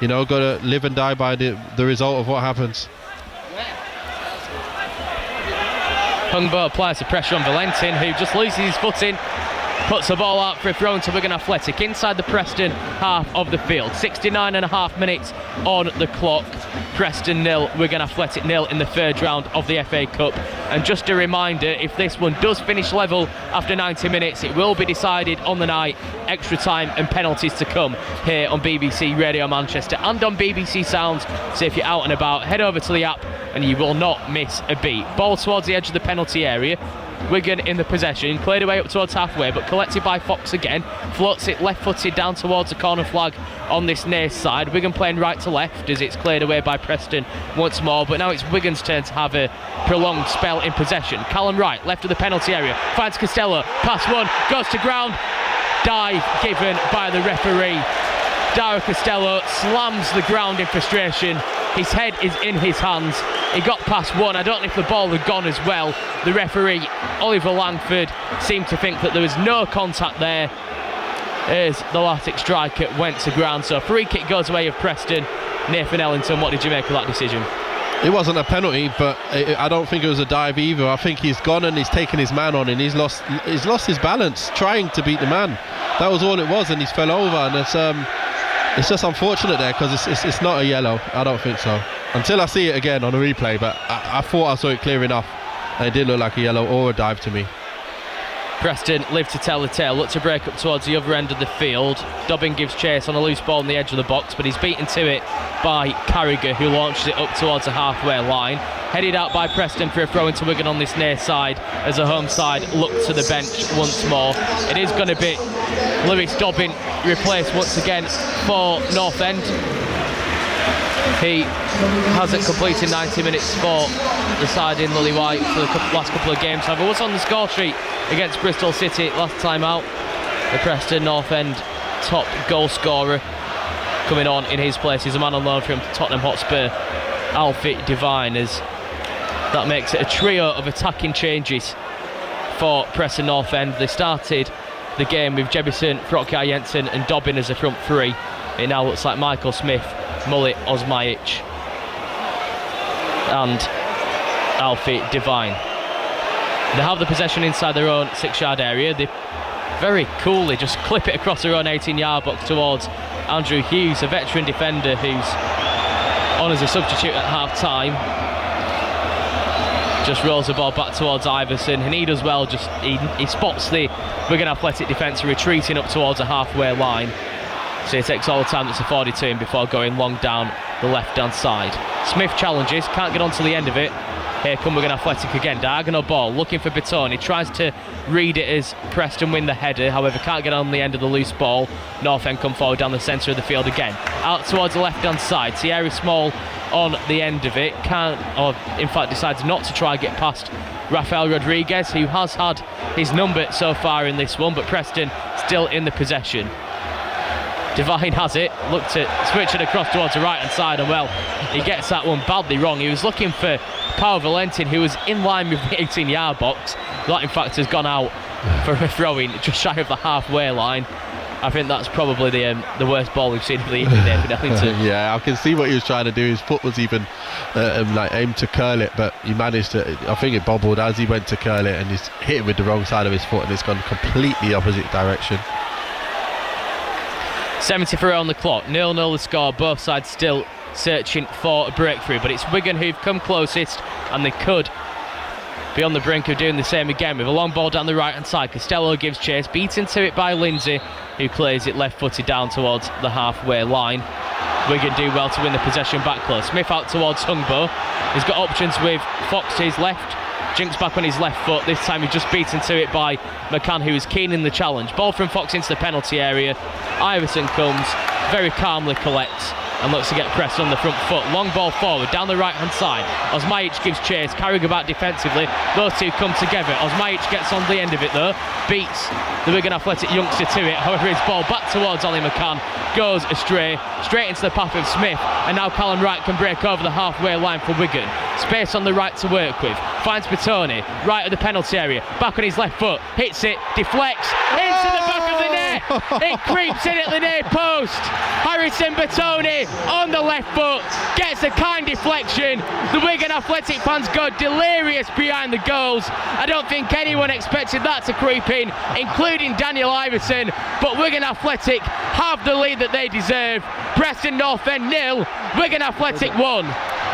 Speaker 5: live and die by the result of what happens.
Speaker 1: Hungbo applies the pressure on Valentin, who just loses his footing. Puts the ball out for a throw into Wigan Athletic inside the Preston half of the field. 69.5 minutes on the clock. Preston 0, Wigan Athletic 0 in the third round of the FA Cup. And just a reminder, if this one does finish level after 90 minutes, it will be decided on the night. Extra time and penalties to come here on BBC Radio Manchester and on BBC Sounds. So if you're out and about, head over to the app and you will not miss a beat. Ball towards the edge of the penalty area. Wigan in the possession, cleared away up towards halfway, but collected by Fox again. Floats it left-footed down towards the corner flag on this near side. Wigan playing right to left as it's cleared away by Preston once more, but now it's Wigan's turn to have a prolonged spell in possession. Callum Wright, left of the penalty area, finds Costello, pass one, goes to ground. Dive given by the referee. Dario Costello slams the ground in frustration. His head is in his hands. He got past one. I don't know if the ball had gone as well. The referee, Oliver Langford, seemed to think that there was no contact there as the Latics striker went to ground. So free kick goes away of Preston. Nathan Ellington, what did you make of that decision?
Speaker 5: It wasn't a penalty, but I don't think it was a dive either. I think he's gone and he's taken his man on and he's lost his balance trying to beat the man. That was all it was, and he's fell over, and it's just unfortunate there because it's not a yellow. I don't think so until I see it again on a replay, but I thought I saw it clear enough and it did look like a yellow or a dive to me.
Speaker 1: Preston live to tell the tale, look to break up towards the other end of the field. Dobbin gives chase on a loose ball on the edge of the box, but he's beaten to it by Carragher, who launches it up towards the halfway line. Headed out by Preston for a throw into Wigan on this near side as the home side look to the bench once more. It is going to be Lewis Dobbin replaced once again for North End. He hasn't completed 90 minutes for the side in Lily White for the last couple of games. However, was on the score sheet against Bristol City last time out. The Preston North End top goal scorer coming on in his place is a man on loan from Tottenham Hotspur, Alfie Devine, as that makes it a trio of attacking changes for Preston North End. They started the game with Jebison, Frotkai Jensen and Dobbin as a front three. It now looks like Michael Smith, Mullet Osmajic and Alfie Devine. They have the possession inside their own 6-yard area. They very coolly just clip it across their own 18-yard box towards Andrew Hughes, a veteran defender who's on as a substitute at half-time. Just rolls the ball back towards Iverson, and he does well. He spots the Wigan Athletic defence retreating up towards the halfway line. So he takes all the time that's afforded to him before going long down the left-hand side. Smith challenges, can't get onto the end of it. Here come Wigan Athletic again, diagonal ball, looking for Bertoni, tries to read it as Preston win the header, however can't get on the end of the loose ball. North End come forward down the centre of the field again. Out towards the left-hand side, Thierry Small on the end of it, decides not to try and get past Rafael Rodriguez, who has had his number so far in this one, but Preston still in the possession. Devine has it, looked at switch it across towards the right hand side, and well, he gets that one badly wrong. He was looking for Paul Valentin, who was in line with the 18-yard box. That in fact has gone out for a throw-in just shy of the halfway line. I think that's probably the worst ball we've seen of the evening there for Ellington.
Speaker 5: Yeah, I can see what he was trying to do. His foot was even aimed to curl it, but he managed to. I think it bobbled as he went to curl it, and he's hit it with the wrong side of his foot, and it's gone completely opposite direction.
Speaker 1: 73 on the clock, 0-0 the score, both sides still searching for a breakthrough, but it's Wigan who've come closest, and they could be on the brink of doing the same again with a long ball down the right hand side. Costello gives chase, beaten to it by Lindsay, who clears it left footed down towards the halfway line. Wigan do well to win the possession back close. Smith out towards Hungbo. He's got options with Fox to his left, Jinks back on his left foot. This time he's just beaten to it by McCann, who is keen in the challenge. Ball from Fox into the penalty area. Iverson comes, very calmly collects and looks to get Preston on the front foot. Long ball forward, down the right-hand side. Osmajic gives chase, carrying about defensively. Those two come together. Osmajic gets on the end of it though, beats the Wigan Athletic youngster to it. However, his ball back towards Ali McCann goes astray, straight into the path of Smith, and now Callum Wright can break over the halfway line for Wigan. Space on the right to work with. Finds Bertoni, right at the penalty area, back on his left foot, hits it, deflects, into the back of the net. It creeps in at the near post. Harrison Bertoni on the left foot gets a kind deflection. The Wigan Athletic fans go delirious behind the goals. I don't think anyone expected that to creep in, including Daniel Iverson, but Wigan Athletic have the lead that they deserve. Preston North End 0, Wigan Athletic 1.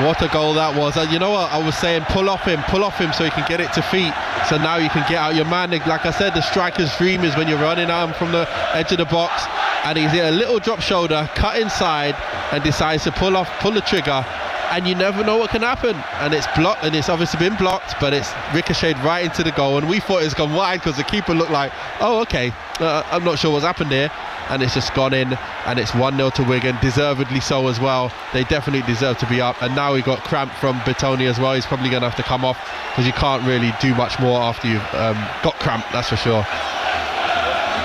Speaker 5: What a goal that was. And you know what, I was saying pull off him so he can get it to feet, so now you can get out your man. Like I said, the striker's dream is when you're running at him from the edge of the box and he's hit a little drop shoulder, cut inside and decides to pull the trigger, and you never know what can happen. And it's blocked, and it's obviously been blocked, but it's ricocheted right into the goal, and we thought it's gone wide because the keeper looked like, oh okay, I'm not sure what's happened here, and it's just gone in, and it's 1-0 to Wigan, deservedly so as well. They definitely deserve to be up, and now we got cramp from Bertoni as well. He's probably going to have to come off because you can't really do much more after you've got cramp, that's for sure.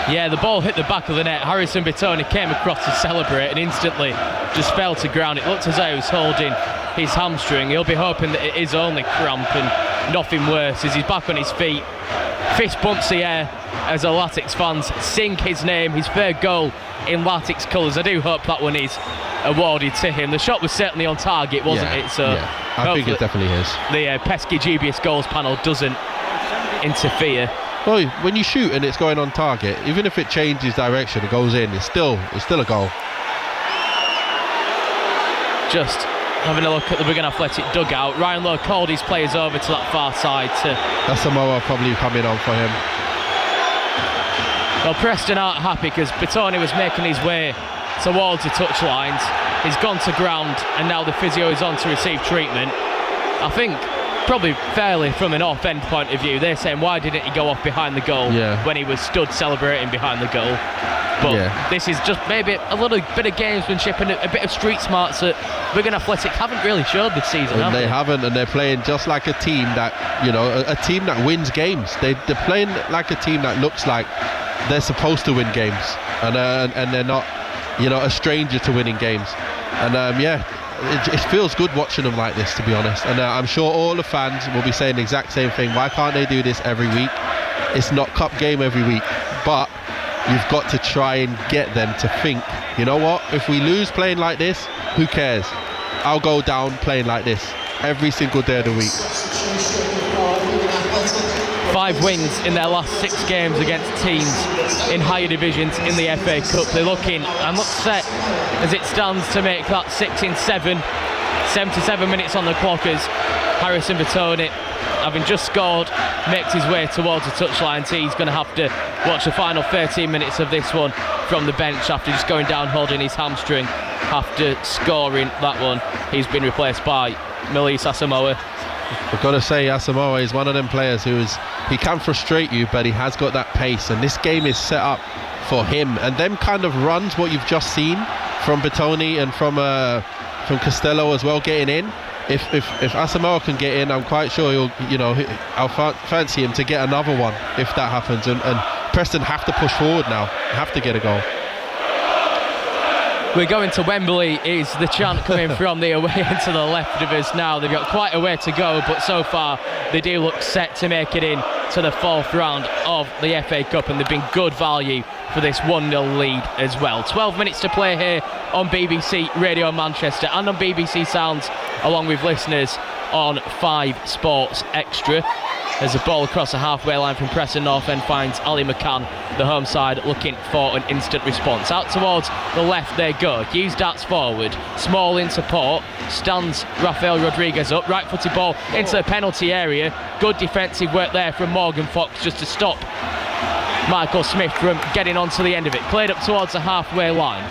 Speaker 1: Yeah, the ball hit the back of the net. Harrison Bertoni came across to celebrate and instantly just fell to ground. It looked as though he was holding his hamstring. He'll be hoping that it is only cramp and nothing worse as he's back on his feet. Fist bumps the air as the Latics fans sing his name, his third goal in Latics colours. I do hope that one is awarded to him. The shot was certainly on target, wasn't it? So
Speaker 5: I think it definitely is.
Speaker 1: The pesky dubious goals panel doesn't interfere.
Speaker 5: Well, when you shoot and it's going on target, even if it changes direction, it goes in, it's still a goal.
Speaker 1: Just having a look at the Wigan Athletic dugout. Ryan Lowe called his players over to that far side to...
Speaker 5: Asamoah probably coming on for him.
Speaker 1: Well, Preston aren't happy because Bertoni was making his way towards the touchlines. He's gone to ground and now the physio is on to receive treatment. I think probably fairly from an North End point of view, they're saying why didn't he go off behind the goal when he was stood celebrating behind the goal. But this is just maybe a little bit of gamesmanship and a bit of street smarts that Wigan Athletic haven't really showed this season, have they?
Speaker 5: They haven't, and they're playing just like a team that, you know, a team that wins games. They're playing like a team that looks like they're supposed to win games, and they're not, you know, a stranger to winning games. And it feels good watching them like this, to be honest. And I'm sure all the fans will be saying the exact same thing. Why can't they do this every week? It's not cup game every week, but you've got to try and get them to think, you know what, if we lose playing like this, who cares? I'll go down playing like this every single day of the week.
Speaker 1: 5 wins in their last 6 games against teams in higher divisions in the FA Cup. They're looking and look set as it stands to make that 6 in 7. 77 minutes on the clock as Harrison Bertoni, having just scored, makes his way towards the touchline. So he's going to have to watch the final 13 minutes of this one from the bench after just going down holding his hamstring after scoring that one. He's been replaced by Melise Asamoah.
Speaker 5: I've got to say, Asamoah is one of them players he can frustrate you, but he has got that pace, and this game is set up for him. And them kind of runs, what you've just seen from Bertoni and from Costello as well, getting in. If Asamoah can get in, I'm quite sure I'll fancy him to get another one if that happens. And Preston have to push forward now, have to get a goal.
Speaker 1: We're going to Wembley is the chant coming from the away end to the left of us now. They've got quite a way to go, but so far they do look set to make it in to the 4th round of the FA Cup, and they've been good value for this 1-0 lead as well. 12 minutes to play here on BBC Radio Manchester and on BBC Sounds, along with listeners on 5 Sports Extra. As the ball across the halfway line from Preston North End finds Ali McCann, the home side looking for an instant response. Out towards the left they go. Hughes darts forward. Small in support. Stands Rafael Rodriguez up. Right-footed ball into the penalty area. Good defensive work there from Morgan Fox just to stop Michael Smith from getting onto the end of it. Played up towards the halfway line.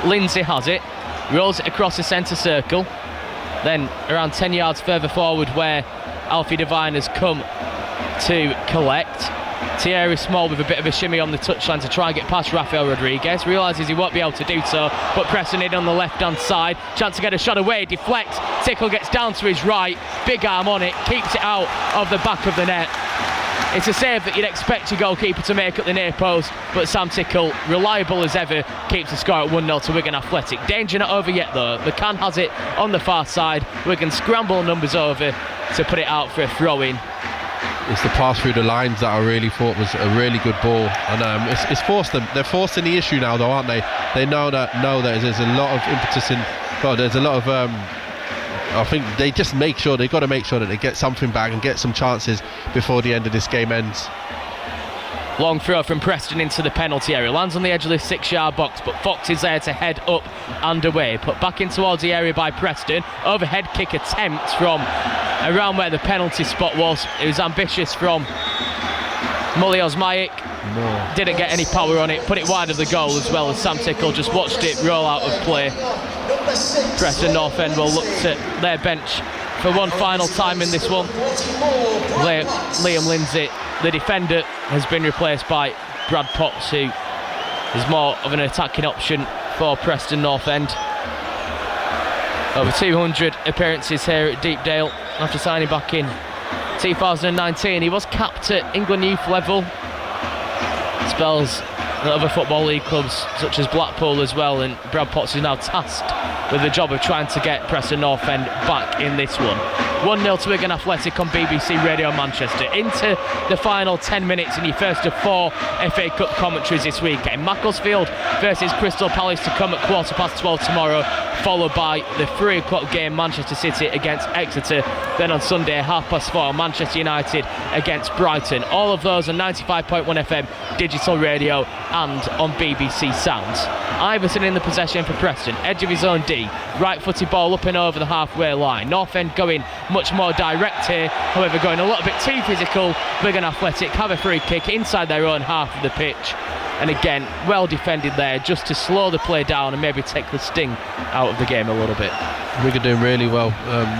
Speaker 1: Lindsay has it. Rolls it across the centre circle. Then around 10 yards further forward where Alfie Devine has come to collect. Thierry Small with a bit of a shimmy on the touchline to try and get past Rafael Rodriguez. Realises he won't be able to do so, but Preston in on the left-hand side. Chance to get a shot away, deflects. Tickle gets down to his right. Big arm on it, keeps it out of the back of the net. It's a save that you'd expect your goalkeeper to make at the near post, but Sam Tickle, reliable as ever, keeps the score at 1-0 to Wigan Athletic. Danger not over yet though. McCann has it on the far side. Wigan scramble numbers over to put it out for a throw-in.
Speaker 5: It's the pass through the lines that I really thought was a really good ball, and it's forced them. They're forcing the issue now, though, aren't they? They know that there's a lot of impetus in. Well, there's a lot of. I think they just make sure they've got to make sure that they get something back and get some chances before the end of this game ends.
Speaker 1: Long throw from Preston into the penalty area. Lands on the edge of the 6-yard box, but Fox is there to head up and away. Put back in towards the area by Preston. Overhead kick attempt from around where the penalty spot was. It was ambitious from Mully Osmajic. Didn't get any power on it. Put it wide of the goal as well, as Sam Tickle just watched it roll out of play. Preston North End will look to their bench for one final time in this one. Liam Lindsay, the defender, has been replaced by Brad Potts, who is more of an attacking option for Preston North End. Over 200 appearances here at Deepdale after signing back in 2019. He was capped at England youth level. Spells at other Football League clubs such as Blackpool as well, and Brad Potts is now tasked with the job of trying to get Preston North End back in this one. 1-0 to Wigan Athletic on BBC Radio Manchester. Into the final 10 minutes in your first of 4 FA Cup commentaries this weekend. Macclesfield versus Crystal Palace to come at 12:15 tomorrow, followed by the 3 o'clock game, Manchester City against Exeter. Then on Sunday, 4:30, Manchester United against Brighton. All of those on 95.1 FM digital radio and on BBC Sounds. Iverson in the possession for Preston, edge of his own D, right-footed ball up and over the halfway line. North End going much more direct here, however going a little bit too physical. Wigan Athletic have a free kick inside their own half of the pitch, and again well defended there just to slow the play down and maybe take the sting out of the game a little bit.
Speaker 5: Wigan doing really well,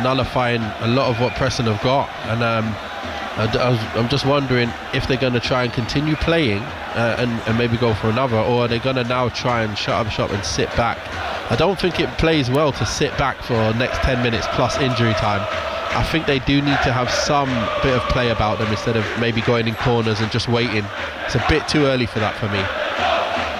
Speaker 5: nullifying a lot of what Preston have got, and I'm just wondering if they're going to try and continue playing and maybe go for another, or are they going to now try and shut up shop and sit back? I don't think it plays well to sit back for the next 10 minutes plus injury time. I think they do need to have some bit of play about them instead of maybe going in corners and just waiting. It's a bit too early for that for me.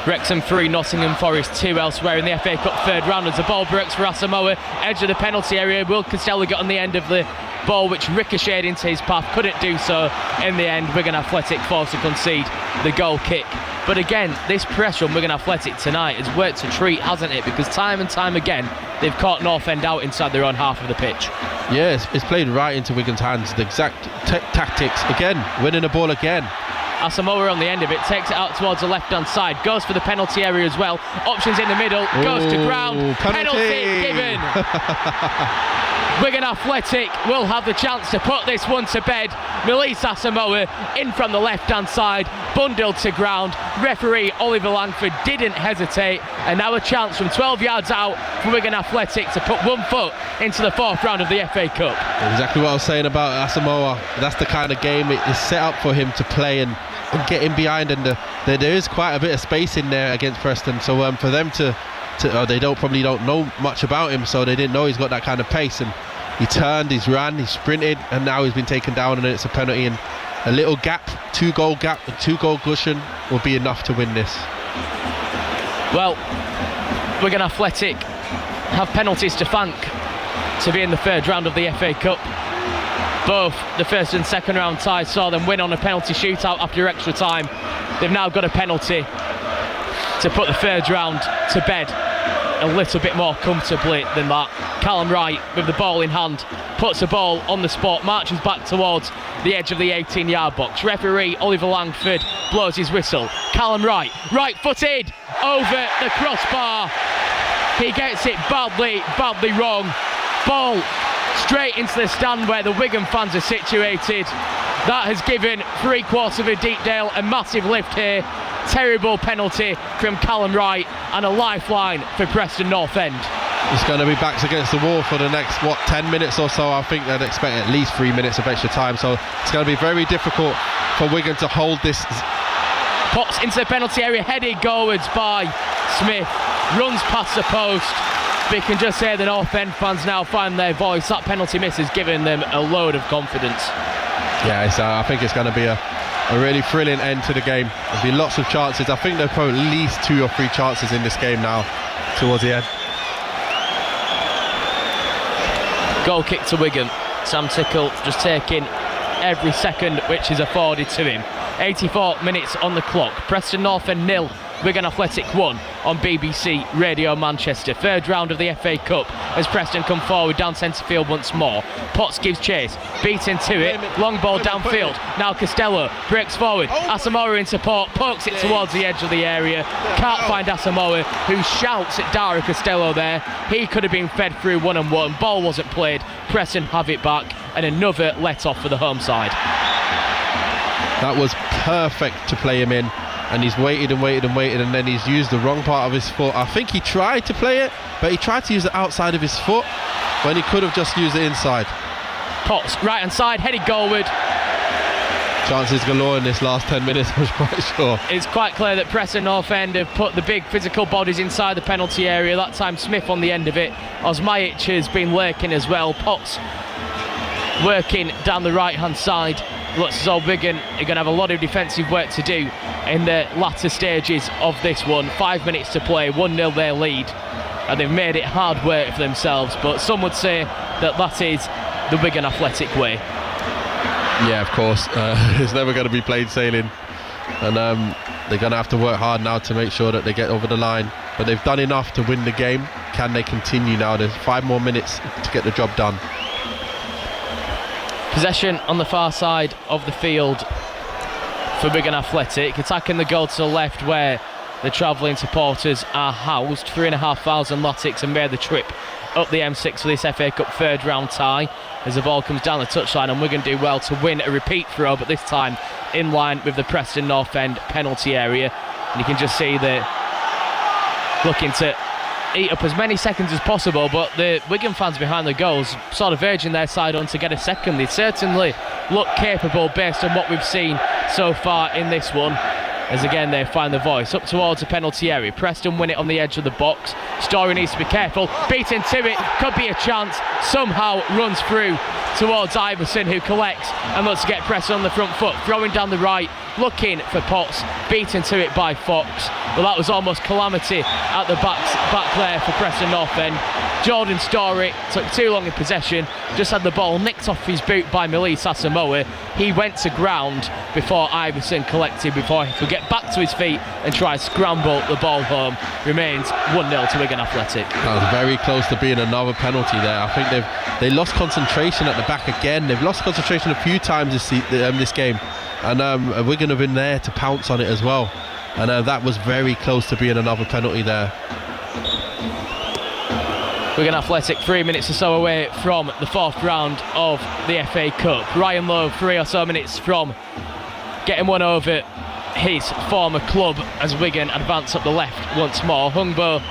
Speaker 1: Wrexham 3, Nottingham Forest 2 elsewhere in the FA Cup third round as the ball breaks for Asamoah, edge of the penalty area. Will Costello got on the end of the ball which ricocheted into his path, couldn't do so in the end. Wigan Athletic forced to concede the goal kick. But again, this pressure on Wigan Athletic tonight has worked a treat, hasn't it? Because time and time again, they've caught North End out inside their own half of the pitch.
Speaker 5: Yeah, it's played right into Wigan's hands. The exact tactics, again, winning the ball again.
Speaker 1: Asamoah on the end of it, takes it out towards the left-hand side, goes for the penalty area as well. Options in the middle, goes to ground. Penalty given. Wigan Athletic will have the chance to put this one to bed. Melise Asamoah in from the left-hand side, bundled to ground. Referee Oliver Langford didn't hesitate, and now a chance from 12 yards out for Wigan Athletic to put one foot into the 4th round of the FA Cup.
Speaker 5: Exactly what I was saying about Asamoah. That's the kind of game it is set up for him to play and get in behind, and there is quite a bit of space in there against Preston. So for them to they probably don't know much about him, so they didn't know he's got that kind of pace, and he turned, he's ran, he sprinted, and now he's been taken down, and it's a penalty. And a little gap, 2-goal gap, a 2-goal cushion will be enough to win this.
Speaker 1: Well, Wigan Athletic have penalties to thank to be in the 3rd round of the FA Cup. Both the 1st and 2nd round ties saw them win on a penalty shootout after extra time. They've now got a penalty to put the 3rd round to bed a little bit more comfortably than that. Callum Wright with the ball in hand puts the ball on the spot, marches back towards the edge of the 18-yard box. Referee Oliver Langford blows his whistle. Callum Wright, right-footed over the crossbar. He gets it badly wrong. Ball straight into the stand where the Wigan fans are situated. That has given 3/4 of Deepdale a massive lift here. Terrible penalty from Callum Wright and a lifeline for Preston North End.
Speaker 5: It's going to be backs against the wall for the next 10 minutes or so. I think they'd expect at least 3 minutes of extra time, so it's going to be very difficult for Wigan to hold this.
Speaker 1: Pots into the penalty area, headed goalwards by Smith, runs past the post. We can just say the North End fans now find their voice. That penalty miss has given them a load of confidence.
Speaker 5: Yeah, I think it's going to be a really thrilling end to the game. There'll be lots of chances. I think they'll put at least 2 or 3 chances in this game now towards the end.
Speaker 1: Goal kick to Wigan. Sam Tickle just taking every second which is afforded to him. 84 minutes on the clock. Preston North End 0, Wigan Athletic 1 on BBC Radio Manchester. Third round of the FA Cup as Preston come forward down centre field once more. Potts gives chase, beat into it, long ball downfield. Now Costello breaks forward, Asamoah in support, pokes it towards the edge of the area. Can't find Asamoah, who shouts at Dara Costello there. He could have been fed through 1-on-1. Ball wasn't played. Preston have it back, and another let off for the home side.
Speaker 5: That was perfect to play him in, and he's waited and waited and waited, and then he's used the wrong part of his foot. I think he tried to play it, but he tried to use the outside of his foot when he could have just used the inside.
Speaker 1: Potts, right hand side, headed goalward.
Speaker 5: Chances galore in this last 10 minutes, I'm quite sure.
Speaker 1: It's quite clear that Preston North End have put the big physical bodies inside the penalty area. That time Smith on the end of it. Osmajic has been lurking as well. Potts working down the right hand side. Looks as though Wigan are going to have a lot of defensive work to do in the latter stages of this one. 5 minutes to play, 1-0 their lead, and they've made it hard work for themselves, but some would say that is the Wigan Athletic way.
Speaker 5: Yeah, of course. It's never going to be plain sailing, and they're going to have to work hard now to make sure that they get over the line, but they've done enough to win the game. Can they continue now? There's 5 more minutes to get the job done.
Speaker 1: Possession on the far side of the field for Wigan Athletic, attacking the goal to the left where the travelling supporters are housed. 3,500 Latics have made the trip up the M6 for this FA Cup third round tie as the ball comes down the touchline, and Wigan do well to win a repeat throw, but this time in line with the Preston North End penalty area, and you can just see they're looking to eat up as many seconds as possible, but the Wigan fans behind the goals sort of urging their side on to get a second. They certainly look capable based on what we've seen so far in this one, as again they find the voice up towards the penalty area. Preston win it on the edge of the box. Story needs to be careful, beat into it, could be a chance, somehow runs through towards Iverson, who collects and looks to get Preston on the front foot, throwing down the right, looking for Potts, beaten to it by Fox. Well, that was almost calamity at the back there for Preston North End. Jordan Story took too long in possession, just had the ball nicked off his boot by Melise Asamoah. He went to ground before Iverson collected, before he could get back to his feet and try to scramble the ball home. Remains 1-0 to Wigan Athletic.
Speaker 5: That was very close to being another penalty there. I think they lost concentration at the back again. They've lost concentration a few times this game, and Wigan have been there to pounce on it as well, and that was very close to being another penalty there.
Speaker 1: Wigan Athletic 3 minutes or so away from the fourth round of the FA Cup. Ryan Lowe 3 or so minutes from getting one over his former club as Wigan advance up the left once more. Hungbo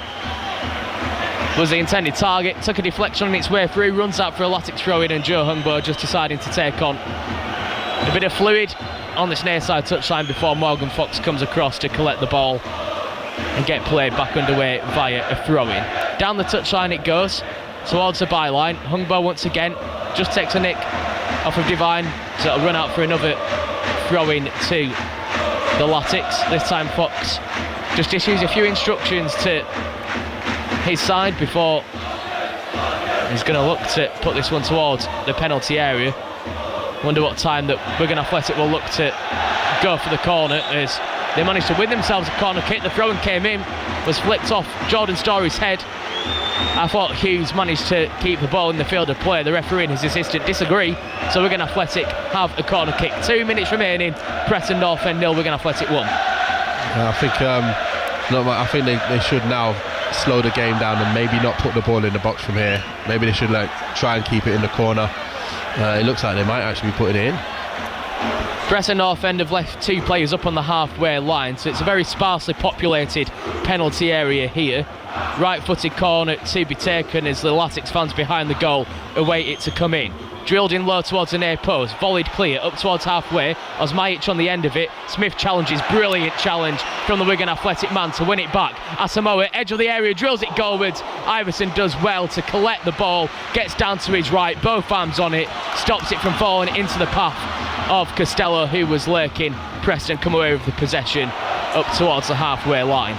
Speaker 1: was the intended target, took a deflection on its way through, runs out for a Latics throw-in, and Joe Hungbo just deciding to take on a bit of fluid on this near side touchline before Morgan Fox comes across to collect the ball and get played back underway via a throw-in. Down the touchline it goes towards the byline. Hungbo once again just takes a nick off of Divine, so it'll run out for another throw-in to the Latics. This time Fox just issues a few instructions to his side before he's going to look to put this one towards the penalty area. Wonder what time that Wigan Athletic will look to go for the corner, as they managed to win themselves a corner kick. The throw-in came in, was flipped off Jordan Story's head. I thought Hughes managed to keep the ball in the field of play. The referee and his assistant disagree, so Wigan Athletic have a corner kick. 2 minutes remaining. Preston North End 0, Wigan Athletic 1.
Speaker 5: I think they should now slow the game down and maybe not put the ball in the box from here. Maybe they should try and keep it in the corner. It looks like they might actually be putting it in.
Speaker 1: Preston North End have left 2 players up on the halfway line, so it's a very sparsely populated penalty area here. right-footed corner to be taken as the Latics fans behind the goal await it to come in. Drilled in low towards the near post, volleyed clear up towards halfway. Osmajic on the end of it. Smith challenges, brilliant challenge from the Wigan Athletic man to win it back. Asamoah, edge of the area, drills it goalwards. Iverson does well to collect the ball, gets down to his right, both arms on it, stops it from falling into the path of Costello, who was lurking. Preston come away with the possession up towards the halfway line.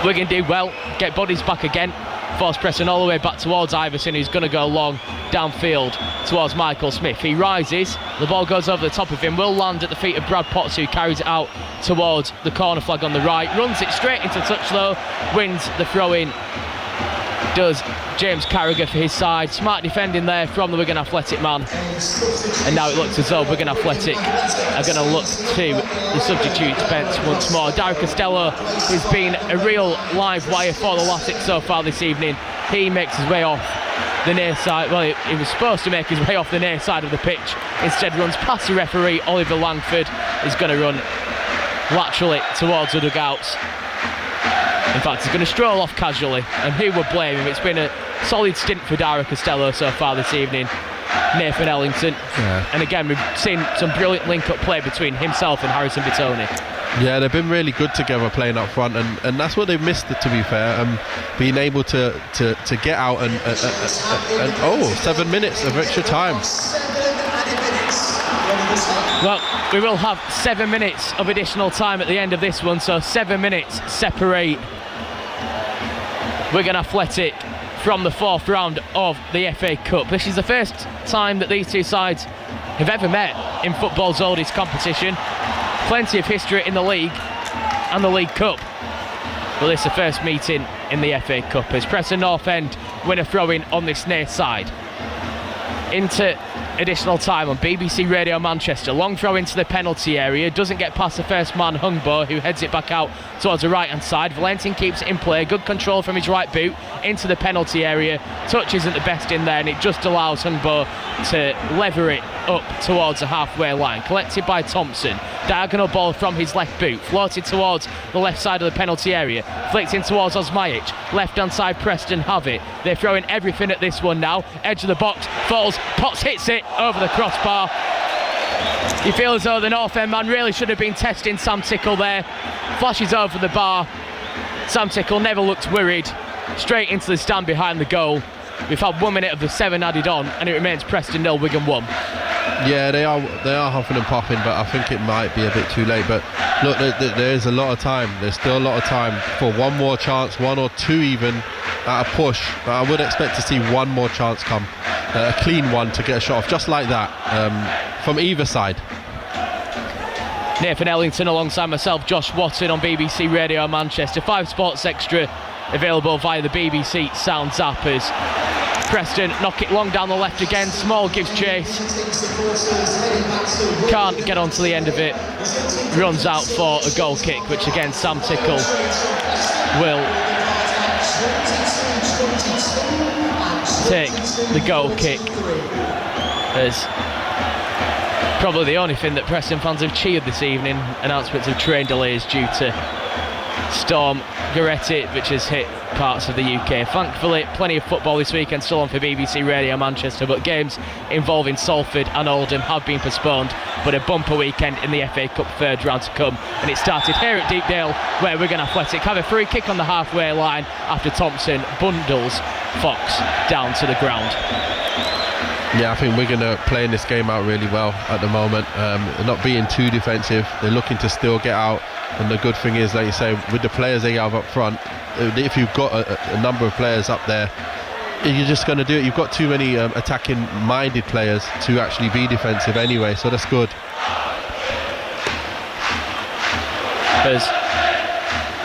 Speaker 1: Wigan do well, get bodies back again, force Preston all the way back towards Iverson, who's going to go long downfield towards Michael Smith. He rises, the ball goes over the top of him, will land at the feet of Brad Potts, who carries it out towards the corner flag on the right, runs it straight into touch though, wins the throw-in, does James Carragher for his side. Smart defending there from the Wigan Athletic man, and now it looks as though Wigan Athletic are going to look to the substitute bench once more. Darryl Costello has been a real live wire for the Latics so far this evening. He makes his way off the near side, well, he was supposed to make his way off the near side of the pitch, instead runs past the referee. Oliver Langford is going to run laterally towards the dugouts. In fact, he's going to stroll off casually, and who would blame him? It's been a solid stint for Darryl Costello so far this evening. Nathan Ellington, and again we've seen some brilliant link-up play between himself and Harrison Bitoni.
Speaker 5: Yeah, they've been really good together playing up front, and that's what they've missed, to be fair. Being able to get out and 7 minutes of extra time.
Speaker 1: Well, we will have 7 minutes of additional time at the end of this one, so 7 minutes separate Wigan Athletic from the fourth round of the FA Cup. This is the first time that these two sides have ever met in football's oldest competition. Plenty of history in the league and the League Cup, but this is the first meeting in the FA Cup as Preston North End win a throw-in on this near side. Into additional time on BBC Radio Manchester. Long throw into the penalty area, doesn't get past the first man, Hungbo, who heads it back out towards the right hand side. Valentin keeps it in play, good control from his right boot into the penalty area. Touch isn't the best in there, and it just allows Hungbo to lever it up towards the halfway line. Collected by Thompson, diagonal ball from his left boot, floated towards the left side of the penalty area, flicked in towards Osmajic. Left hand side, Preston have it. They're throwing everything at this one now. Edge of the box, falls, Potts hits it over the crossbar. You feel as though the North End man really should have been testing Sam Tickle there. Flashes over the bar. Sam Tickle never looked worried. Straight into the stand behind the goal. We've had 1 minute of the 7 added on, and it remains Preston 0, Wigan 1.
Speaker 5: Yeah, they are huffing and puffing, but I think it might be a bit too late. But look, there's a lot of time. There's still a lot of time for one more chance, one or two even at a push. But I would expect to see one more chance come, a clean one to get a shot off, just like that, from either side.
Speaker 1: Nathan Ellington alongside myself, Josh Watson on BBC Radio Manchester. 5 Sports Extra available via the BBC Sounds app as Preston knock it long down the left again. Small gives chase, can't get onto the end of it, runs out for a goal kick, which again Sam Tickle will take the goal kick as probably the only thing that Preston fans have cheered this evening. Announcements of train delays due to Storm Goretti, which has hit parts of the UK. Thankfully, plenty of football this weekend still on for BBC Radio Manchester, but games involving Salford and Oldham have been postponed, but a bumper weekend in the FA Cup third round to come, and it started here at Deepdale, where Wigan Athletic have a free kick on the halfway line after Thompson bundles Fox down to the ground.
Speaker 5: Yeah, I think Wigan are playing this game out really well at the moment. They're not being too defensive. They're looking to still get out. And the good thing is, like you say, with the players they have up front, if you've got a number of players up there, you're just going to do it. You've got too many attacking-minded players to actually be defensive anyway, so that's good.
Speaker 1: As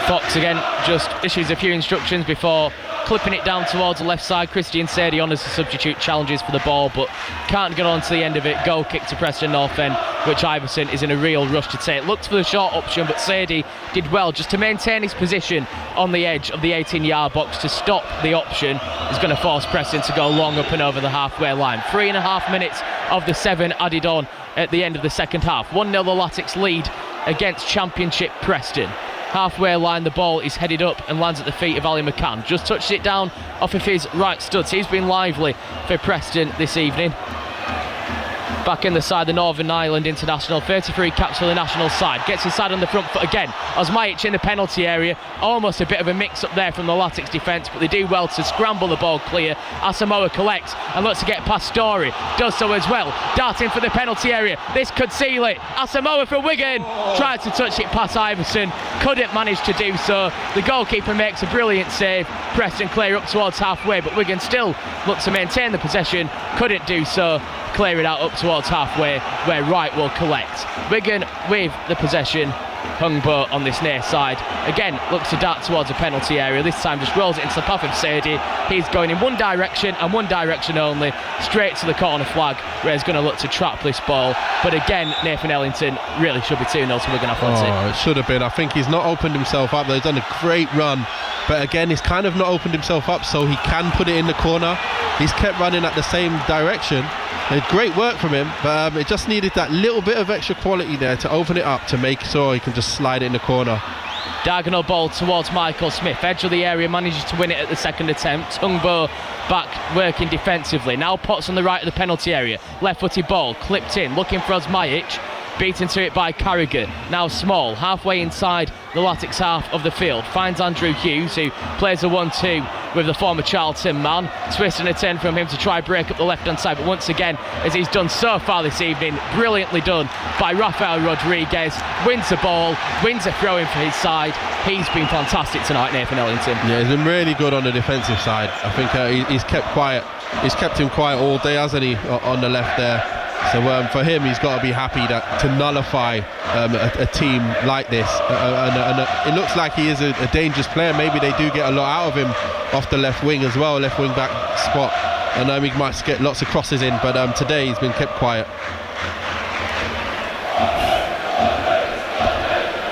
Speaker 1: Fox again just issues a few instructions before clipping it down towards the left side. Christian Sadie on as a substitute, challenges for the ball but can't get on to the end of it. Goal kick to Preston North End, which Iverson is in a real rush to take. Looked for the short option, but Sadie did well just to maintain his position on the edge of the 18-yard box to stop the option. Is going to force Preston to go long up and over the halfway line. 3.5 minutes of the 7 added on at the end of the second half. 1-0 the Latics lead against Championship Preston. halfway line, the ball is headed up and lands at the feet of Ali McCann. Just touched it down off of his right studs. He's been lively for Preston this evening. Back in the side, the Northern Ireland international, 33 caps for the national side. Gets inside on the front foot again. Osmajic in the penalty area. Almost a bit of a mix-up there from the Latics defence, but they do well to scramble the ball clear. Asamoah collects and looks to get past Story. Does so as well. Darting for the penalty area. This could seal it. Asamoah for Wigan. Tried to touch it past Iverson. Couldn't manage to do so. The goalkeeper makes a brilliant save. Preston clear up towards halfway, but Wigan still look to maintain the possession. Couldn't do so. Clear it out up towards halfway, where Wright will collect. Wigan with the possession. Hungbo on this near side. Again, looks to dart towards a penalty area. This time just rolls it into the path of Sadie. He's going in one direction and one direction only, straight to the corner flag, where he's going to look to trap this ball. But again, Nathan Ellington really should be 2-0 to Wigan Athletic.
Speaker 5: Oh, it should have been. I think he's not opened himself up. He's done a great run. But again, he's kind of not opened himself up so he can put it in the corner. He's kept running at the same direction. Great work from him, but it just needed that little bit of extra quality there to open it up to make sure he can just slide it in the corner.
Speaker 1: Diagonal ball towards Michael Smith. Edge of the area, manages to win it at the second attempt. Hungbo back working defensively. Now Potts on the right of the penalty area. Left-footed ball, clipped in, looking for Osmajic. Beaten to it by Carragher. Now Small, halfway inside the Latics half of the field. Finds Andrew Hughes, who plays a 1-2 with the former Charlton man. Twist and a turn from him to try break up the left-hand side. But once again, as he's done so far this evening, brilliantly done by Rafael Rodriguez. Wins the ball, wins a throw-in for his side. He's been fantastic tonight, Nathan Ellington.
Speaker 5: Yeah, he's been really good on the defensive side. I think he's kept quiet. He's kept him quiet all day, hasn't he, on the left there. So for him, he's got to be happy to nullify a team like this. And it looks like he is a dangerous player. Maybe they do get a lot out of him off the left wing as well, left wing back spot. And he might get lots of crosses in, but today he's been kept quiet.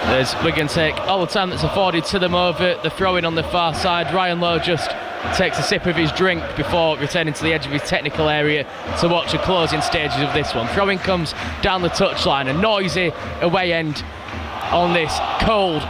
Speaker 1: There's Wigan take all the time that's afforded to them over the throw-in on the far side. Ryan Lowe just takes a sip of his drink before returning to the edge of his technical area to watch the closing stages of this one. Throw-in comes down the touchline, a noisy away end on this cold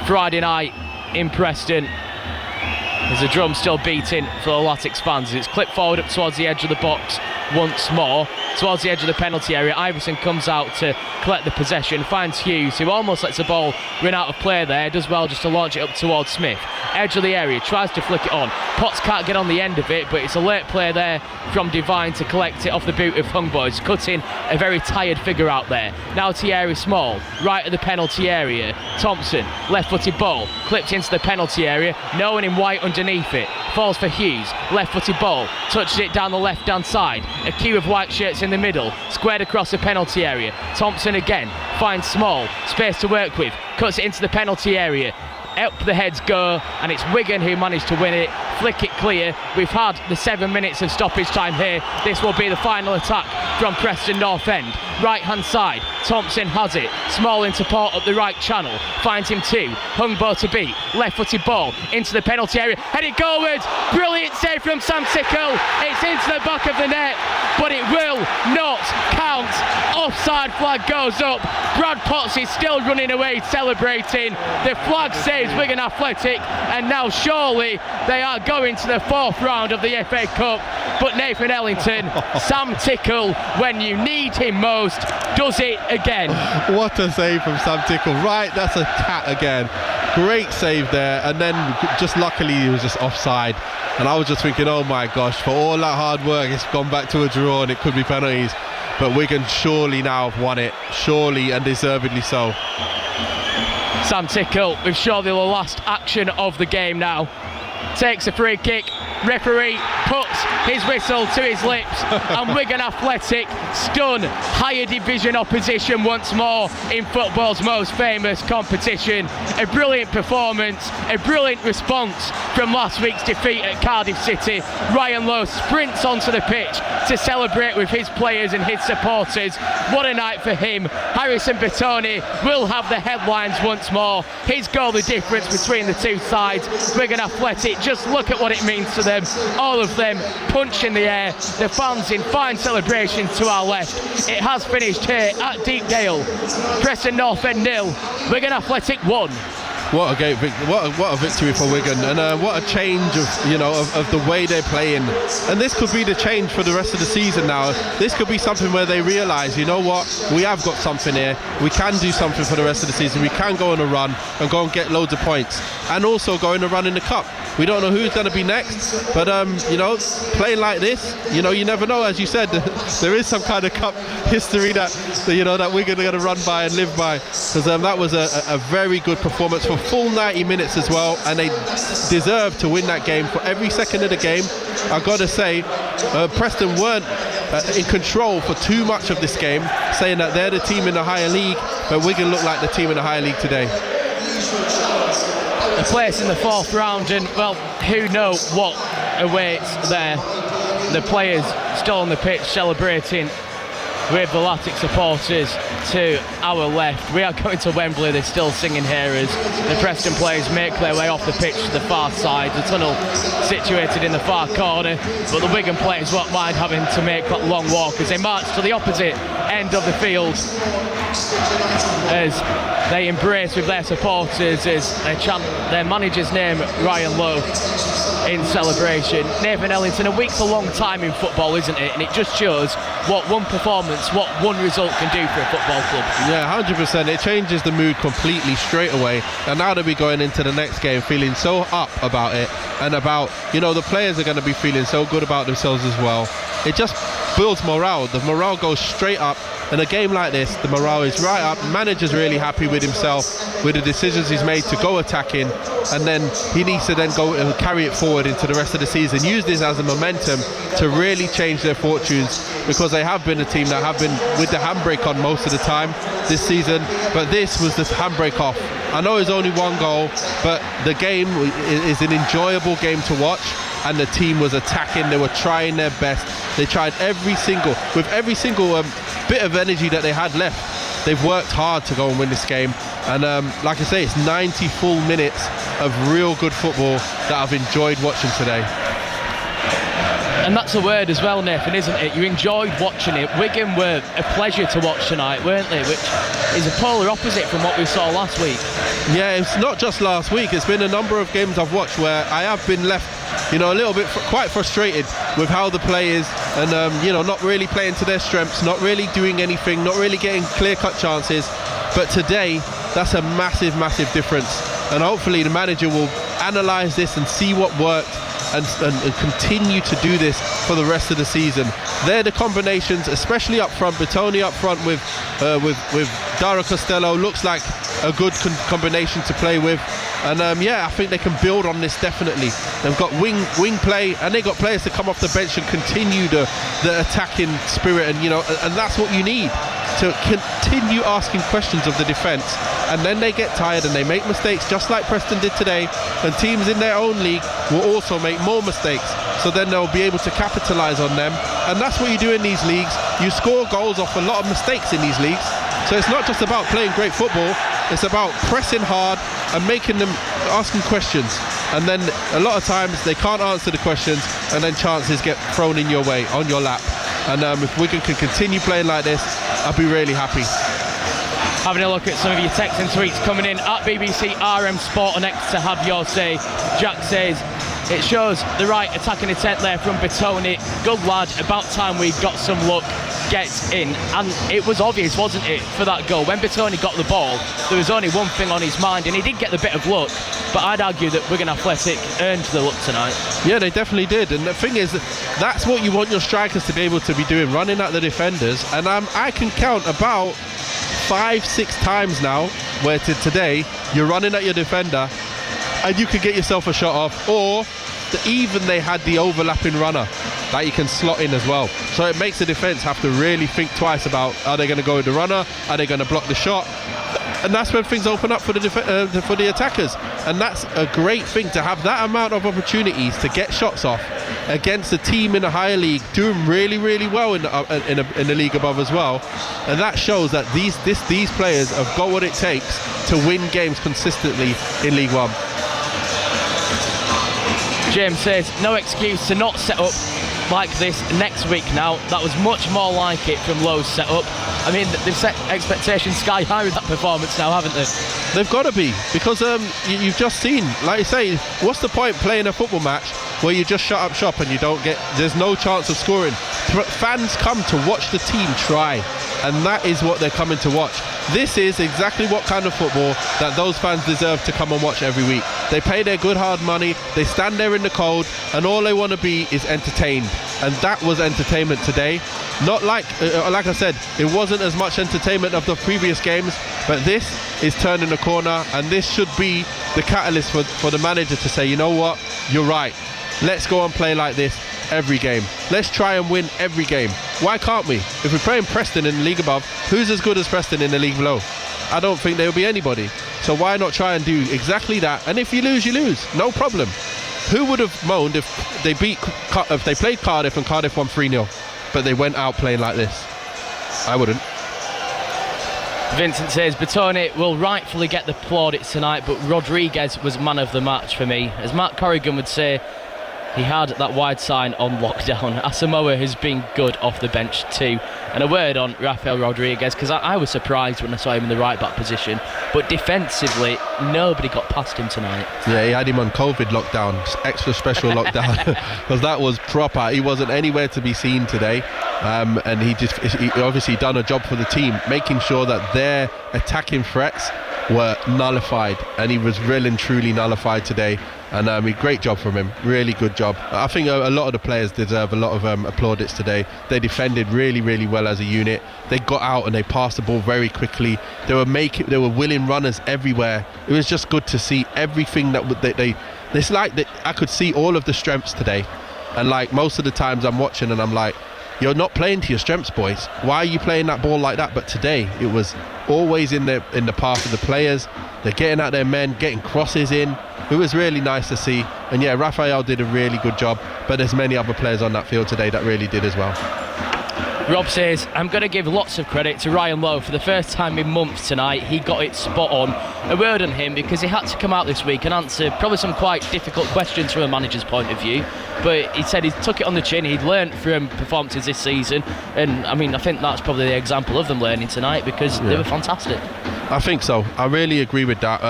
Speaker 1: Friday night in Preston. There's a drum still beating for the Latics fans. It's clipped forward up towards the edge of the box once more, towards the edge of the penalty area. Iverson comes out to collect the possession, finds Hughes, who almost lets the ball run out of play there, does well just to launch it up towards Smith. Edge of the area, tries to flick it on. Potts can't get on the end of it, but it's a late play there from Devine to collect it off the boot of Hungbo. He's cutting a very tired figure out there. Now Thierry Small, right at the penalty area. Thompson, left-footed ball, clipped into the penalty area, no one in white underneath it. Falls for Hughes, left-footed ball, touches it down the left-hand side. A queue of white shirts in the middle, squared across the penalty area. Thompson again, finds Small, space to work with, cuts it into the penalty area. Up the heads go, and it's Wigan who managed to win it, flick it clear. We've had the 7 minutes of stoppage time here. This will be the final attack from Preston North End. Right hand side, Thompson has it. Small into port up the right channel, finds him too. Hungbo to beat, left footed ball into the penalty area, headed goalwards. Brilliant save from Sam Tickle. It's into the back of the net, but it will not count. Offside flag goes up. Brad Potts is still running away celebrating. The flag saves Wigan Athletic, and now surely they are going to the fourth round of the FA Cup. But Nathan Ellington, Sam Tickle, when you need him most, does it again.
Speaker 5: What a save from Sam Tickle. Right, that's a cat again. Great save there, and then just luckily he was just offside. And I was just thinking, oh my gosh, for all that hard work, it's gone back to a draw and it could be penalties. But Wigan surely now have won it, surely and deservedly so.
Speaker 1: Sam Tickle with surely the last action of the game now. Takes a free kick. Referee puts his whistle to his lips, and Wigan Athletic stun higher division opposition once more in football's most famous competition. A brilliant performance, a brilliant response from last week's defeat at Cardiff City. Ryan Lowe sprints onto the pitch to celebrate with his players and his supporters. What a night for him. Harrison Bertoni will have the headlines once more. His goal the difference between the two sides. Wigan Athletic, just look at what it means to them. All of them punch in the air, the fans in fine celebration to our left. It has finished here at Deepdale. Preston North End 0, Wigan Athletic 1.
Speaker 5: what a victory for Wigan, and what a change of the way they're playing. And this could be the change for the rest of the season now. This could be something where they realise, you know what, we have got something here. We can do something for the rest of the season. We can go on a run and go and get loads of points, and also go on a run in the cup. We don't know who's going to be next, but playing like this, you never know. As you said, there is some kind of cup history that we're going to run by and live by, because that was a very good performance for full 90 minutes as well, and they deserved to win that game for every second of the game. I've got to say, Preston weren't in control for too much of this game, saying that they're the team in the higher league, but Wigan looked like the team in the higher league today.
Speaker 1: A place in the fourth round, and well, who knows what awaits there. The players still on the pitch celebrating with the Latics supporters to our left. We are going to Wembley. They're still singing here as the Preston players make their way off the pitch to the far side. The tunnel situated in the far corner, but the Wigan players won't mind having to make that long walk as they march to the opposite end of the field, as they embrace with their supporters as they chant their manager's name, Ryan Lowe, in celebration. Nathan Ellington, a week's a long time in football, isn't it? And it just shows what one performance, what one result can do for a football club.
Speaker 5: Yeah, 100%. It changes the mood completely straight away. And now they'll be going into the next game feeling so up about it, and about, the players are going to be feeling so good about themselves as well. It just builds morale. The morale goes straight up. In a game like this, the morale is right up. Manager's really happy with himself, with the decisions he's made to go attacking, and then he needs to then go and carry it forward into the rest of the season. Use this as a momentum to really change their fortunes, because they have been a team that have been with the handbrake on most of the time this season, but this was the handbrake off. I know it's only one goal, but the game is an enjoyable game to watch, and the team was attacking. They were trying their best. They tried every single bit of energy that they had left. They've worked hard to go and win this game, and like I say, it's 90 full minutes of real good football that I've enjoyed watching today.
Speaker 1: And that's a word as well, Nathan, isn't it? You enjoyed watching it. Wigan were a pleasure to watch tonight, weren't they? Which is a polar opposite from what we saw last week.
Speaker 5: Yeah, it's not just last week. It's been a number of games I've watched where I have been left, a little bit quite frustrated with how the players and not really playing to their strengths, not really doing anything, not really getting clear-cut chances. But today, that's a massive, massive difference. And hopefully the manager will analyse this and see what worked, and continue to do this for the rest of the season. They're the combinations, especially up front. Bertoni up front with Dara Costello looks like a good combination to play with. And I think they can build on this definitely. They've got wing play, and they've got players to come off the bench and continue the attacking spirit, and and that's what you need to continue asking questions of the defence. And then they get tired and they make mistakes, just like Preston did today, and teams in their own league will also make more mistakes, so then they'll be able to capitalise on them. And that's what you do in these leagues. You score goals off a lot of mistakes in these leagues. So it's not just about playing great football, it's about pressing hard and making them asking questions. And then a lot of times they can't answer the questions, and then chances get thrown in your way, on your lap. And if Wigan can continue playing like this, I'll be really happy.
Speaker 1: Having a look at some of your texts and tweets coming in at BBC RM Sport on X to have your say. Jack says, it shows the right attacking intent there from Bertoni. Good lad, about time we got some luck. Gets in, and it was obvious, wasn't it, for that goal? When Bertoni got the ball, there was only one thing on his mind, and he did get the bit of luck, but I'd argue that Wigan Athletic earned the luck tonight. Yeah, they definitely did, and the thing is, that's what you want your strikers to be able to be doing, running at the defenders. And I can count about 5-6 times now where today you're running at your defender and you can get yourself a shot off, or even they had the overlapping runner that you can slot in as well. So it makes the defence have to really think twice about, are they going to go with the runner, are they going to block the shot? And that's when things open up for the attackers. And that's a great thing, to have that amount of opportunities to get shots off against a team in a higher league doing really, really well in the league above as well. And that shows that these players have got what it takes to win games consistently in League One. James says, no excuse to not set up like this next week now. That was much more like it from Lowe's setup. I mean, they've set expectations sky high with that performance now, haven't they?
Speaker 5: They've got to be, because you've just seen, like you say, what's the point playing a football match where you just shut up shop and there's no chance of scoring? Fans come to watch the team try, and that is what they're coming to watch. This is exactly what kind of football that those fans deserve to come and watch every week. They pay their good hard money, they stand there in the cold, and all they want to be is entertained. And that was entertainment today. Not like I said, it wasn't as much entertainment of the previous games, but this is turning the corner, and this should be the catalyst for the manager to say, you know what, you're right. Let's go and play like this every game. Let's try and win every game. Why can't we? If we're playing Preston in the league above, who's as good as Preston in the league below? I don't think there will be anybody. So why not try and do exactly that? And if you lose, you lose. No problem. Who would have moaned if they played Cardiff and Cardiff won 3-0, but they went out playing like this? I wouldn't.
Speaker 1: Vincent says Bertone will rightfully get the plaudits tonight, but Rodriguez was man of the match for me. As Matt Corrigan would say, he had that wide sign on lockdown. Asamoah has been good off the bench too. And a word on Rafael Rodriguez, because I was surprised when I saw him in the right back position, but defensively nobody got past him tonight.
Speaker 5: Yeah, he had him on COVID lockdown, extra special lockdown, because that was proper. He wasn't anywhere to be seen today, and he obviously done a job for the team, making sure that their attacking threats were nullified, and he was really and truly nullified today. And great job from him, really good job. I think a lot of the players deserve a lot of plaudits today. They defended really, really well as a unit. They got out and they passed the ball very quickly. They were willing runners everywhere. It was just good to see everything that it's like that. I could see all of the strengths today, and like most of the times I'm watching and I'm like, you're not playing to your strengths, boys. Why are you playing that ball like that? But today it was always in the path of the players. They're getting at their men, getting crosses in. It was really nice to see. And yeah, Rafael did a really good job, but there's many other players on that field today that really did as well.
Speaker 1: Rob says, I'm going to give lots of credit to Ryan Lowe. For the first time in months tonight, he got it spot on. A word on him, because he had to come out this week and answer probably some quite difficult questions from a manager's point of view. But he said he took it on the chin. He'd learned from performances this season. And I mean, I think that's probably the example of them learning tonight, because they were fantastic.
Speaker 5: I think so. I really agree with that.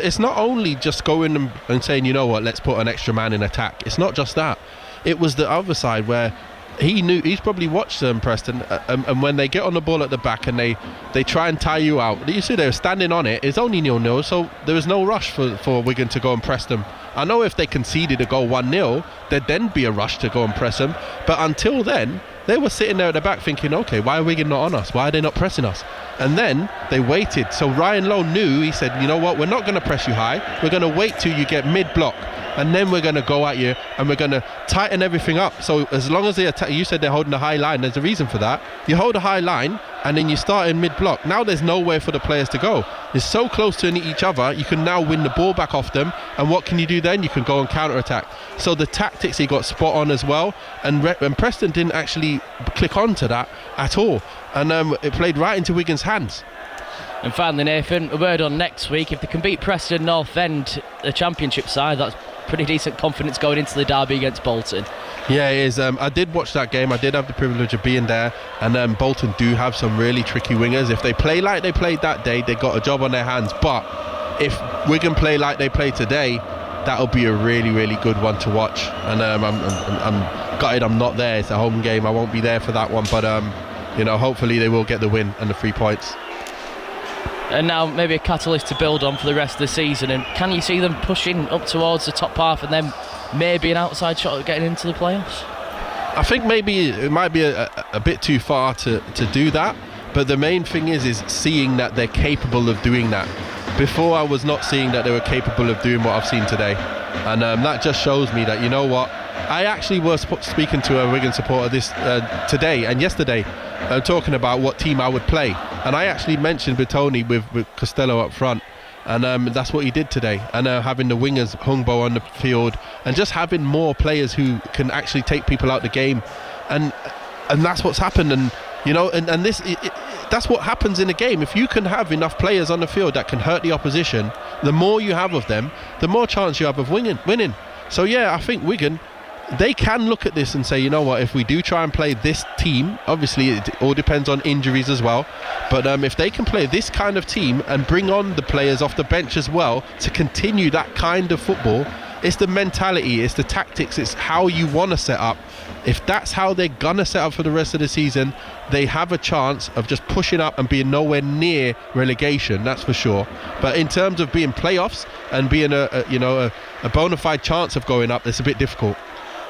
Speaker 5: It's not only just going and saying, you know what, let's put an extra man in attack. It's not just that. It was the other side where he's probably watched Preston, and when they get on the ball at the back and they try and tire you out, you see they're standing on it. It's only 0-0, so there was no rush for Wigan to go and press them. I know if they conceded a goal 1-0, there'd then be a rush to go and press them, but until then they were sitting there at the back thinking, okay, why are Wigan not on us? Why are they not pressing us? And then they waited. So Ryan Lowe knew, he said, you know what, we're not going to press you high, we're going to wait till you get mid-block, and then we're going to go at you and we're going to tighten everything up. So as long as they attack, you said they're holding a high line, there's a reason for that. You hold a high line and then you start in mid-block. Now there's nowhere for the players to go. They're so close to each other, you can now win the ball back off them, and what can you do then? You can go and counter-attack. So the tactics, he got spot on as well, and Preston didn't actually click on to that at all, and it played right into Wigan's hands.
Speaker 1: And finally, Nathan, a word on next week. If they can beat Preston North End, the championship side, that's pretty decent confidence going into the derby against Bolton.
Speaker 5: Yeah, it is. I did watch that game. I did have the privilege of being there, and Bolton do have some really tricky wingers. If they play like they played that day, they got a job on their hands. But if Wigan play like they played today, that'll be a really, really good one to watch. And I'm gutted I'm not there. It's a home game. I won't be there for that one. But hopefully they will get the win and the 3 points.
Speaker 1: And now maybe a catalyst to build on for the rest of the season. And can you see them pushing up towards the top half and then maybe an outside shot at getting into the playoffs?
Speaker 5: I think maybe it might be a bit too far to do that. But the main thing is seeing that they're capable of doing that. Before, I was not seeing that they were capable of doing what I've seen today. And that just shows me that, you know what, I actually was speaking to a Wigan supporter today and yesterday, talking about what team I would play, and I actually mentioned Bertone with Costello up front, and that's what he did today. And having the wingers Hungbo on the field, and just having more players who can actually take people out the game, and that's what's happened. And and this that's what happens in a game. If you can have enough players on the field that can hurt the opposition, the more you have of them, the more chance you have of winning. So yeah, I think Wigan, they can look at this and say, you know what, if we do try and play this team, obviously it all depends on injuries as well, but if they can play this kind of team and bring on the players off the bench as well to continue that kind of football, it's the mentality, it's the tactics, it's how you want to set up. If that's how they're gonna set up for the rest of the season, they have a chance of just pushing up and being nowhere near relegation, that's for sure. But in terms of being playoffs and being a bona fide chance of going up, it's a bit difficult.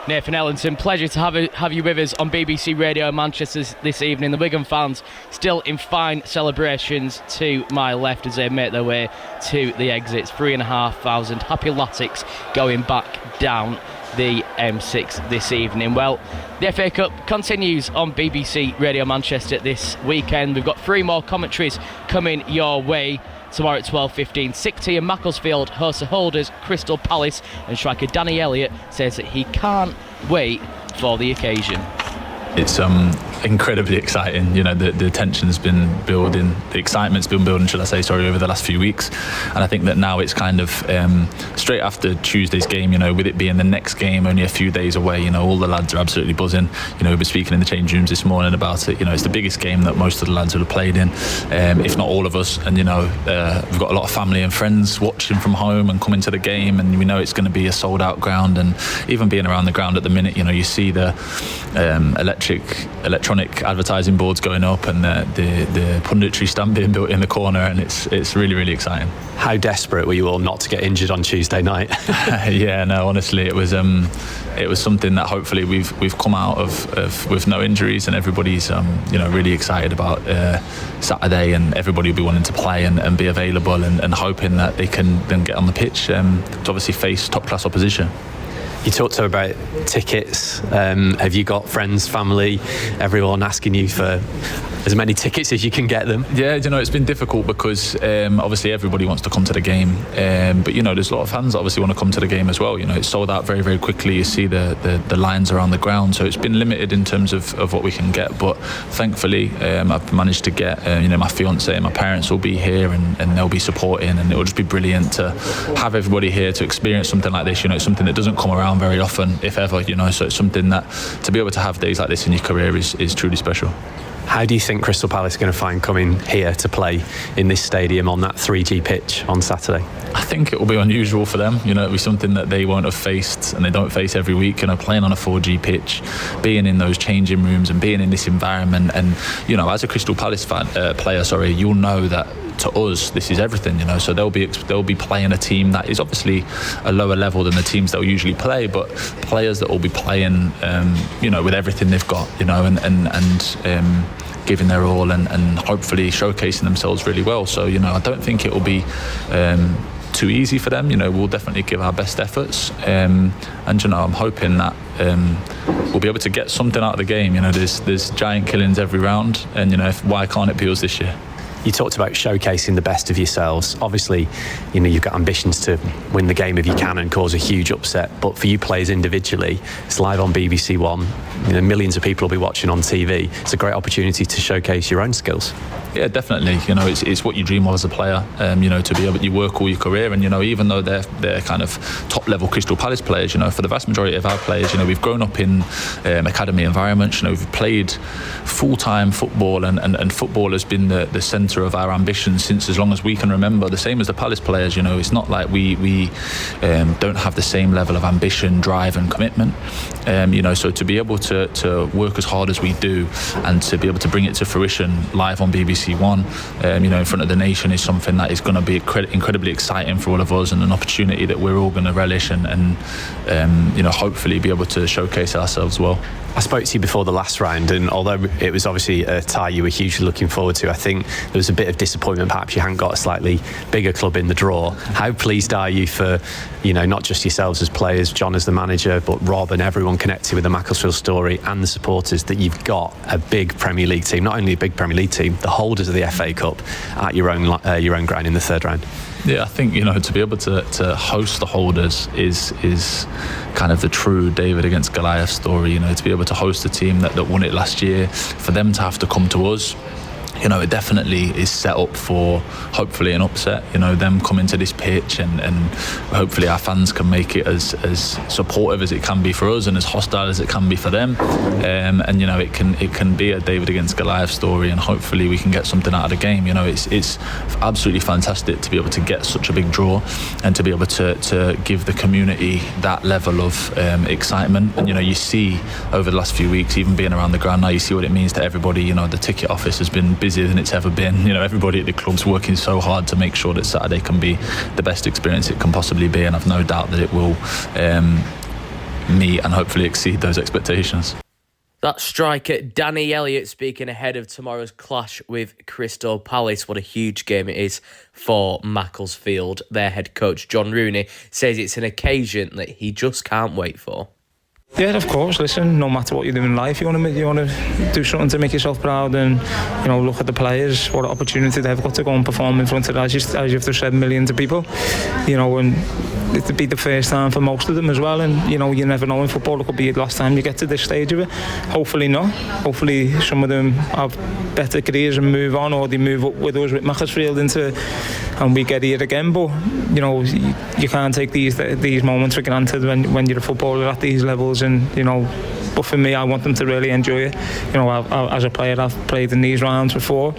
Speaker 1: Nathan Ellington, pleasure to have you with us on BBC Radio Manchester this evening. The Wigan fans still in fine celebrations to my left as they make their way to the exits. 3,500 happy Latics going back down the M6 this evening. Well, the FA Cup continues on BBC Radio Manchester this weekend. We've got 3 more commentaries coming your way. Tomorrow at 12:15, Sickty and Macclesfield host the holders Crystal Palace, and striker Danny Elliott says that he can't wait for the occasion.
Speaker 19: It's incredibly exciting. You know, the tension's been building, the excitement's been building, should I say, over the last few weeks. And I think that now it's kind of straight after Tuesday's game, you know, with it being the next game only a few days away, you know, all the lads are absolutely buzzing. You know, we've been speaking in the change rooms this morning about it. You know, it's the biggest game that most of the lads would have played in, if not all of us. And, you know, we've got a lot of family and friends watching from home and coming to the game, and we know it's going to be a sold out ground. And even being around the ground at the minute, you know, you see the electronic advertising boards going up and the punditry stand being built in the corner, and it's really, really exciting.
Speaker 15: How desperate were you all not to get injured on Tuesday night?
Speaker 19: Yeah, no, honestly, it was something that hopefully we've come out of with no injuries, and everybody's really excited about Saturday, and everybody will be wanting to play and be available and hoping that they can then get on the pitch to obviously face top class opposition.
Speaker 15: You talked about tickets. Have you got friends, family, everyone asking you for as many tickets as you can get them?
Speaker 19: Yeah, you know, it's been difficult because obviously everybody wants to come to the game, but you know, there's a lot of fans that obviously want to come to the game as well. You know, it's sold out very, very quickly. You see the lines around the ground, so it's been limited in terms of what we can get. But thankfully, I've managed to get my fiance and my parents will be here, and they'll be supporting, and it will just be brilliant to have everybody here to experience something like this. You know, it's something that doesn't come around very often, if ever. You know, so it's something that to be able to have days like this in your career is truly special.
Speaker 15: How do you think Crystal Palace are going to find coming here to play in this stadium on that 3G pitch on Saturday?
Speaker 19: I think it will be unusual for them. You know, it'll be something that they won't have faced and they don't face every week. You know, playing on a 4G pitch, being in those changing rooms and being in this environment, and you know, as a Crystal Palace player, you'll know that to us this is everything. You know, so they'll be playing a team that is obviously a lower level than the teams they'll usually play, but players that will be playing with everything they've got, you know, and giving their all and hopefully showcasing themselves really well. So, you know, I don't think it will be too easy for them. You know, we'll definitely give our best efforts, and you know, I'm hoping that we'll be able to get something out of the game. You know, there's giant killings every round, and you know, why can't it be us this year?
Speaker 15: You talked about showcasing the best of yourselves. Obviously, you know, you've got ambitions to win the game if you can and cause a huge upset. But for you players individually, it's live on BBC One. You know, millions of people will be watching on TV. It's a great opportunity to showcase your own skills.
Speaker 19: Yeah, definitely. You know, it's what you dream of as a player. You know, to be able, you work all your career, and you know, even though they're kind of top level Crystal Palace players, you know, for the vast majority of our players, you know, we've grown up in academy environments. You know, we've played full time football, and football has been the centre of our ambitions since as long as we can remember. The same as the Palace players. You know, it's not like we don't have the same level of ambition, drive, and commitment. You know, so to be able to work as hard as we do, and to be able to bring it to fruition live on BBC One, you know, in front of the nation, is something that is going to be incredibly exciting for all of us, and an opportunity that we're all going to relish and you know, hopefully be able to showcase ourselves well.
Speaker 15: I spoke to you before the last round, and although it was obviously a tie you were hugely looking forward to, I think there was a bit of disappointment. Perhaps you hadn't got a slightly bigger club in the draw. How pleased are you for, you know, not just yourselves as players, John as the manager, but Rob and everyone connected with the Macclesfield story and the supporters, that you've got a big Premier League team, not only a big Premier League team, the holders of the FA Cup at your own ground in the third round?
Speaker 19: Yeah, I think, you know, to be able to host the holders is kind of the true David against Goliath story. You know, to be able to host a team that won it last year, for them to have to come to us you know, it definitely is set up for hopefully an upset. You know, them coming to this pitch and hopefully our fans can make it as supportive as it can be for us and as hostile as it can be for them. And you know, it can be a David against Goliath story, and hopefully we can get something out of the game. You know, it's absolutely fantastic to be able to get such a big draw and to be able to give the community that level of excitement. And you know, you see over the last few weeks, even being around the ground now, you see what it means to everybody. You know, the ticket office has been busier than it's ever been. You know, everybody at the club's working so hard to make sure that Saturday can be the best experience it can possibly be, and I've no doubt that it will meet and hopefully exceed those expectations.
Speaker 1: That striker Danny Elliott speaking ahead of tomorrow's clash with Crystal Palace. What a huge game it is for Macclesfield. Their head coach John Rooney says it's an occasion that he just can't wait for.
Speaker 14: Yeah, of course. Listen, no matter what you do in life, you want to do something to make yourself proud, and you know, look at the players. What an opportunity they've got to go and perform in front of, as you've just said, millions of people. You know, and it'd be the first time for most of them as well. And you know, you never know in football. It could be the last time you get to this stage of it. Hopefully not. Hopefully some of them have better careers and move on, or they move up with us with Macclesfield and we get here again. But you know, you can't take these moments for granted when you're a footballer at these levels. And you know, but for me, I want them to really enjoy it. You know, as a player, I've played in these rounds before,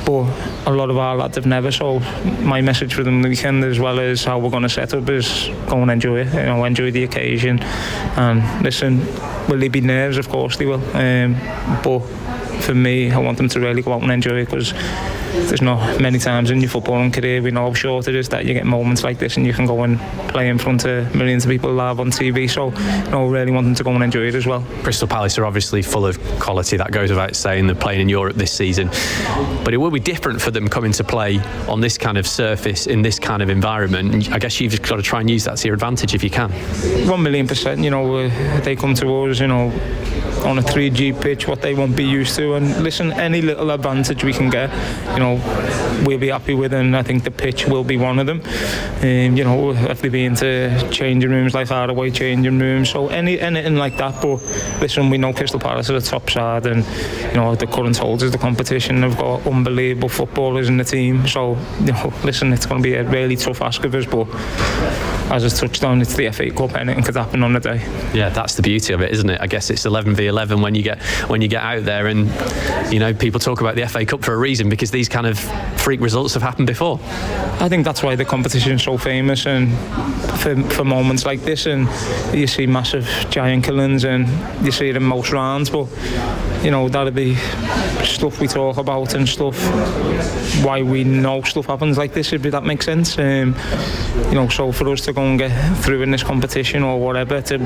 Speaker 14: but a lot of our lads have never. So my message for them the weekend, as well as how we're going to set up, is go and enjoy it. You know, enjoy the occasion. And listen, will there be nerves? Of course they will. But for me, I want them to really go out and enjoy it, because there's not many times in your footballing career, we know how short it is, that you get moments like this and you can go and play in front of millions of people live on TV. So you know, really want them to go and enjoy it as well.
Speaker 15: Crystal Palace are obviously full of quality, that goes without saying. They're playing in Europe this season, but it will be different for them coming to play on this kind of surface in this kind of environment. I guess you've got to try and use that to your advantage if you can. 1,000,000%.
Speaker 14: You know, they come to us, you know, on a 3G pitch, what they won't be used to, and listen, any little advantage we can get, you know, we'll be happy with, and I think the pitch will be one of them. You know, if they be into changing rooms, like our away changing rooms, so anything like that. But listen, we know Crystal Palace are the top side, and you know, the current holders of the competition have got unbelievable footballers in the team. So you know, listen, it's going to be a really tough ask of us, but as I touched on, it's the FA Cup, anything could happen on the day.
Speaker 15: Yeah, that's the beauty of it, isn't it? I guess it's 11v11 when you get out there, and you know, people talk about the FA Cup for a reason, because these kind of freak results have happened before.
Speaker 14: I think that's why the competition is so famous, and for moments like this, and you see massive giant killings, and you see it in most rounds. But you know, that'll be stuff we talk about, and stuff why we know stuff happens like this, if that makes sense. You know, so for us to go and get through in this competition or whatever, to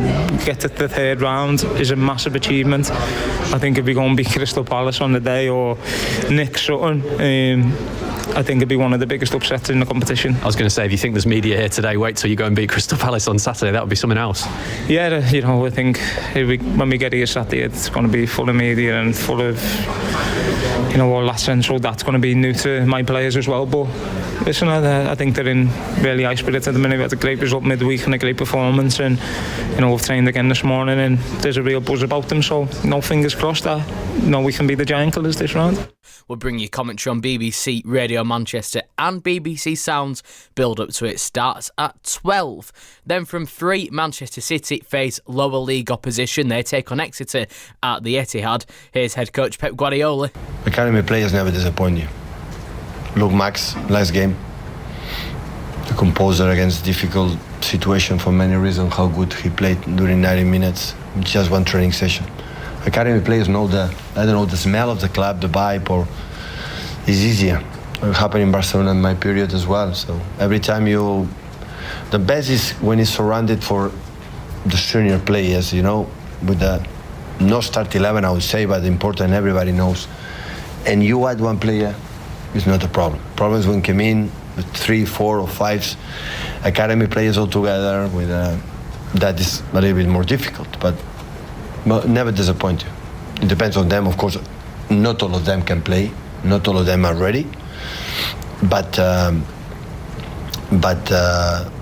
Speaker 14: get to the third round is a massive achievement. I think if we go and beat Crystal Palace on the day, or Nick Sutton, I think it'd be one of the biggest upsets in the competition.
Speaker 15: I was going to say, if you think there's media here today, wait till you go and beat Crystal Palace on Saturday. That would be something else.
Speaker 14: Yeah, you know, I think when we get here Saturday, it's going to be full of media and full of, you know, all that central. That's going to be new to my players as well. But listen, I think they're in really high spirits at the minute. We had a great result midweek and a great performance, and you know, we've trained again this morning, and there's a real buzz about them. So, no, fingers crossed that we can be the giant killers this round.
Speaker 1: We'll bring you commentary on BBC Radio Manchester and BBC Sounds. Build up to it starts at 12. Then from 3, Manchester City face lower league opposition. They take on Exeter at the Etihad. Here's head coach Pep Guardiola.
Speaker 16: Academy players never disappoint you. Look, Max, last game, the composer against difficult situation for many reasons, how good he played during 90 minutes, just one training session. Academy players know the smell of the club, the vibe, or it's easier. It happened in Barcelona in my period as well. So every time the best is when it's surrounded for the senior players, you know, with the no start 11, I would say, but important, everybody knows. And you add one player, it's not a problem. Problems when come in with 3, 4, or 5 academy players all together, with that is a little bit more difficult, but never disappoint you. It depends on them, of course. Not all of them can play, not all of them are ready, but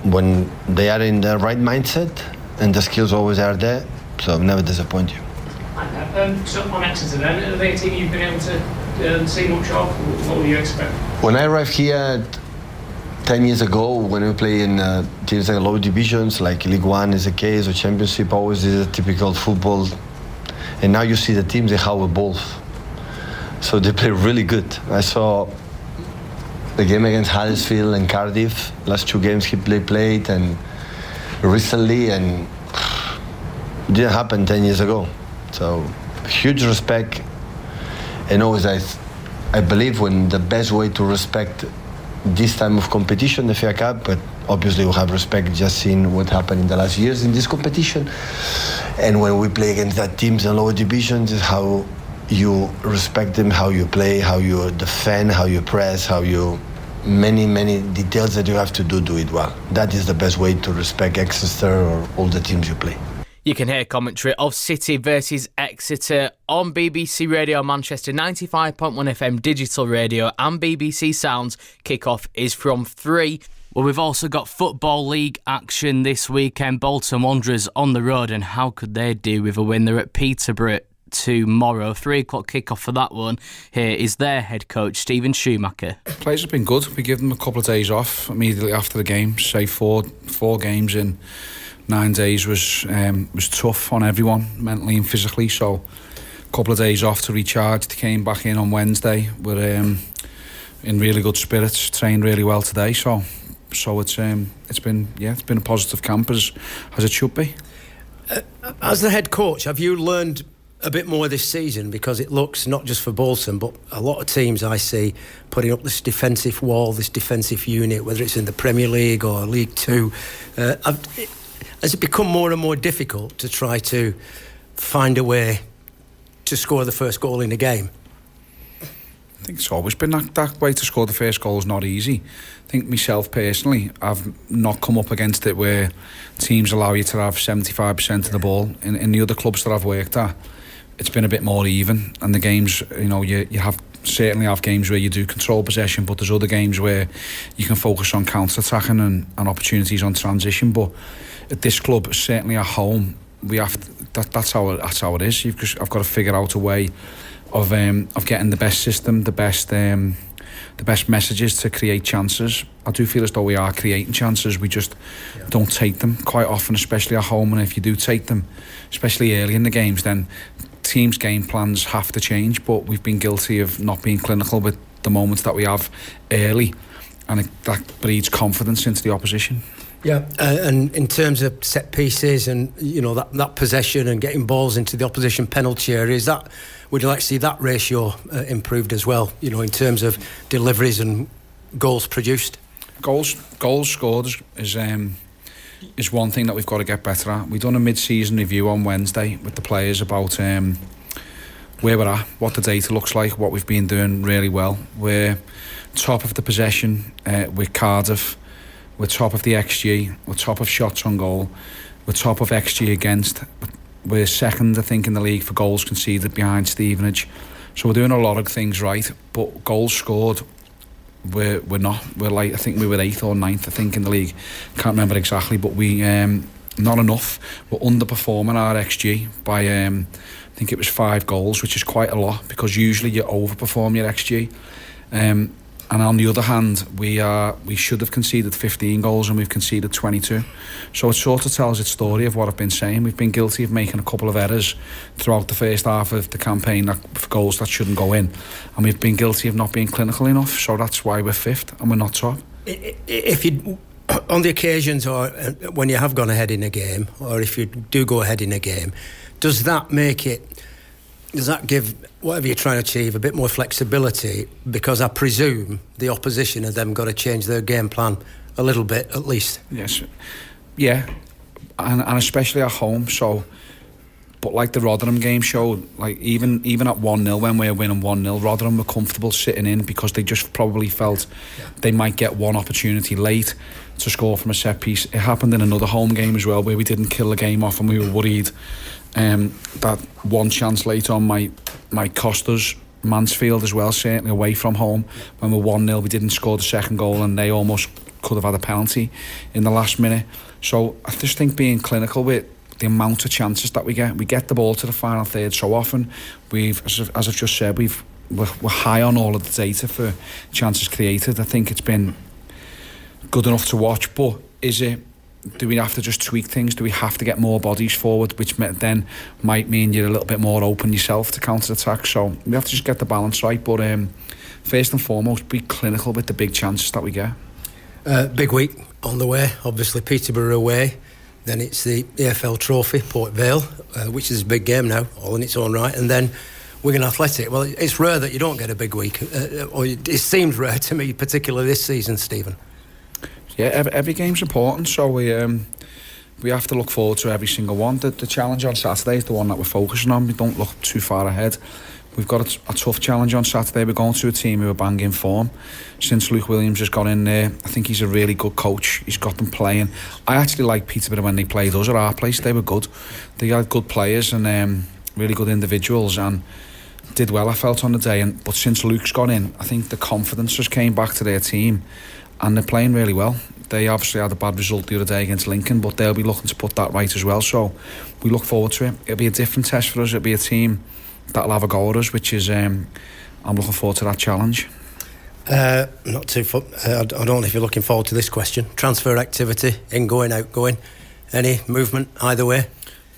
Speaker 16: when they are in the right mindset and the skills always are there, so never disappoint you.
Speaker 20: So on Exeter then, are they a team you've been able to see much of? What would you expect?
Speaker 16: When I arrived here 10 years ago, when we play in teams like low divisions, like League One is the case, or Championship, always is a typical football. And now you see the teams, they have evolved. So they play really good. I saw the game against Huddersfield and Cardiff, last 2 games he played, and recently, and it didn't happen 10 years ago. So huge respect. And always I believe when the best way to respect this time of competition, the FA Cup, but obviously we have respect just seeing what happened in the last years in this competition. And when we play against that teams in lower divisions, is how you respect them, how you play, how you defend, how you press, how you many details that you have to do it well. That is the best way to respect Exeter or all the teams you play.
Speaker 1: You can hear commentary of City versus Exeter on BBC Radio Manchester 95.1 FM digital radio and BBC Sounds. Kickoff is from 3. Well, we've also got Football League action this weekend. Bolton Wanderers on the road, and how could they do with a win? They're at Peterborough tomorrow. 3 o'clock kickoff for that one. Here is their head coach, Stephen Schumacher.
Speaker 21: Players have been good. We give them a couple of days off immediately after the game. Say four games in 9 days was tough on everyone, mentally and physically. So a couple of days off to recharge. They came back in on Wednesday. We're in really good spirits. Trained really well today. So it's been a positive camp as it should be.
Speaker 22: As the head coach, have you learned a bit more this season? Because it looks, not just for Bolton, but a lot of teams I see putting up this defensive wall, this defensive unit, whether it's in the Premier League or League Two. Has it become more and more difficult to try to find a way to score the first goal in a game?
Speaker 21: I think it's always been that way. To score the first goal is not easy. I think myself personally, I've not come up against it where teams allow you to have 75% of the ball. In the other clubs that I've worked at, it's been a bit more even, and the games, you certainly have games where you do control possession, but there's other games where you can focus on counter-attacking and opportunities on transition. But at this club, certainly at home, we have that's how it is. I've got to figure out a way of getting the best system, the best messages to create chances. I do feel as though we are creating chances, we just don't take them quite often, especially at home. And if you do take them, especially early in the games, then teams' game plans have to change. But we've been guilty of not being clinical with the moments that we have early, and that breeds confidence into the opposition.
Speaker 22: Yeah, and in terms of set pieces and that possession and getting balls into the opposition penalty area, would you like to see that ratio improved as well? In terms of deliveries and goals produced. Goals
Speaker 21: scored is one thing that we've got to get better at. We've done a mid-season review on Wednesday with the players about where we're at, what the data looks like, what we've been doing really well. We're top of the possession with Cardiff. We're top of the XG, we're top of shots on goal, we're top of XG against. We're second, I think, in the league for goals conceded behind Stevenage. So we're doing a lot of things right, but goals scored, we're not. I think we were 8th or 9th, I think, in the league. Can't remember exactly, but we not enough. We're underperforming our XG by, I think it was 5 goals, which is quite a lot, because usually you overperform your XG. And on the other hand, we should have conceded 15 goals and we've conceded 22. So it sort of tells its story of what I've been saying. We've been guilty of making a couple of errors throughout the first half of the campaign for goals that shouldn't go in. And we've been guilty of not being clinical enough. So that's why we're 5th and we're not top.
Speaker 22: If you, on the occasions or when you have gone ahead in a game, or if you do go ahead in a game, does that give whatever you're trying to achieve a bit more flexibility? Because I presume the opposition have then got to change their game plan a little bit at least.
Speaker 21: Yes, yeah, and especially at home. So, but like the Rotherham game showed, like even at 1-0 when we're winning 1-0, Rotherham were comfortable sitting in because they just probably felt they might get one opportunity late to score from a set piece. It happened in another home game as well where we didn't kill the game off and we were worried that one chance late on might cost us. Mansfield as well, certainly away from home. When we're 1-0, we didn't score the second goal and they almost could have had a penalty in the last minute. So I just think being clinical with the amount of chances that we get the ball to the final third so often. As I've just said, we've we're high on all of the data for chances created. I think it's been good enough to watch, but do we have to just tweak things? Do we have to get more bodies forward, which then might mean you're a little bit more open yourself to counter-attack? So we have to just get the balance right, but first and foremost, be clinical with the big chances that we get.
Speaker 22: Big week on the way, obviously Peterborough away, then it's the EFL Trophy, Port Vale, which is a big game now, all in its own right, and then Wigan Athletic. Well, it's rare that you don't get a big week, or it seems rare to me, particularly this season, Stephen.
Speaker 21: Yeah, every game's important, so we have to look forward to every single one. The challenge on Saturday is the one that we're focusing on. We don't look too far ahead. We've got a tough challenge on Saturday. We're going to a team who are banging form. Since Luke Williams has got in there, I think he's a really good coach. He's got them playing. I actually like Peterborough when they played us at our place. They were good. They had good players and really good individuals and did well, I felt, on the day. But since Luke's gone in, I think the confidence just came back to their team. And they're playing really well. They obviously had a bad result the other day against Lincoln, but they'll be looking to put that right as well. So we look forward to it. It'll be a different test for us. It'll be a team that'll have a go at us, which is I'm looking forward to that challenge.
Speaker 22: Not too. I don't know if you're looking forward to this question. Transfer activity, in-going, outgoing. Any movement either way?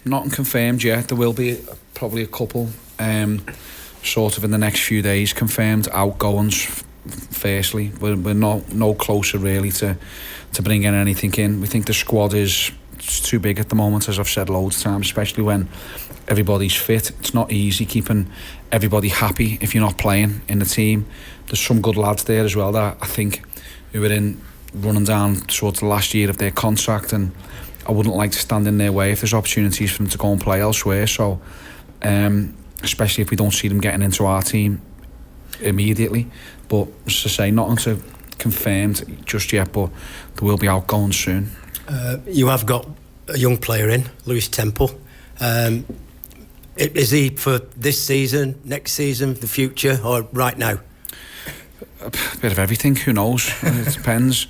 Speaker 21: Nothing confirmed yet. There will be probably a couple sort of in the next few days confirmed outgoings. Firstly, we're no closer really to bringing anything in. We think the squad is too big at the moment, as I've said loads of times, especially when everybody's fit. It's not easy keeping everybody happy if you're not playing in the team. There's some good lads there as well that I think who are in running down sort of the last year of their contract, and I wouldn't like to stand in their way if there's opportunities for them to go and play elsewhere. So especially if we don't see them getting into our team immediately. But as I say, nothing confirmed just yet, but there will be outgoing soon.
Speaker 22: You have got a young player in, Lewis Temple. Is he for this season, next season, the future, or right now?
Speaker 21: A bit of everything, who knows? It depends,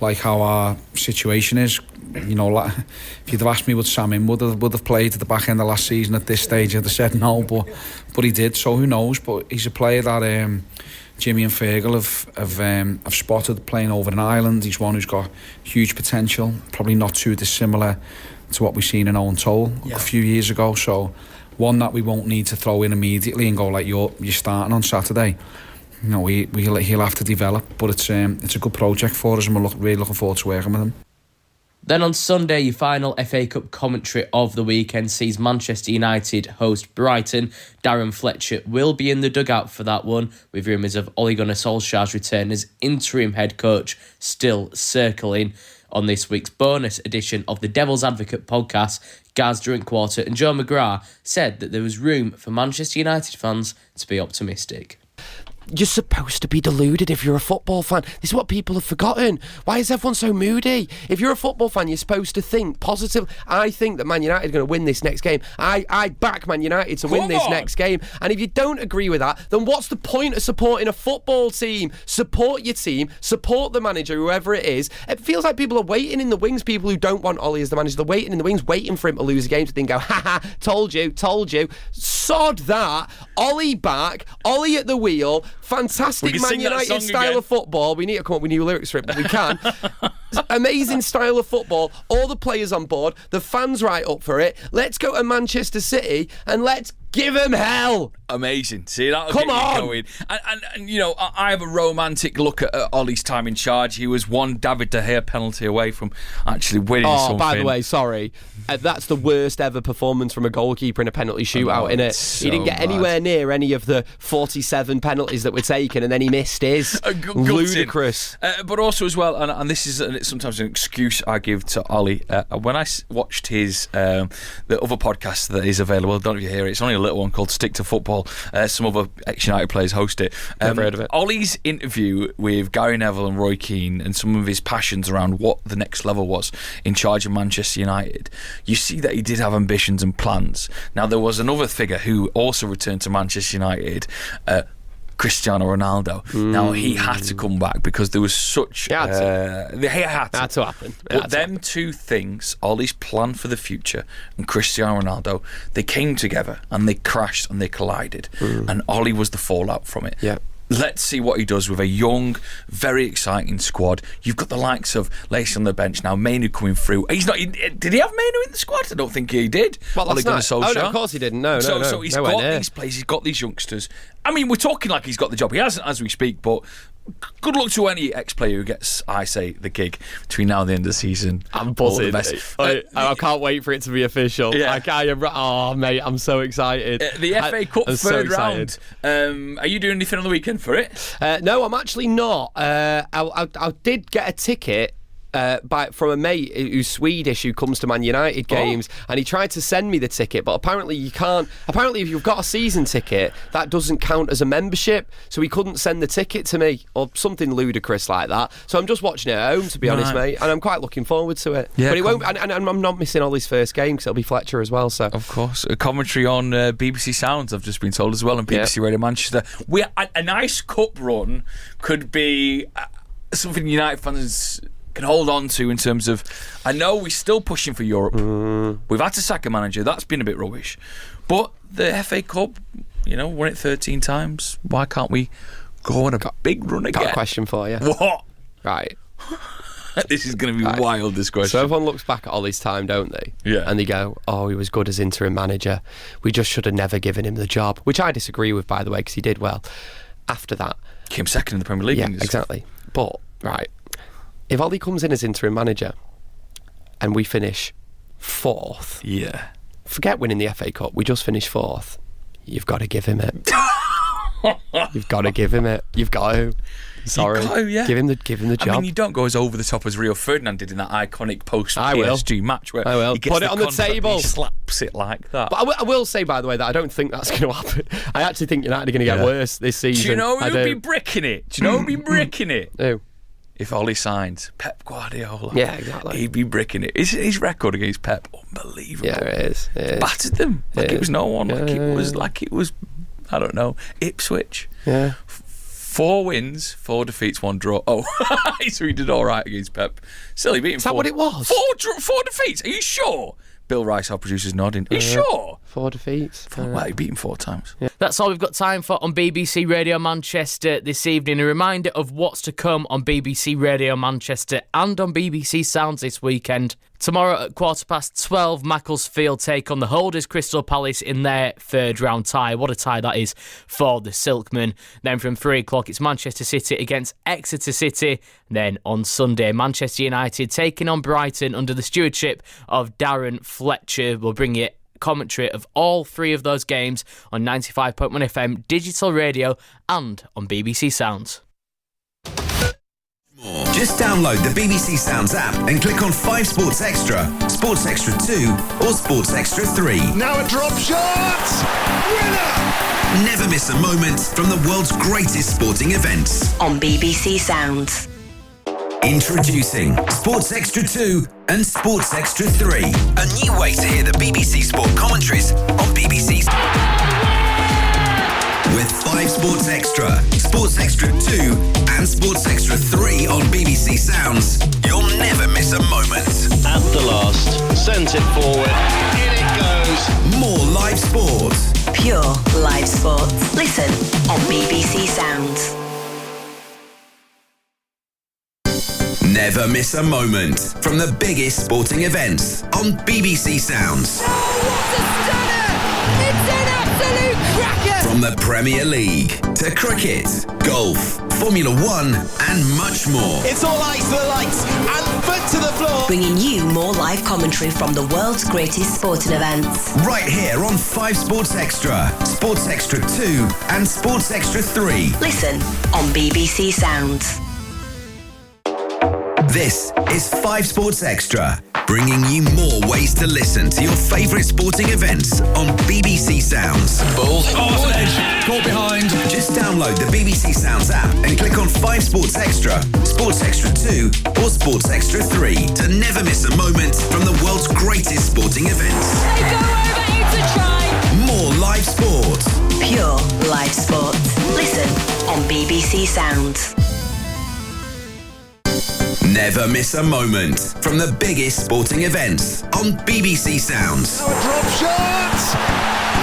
Speaker 21: like how our situation is. You know, like, if you'd have asked me would Sam in would have played at the back end of last season at this stage, I'd have said no, but he did, so who knows? But he's a player that Jimmy and Fergal have spotted playing over in Ireland. He's one who's got huge potential, probably not too dissimilar to what we've seen in Owen Toll a few years ago. So one that we won't need to throw in immediately and go like you're starting on Saturday. You know, he'll have to develop, but it's a good project for us, and we're really looking forward to working with him.
Speaker 1: Then on Sunday, your final FA Cup commentary of the weekend sees Manchester United host Brighton. Darren Fletcher will be in the dugout for that one, with rumours of Ole Gunnar Solskjaer's return as interim head coach still circling. On this week's bonus edition of the Devil's Advocate podcast, Gaz Drinkwater and Joe McGrath said that there was room for Manchester United fans to be optimistic.
Speaker 3: You're supposed to be deluded if you're a football fan. This is what people have forgotten. Why is everyone so moody? If you're a football fan, you're supposed to think positive. I think that Man United are going to win this next game. I back Man United to win this next game. And if you don't agree with that, then what's the point of supporting a football team? Support your team, support the manager, whoever it is. It feels like people are waiting in the wings, people who don't want Ollie as the manager. They're waiting in the wings, waiting for him to lose a game to then go, haha, told you. Sod that. Ollie back, Ollie at the wheel. Fantastic Man United style of football. We need to come up with new lyrics for it, but we can. Amazing style of football. All the players on board. The fans right up for it. Let's go to Manchester City and let's give them hell.
Speaker 4: Amazing. See, that'll
Speaker 22: Come
Speaker 4: get
Speaker 22: on.
Speaker 4: you going. And you know, I have a romantic look at Ollie's time in charge. He was one David De Gea penalty away from actually winning something.
Speaker 3: Oh, by the way, sorry. That's the worst ever performance from a goalkeeper in a penalty shootout, innit?
Speaker 4: So
Speaker 3: he didn't get anywhere near any of the 47 penalties that were taken, and then he missed his. Ludicrous.
Speaker 4: But also as well, and this is sometimes an excuse I give to Ollie. When I watched his the other podcast that is available, I don't know if you hear it, it's only a little one called Stick to Football. Some other ex-United players host it.
Speaker 3: Never heard of it.
Speaker 4: Ollie's interview with Gary Neville and Roy Keane and some of his passions around what the next level was in charge of Manchester United, you see that he did have ambitions and plans. Now, there was another figure who also returned to Manchester United, Cristiano Ronaldo. Now, he had to come back because there was such...
Speaker 3: It had
Speaker 4: to
Speaker 3: happen.
Speaker 4: But them two things, Ollie's plan for the future and Cristiano Ronaldo, they came together and they crashed and they collided. And Ollie was the fallout from it.
Speaker 3: Yeah.
Speaker 4: Let's see what he does with a young, very exciting squad. You've got the likes of Lacey on the bench now, Mainu coming through. He's not. Did he have Mainu in the squad? I don't think he did.
Speaker 3: Well,
Speaker 4: Ole Gunnar Solskjaer.
Speaker 3: Oh, no, of course he didn't. No.
Speaker 4: So he's got these players, he's got these youngsters. I mean, we're talking like he's got the job. He hasn't as we speak, but good luck to any ex-player who gets, I say, the gig between now and the end of the season.
Speaker 3: I'm buzzing. I can't wait for it to be official.
Speaker 4: Yeah.
Speaker 3: Oh, mate, I'm so excited.
Speaker 4: The FA Cup third round. Are you doing anything on the weekend for it?
Speaker 3: No, I'm actually not. I did get a ticket from a mate who's Swedish who comes to Man United games, and he tried to send me the ticket, but apparently you can't. Apparently, if you've got a season ticket, that doesn't count as a membership, so he couldn't send the ticket to me or something ludicrous like that. So I'm just watching it at home, to be honest, mate, and I'm quite looking forward to it.
Speaker 4: Yeah,
Speaker 3: but it won't, and I'm not missing Ollie's first game because it'll be Fletcher as well. So
Speaker 4: of course, a commentary on BBC Sounds. I've just been told as well on BBC Radio Manchester. A nice cup run could be something United fans can hold on to in terms of, I know we're still pushing for Europe. We've had to sack a manager. That's been a bit rubbish. But the FA Cup, won it 13 times. Why can't we go on a big run again?
Speaker 3: Got a question for you.
Speaker 4: What?
Speaker 3: Right.
Speaker 4: This is going to be wild, this question.
Speaker 3: So everyone looks back at Ollie's time, don't they?
Speaker 4: Yeah.
Speaker 3: And they go, oh, he was good as interim manager. We just should have never given him the job. Which I disagree with, by the way, because he did well. After that,
Speaker 4: came second in the Premier League.
Speaker 3: Yeah, exactly. But, right, if Ollie comes in as interim manager and we finish 4th, forget winning the FA Cup, we just finish 4th, you've got to give him it. You've got to give him it. You've got to. Sorry. Give him the job.
Speaker 4: I mean, you don't go as over the top as Rio Ferdinand did in that iconic post-PSG match where
Speaker 3: I will.
Speaker 4: he gets
Speaker 3: Put it on the table.
Speaker 4: He slaps it like that.
Speaker 3: But I will say, by the way, that I don't think that's going to happen. I actually think United are going to get worse this season.
Speaker 4: Do you know who'd be bricking it?
Speaker 3: Who?
Speaker 4: If Ollie signed Pep Guardiola.
Speaker 3: Yeah, exactly.
Speaker 4: He'd be bricking it. His record against Pep, unbelievable.
Speaker 3: Yeah, it is.
Speaker 4: Battered them like it was no one. Like it was, I don't know, Ipswich.
Speaker 3: Yeah.
Speaker 4: 4 wins, 4 defeats, 1 draw. Oh, so he did all right against Pep. Still, he beat him.
Speaker 3: Is that what it was?
Speaker 4: 4 defeats. Are you sure? Bill Rice, our producer's nodding. Are you sure?
Speaker 3: 4 defeats.
Speaker 4: Well, he beat him 4 times.
Speaker 3: Yeah.
Speaker 1: That's all we've got time for on BBC Radio Manchester this evening. A reminder of what's to come on BBC Radio Manchester and on BBC Sounds this weekend. Tomorrow at 12:15, Macclesfield take on the holders Crystal Palace in their third round tie. What a tie that is for the Silkmen. Then from 3 o'clock, it's Manchester City against Exeter City. Then on Sunday, Manchester United taking on Brighton under the stewardship of Darren Fletcher. We'll bring you commentary of all 3 of those games on 95.1 FM, digital radio and on BBC Sounds.
Speaker 7: Just download the BBC Sounds app and click on 5 Sports Extra, Sports Extra 2 or Sports Extra 3.
Speaker 8: Now a drop shot! Winner!
Speaker 7: Never miss a moment from the world's greatest sporting events.
Speaker 23: On BBC Sounds.
Speaker 7: Introducing Sports Extra 2 and Sports Extra 3. A new way to hear the BBC Sport commentaries on BBC. With 5 Sports Extra, Sports Extra 2 and Sports Extra 3 on BBC Sounds, you'll never miss a moment.
Speaker 8: At the last, sent it forward, in it goes.
Speaker 7: More live sport.
Speaker 23: Pure live sport. Listen on BBC Sounds.
Speaker 7: Never miss a moment from the biggest sporting events on BBC Sounds. From the Premier League to cricket, golf, Formula 1 and much more.
Speaker 8: It's all eyes to the lights and foot to the floor.
Speaker 23: Bringing you more live commentary from the world's greatest sporting events.
Speaker 7: Right here on 5 Sports Extra, Sports Extra 2 and Sports Extra 3.
Speaker 23: Listen on BBC Sounds.
Speaker 7: This is 5 Sports Extra, bringing you more ways to listen to your favourite sporting events on BBC Sounds.
Speaker 8: Ball. Oh, edge. Caught behind.
Speaker 7: Just download the BBC Sounds app and click on 5 Sports Extra, Sports Extra 2 or Sports Extra 3 to never miss a moment from the world's greatest sporting events.
Speaker 8: They go over, it's a try.
Speaker 7: More live sport.
Speaker 23: Pure live sport. Listen on BBC Sounds.
Speaker 7: Never miss a moment from the biggest sporting events on BBC Sounds.
Speaker 2: Drop shot!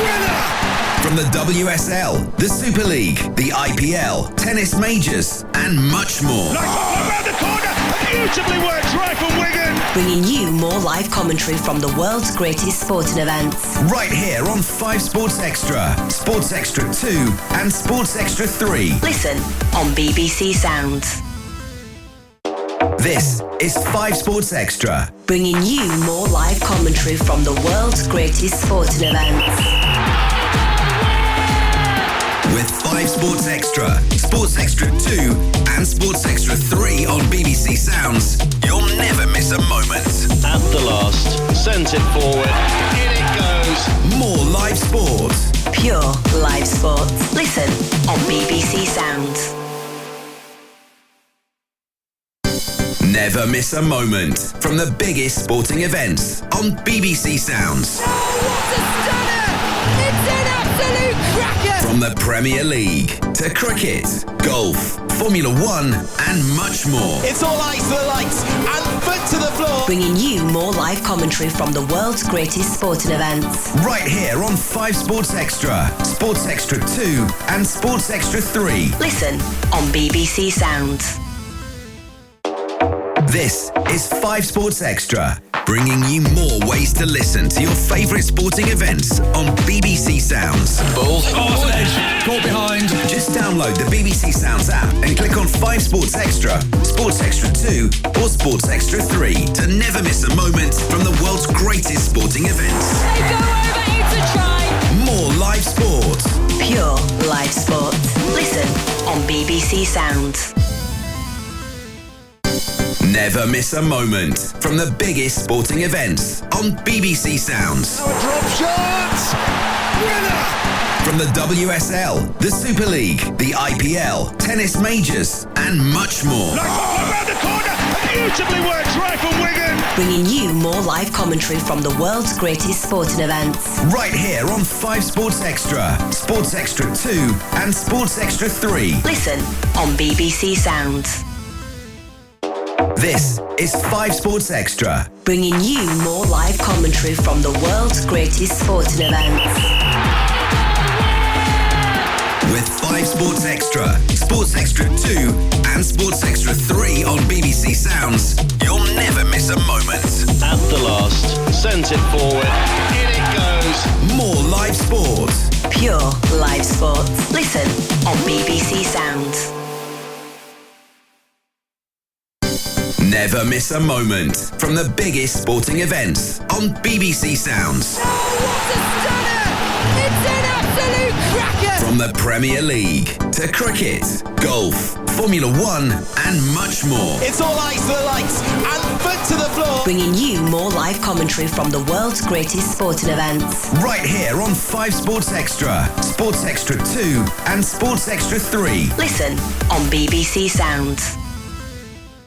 Speaker 2: Winner!
Speaker 7: From the WSL, the Super League, the IPL, tennis majors, and much more.
Speaker 2: Nice one around the corner. Beautifully worked right from Wigan.
Speaker 23: Bringing you more live commentary from the world's greatest sporting events.
Speaker 7: Right here on 5 Sports Extra, Sports Extra 2, and Sports Extra 3.
Speaker 23: Listen on BBC Sounds.
Speaker 7: This is 5 Sports Extra.
Speaker 23: Bringing you more live commentary from the world's greatest sporting events.
Speaker 7: With 5 Sports Extra, Sports Extra 2 and Sports Extra 3 on BBC Sounds, you'll never miss a moment.
Speaker 8: At the last, sent it forward, in it goes.
Speaker 7: More live sport.
Speaker 23: Pure live sport. Listen on BBC Sounds.
Speaker 7: Never miss a moment from the biggest sporting events on BBC Sounds. From the Premier League to cricket, golf, Formula 1 and much more.
Speaker 2: It's all eyes to the lights and foot to the floor.
Speaker 23: Bringing you more live commentary from the world's greatest sporting events.
Speaker 7: Right here on 5 Sports Extra, Sports Extra 2 and Sports Extra 3.
Speaker 23: Listen on BBC Sounds.
Speaker 7: This is 5 Sports Extra, bringing you more ways to listen to your favourite sporting events on BBC Sounds.
Speaker 2: Ball. Oh, it's an edge. Caught behind.
Speaker 7: Just download the BBC Sounds app and click on 5 Sports Extra, Sports Extra 2 or Sports Extra 3 to never miss a moment from the world's greatest sporting events.
Speaker 2: They go over, it's a try.
Speaker 7: More live sport.
Speaker 23: Pure live sport. Listen on BBC Sounds.
Speaker 7: Never miss a moment from the biggest sporting events on BBC Sounds.
Speaker 2: Drop shot! Winner!
Speaker 7: From the WSL, the Super League, the IPL, tennis majors, and much more.
Speaker 2: Nice one around the corner. Beautifully worked right from Wigan.
Speaker 23: Bringing you more live commentary from the world's greatest sporting events.
Speaker 7: Right here on 5 Sports Extra, Sports Extra 2 and Sports Extra 3.
Speaker 23: Listen on BBC Sounds.
Speaker 7: This is 5 Sports Extra.
Speaker 23: Bringing you more live commentary from the world's greatest sporting events.
Speaker 7: With 5 Sports Extra, Sports Extra 2 and Sports Extra 3 on BBC Sounds, you'll never miss a moment.
Speaker 8: At the last, sent it forward, in it goes.
Speaker 7: More live sport.
Speaker 23: Pure live sport. Listen on BBC Sounds.
Speaker 7: Never miss a moment from the biggest sporting events on BBC Sounds.
Speaker 2: It's an absolute cracker.
Speaker 7: From the Premier League to cricket, golf, Formula 1 and much more.
Speaker 2: It's all eyes to the lights and foot to the floor.
Speaker 23: Bringing you more live commentary from the world's greatest sporting events.
Speaker 7: Right here on 5 Sports Extra, Sports Extra 2 and Sports Extra 3.
Speaker 23: Listen on BBC Sounds.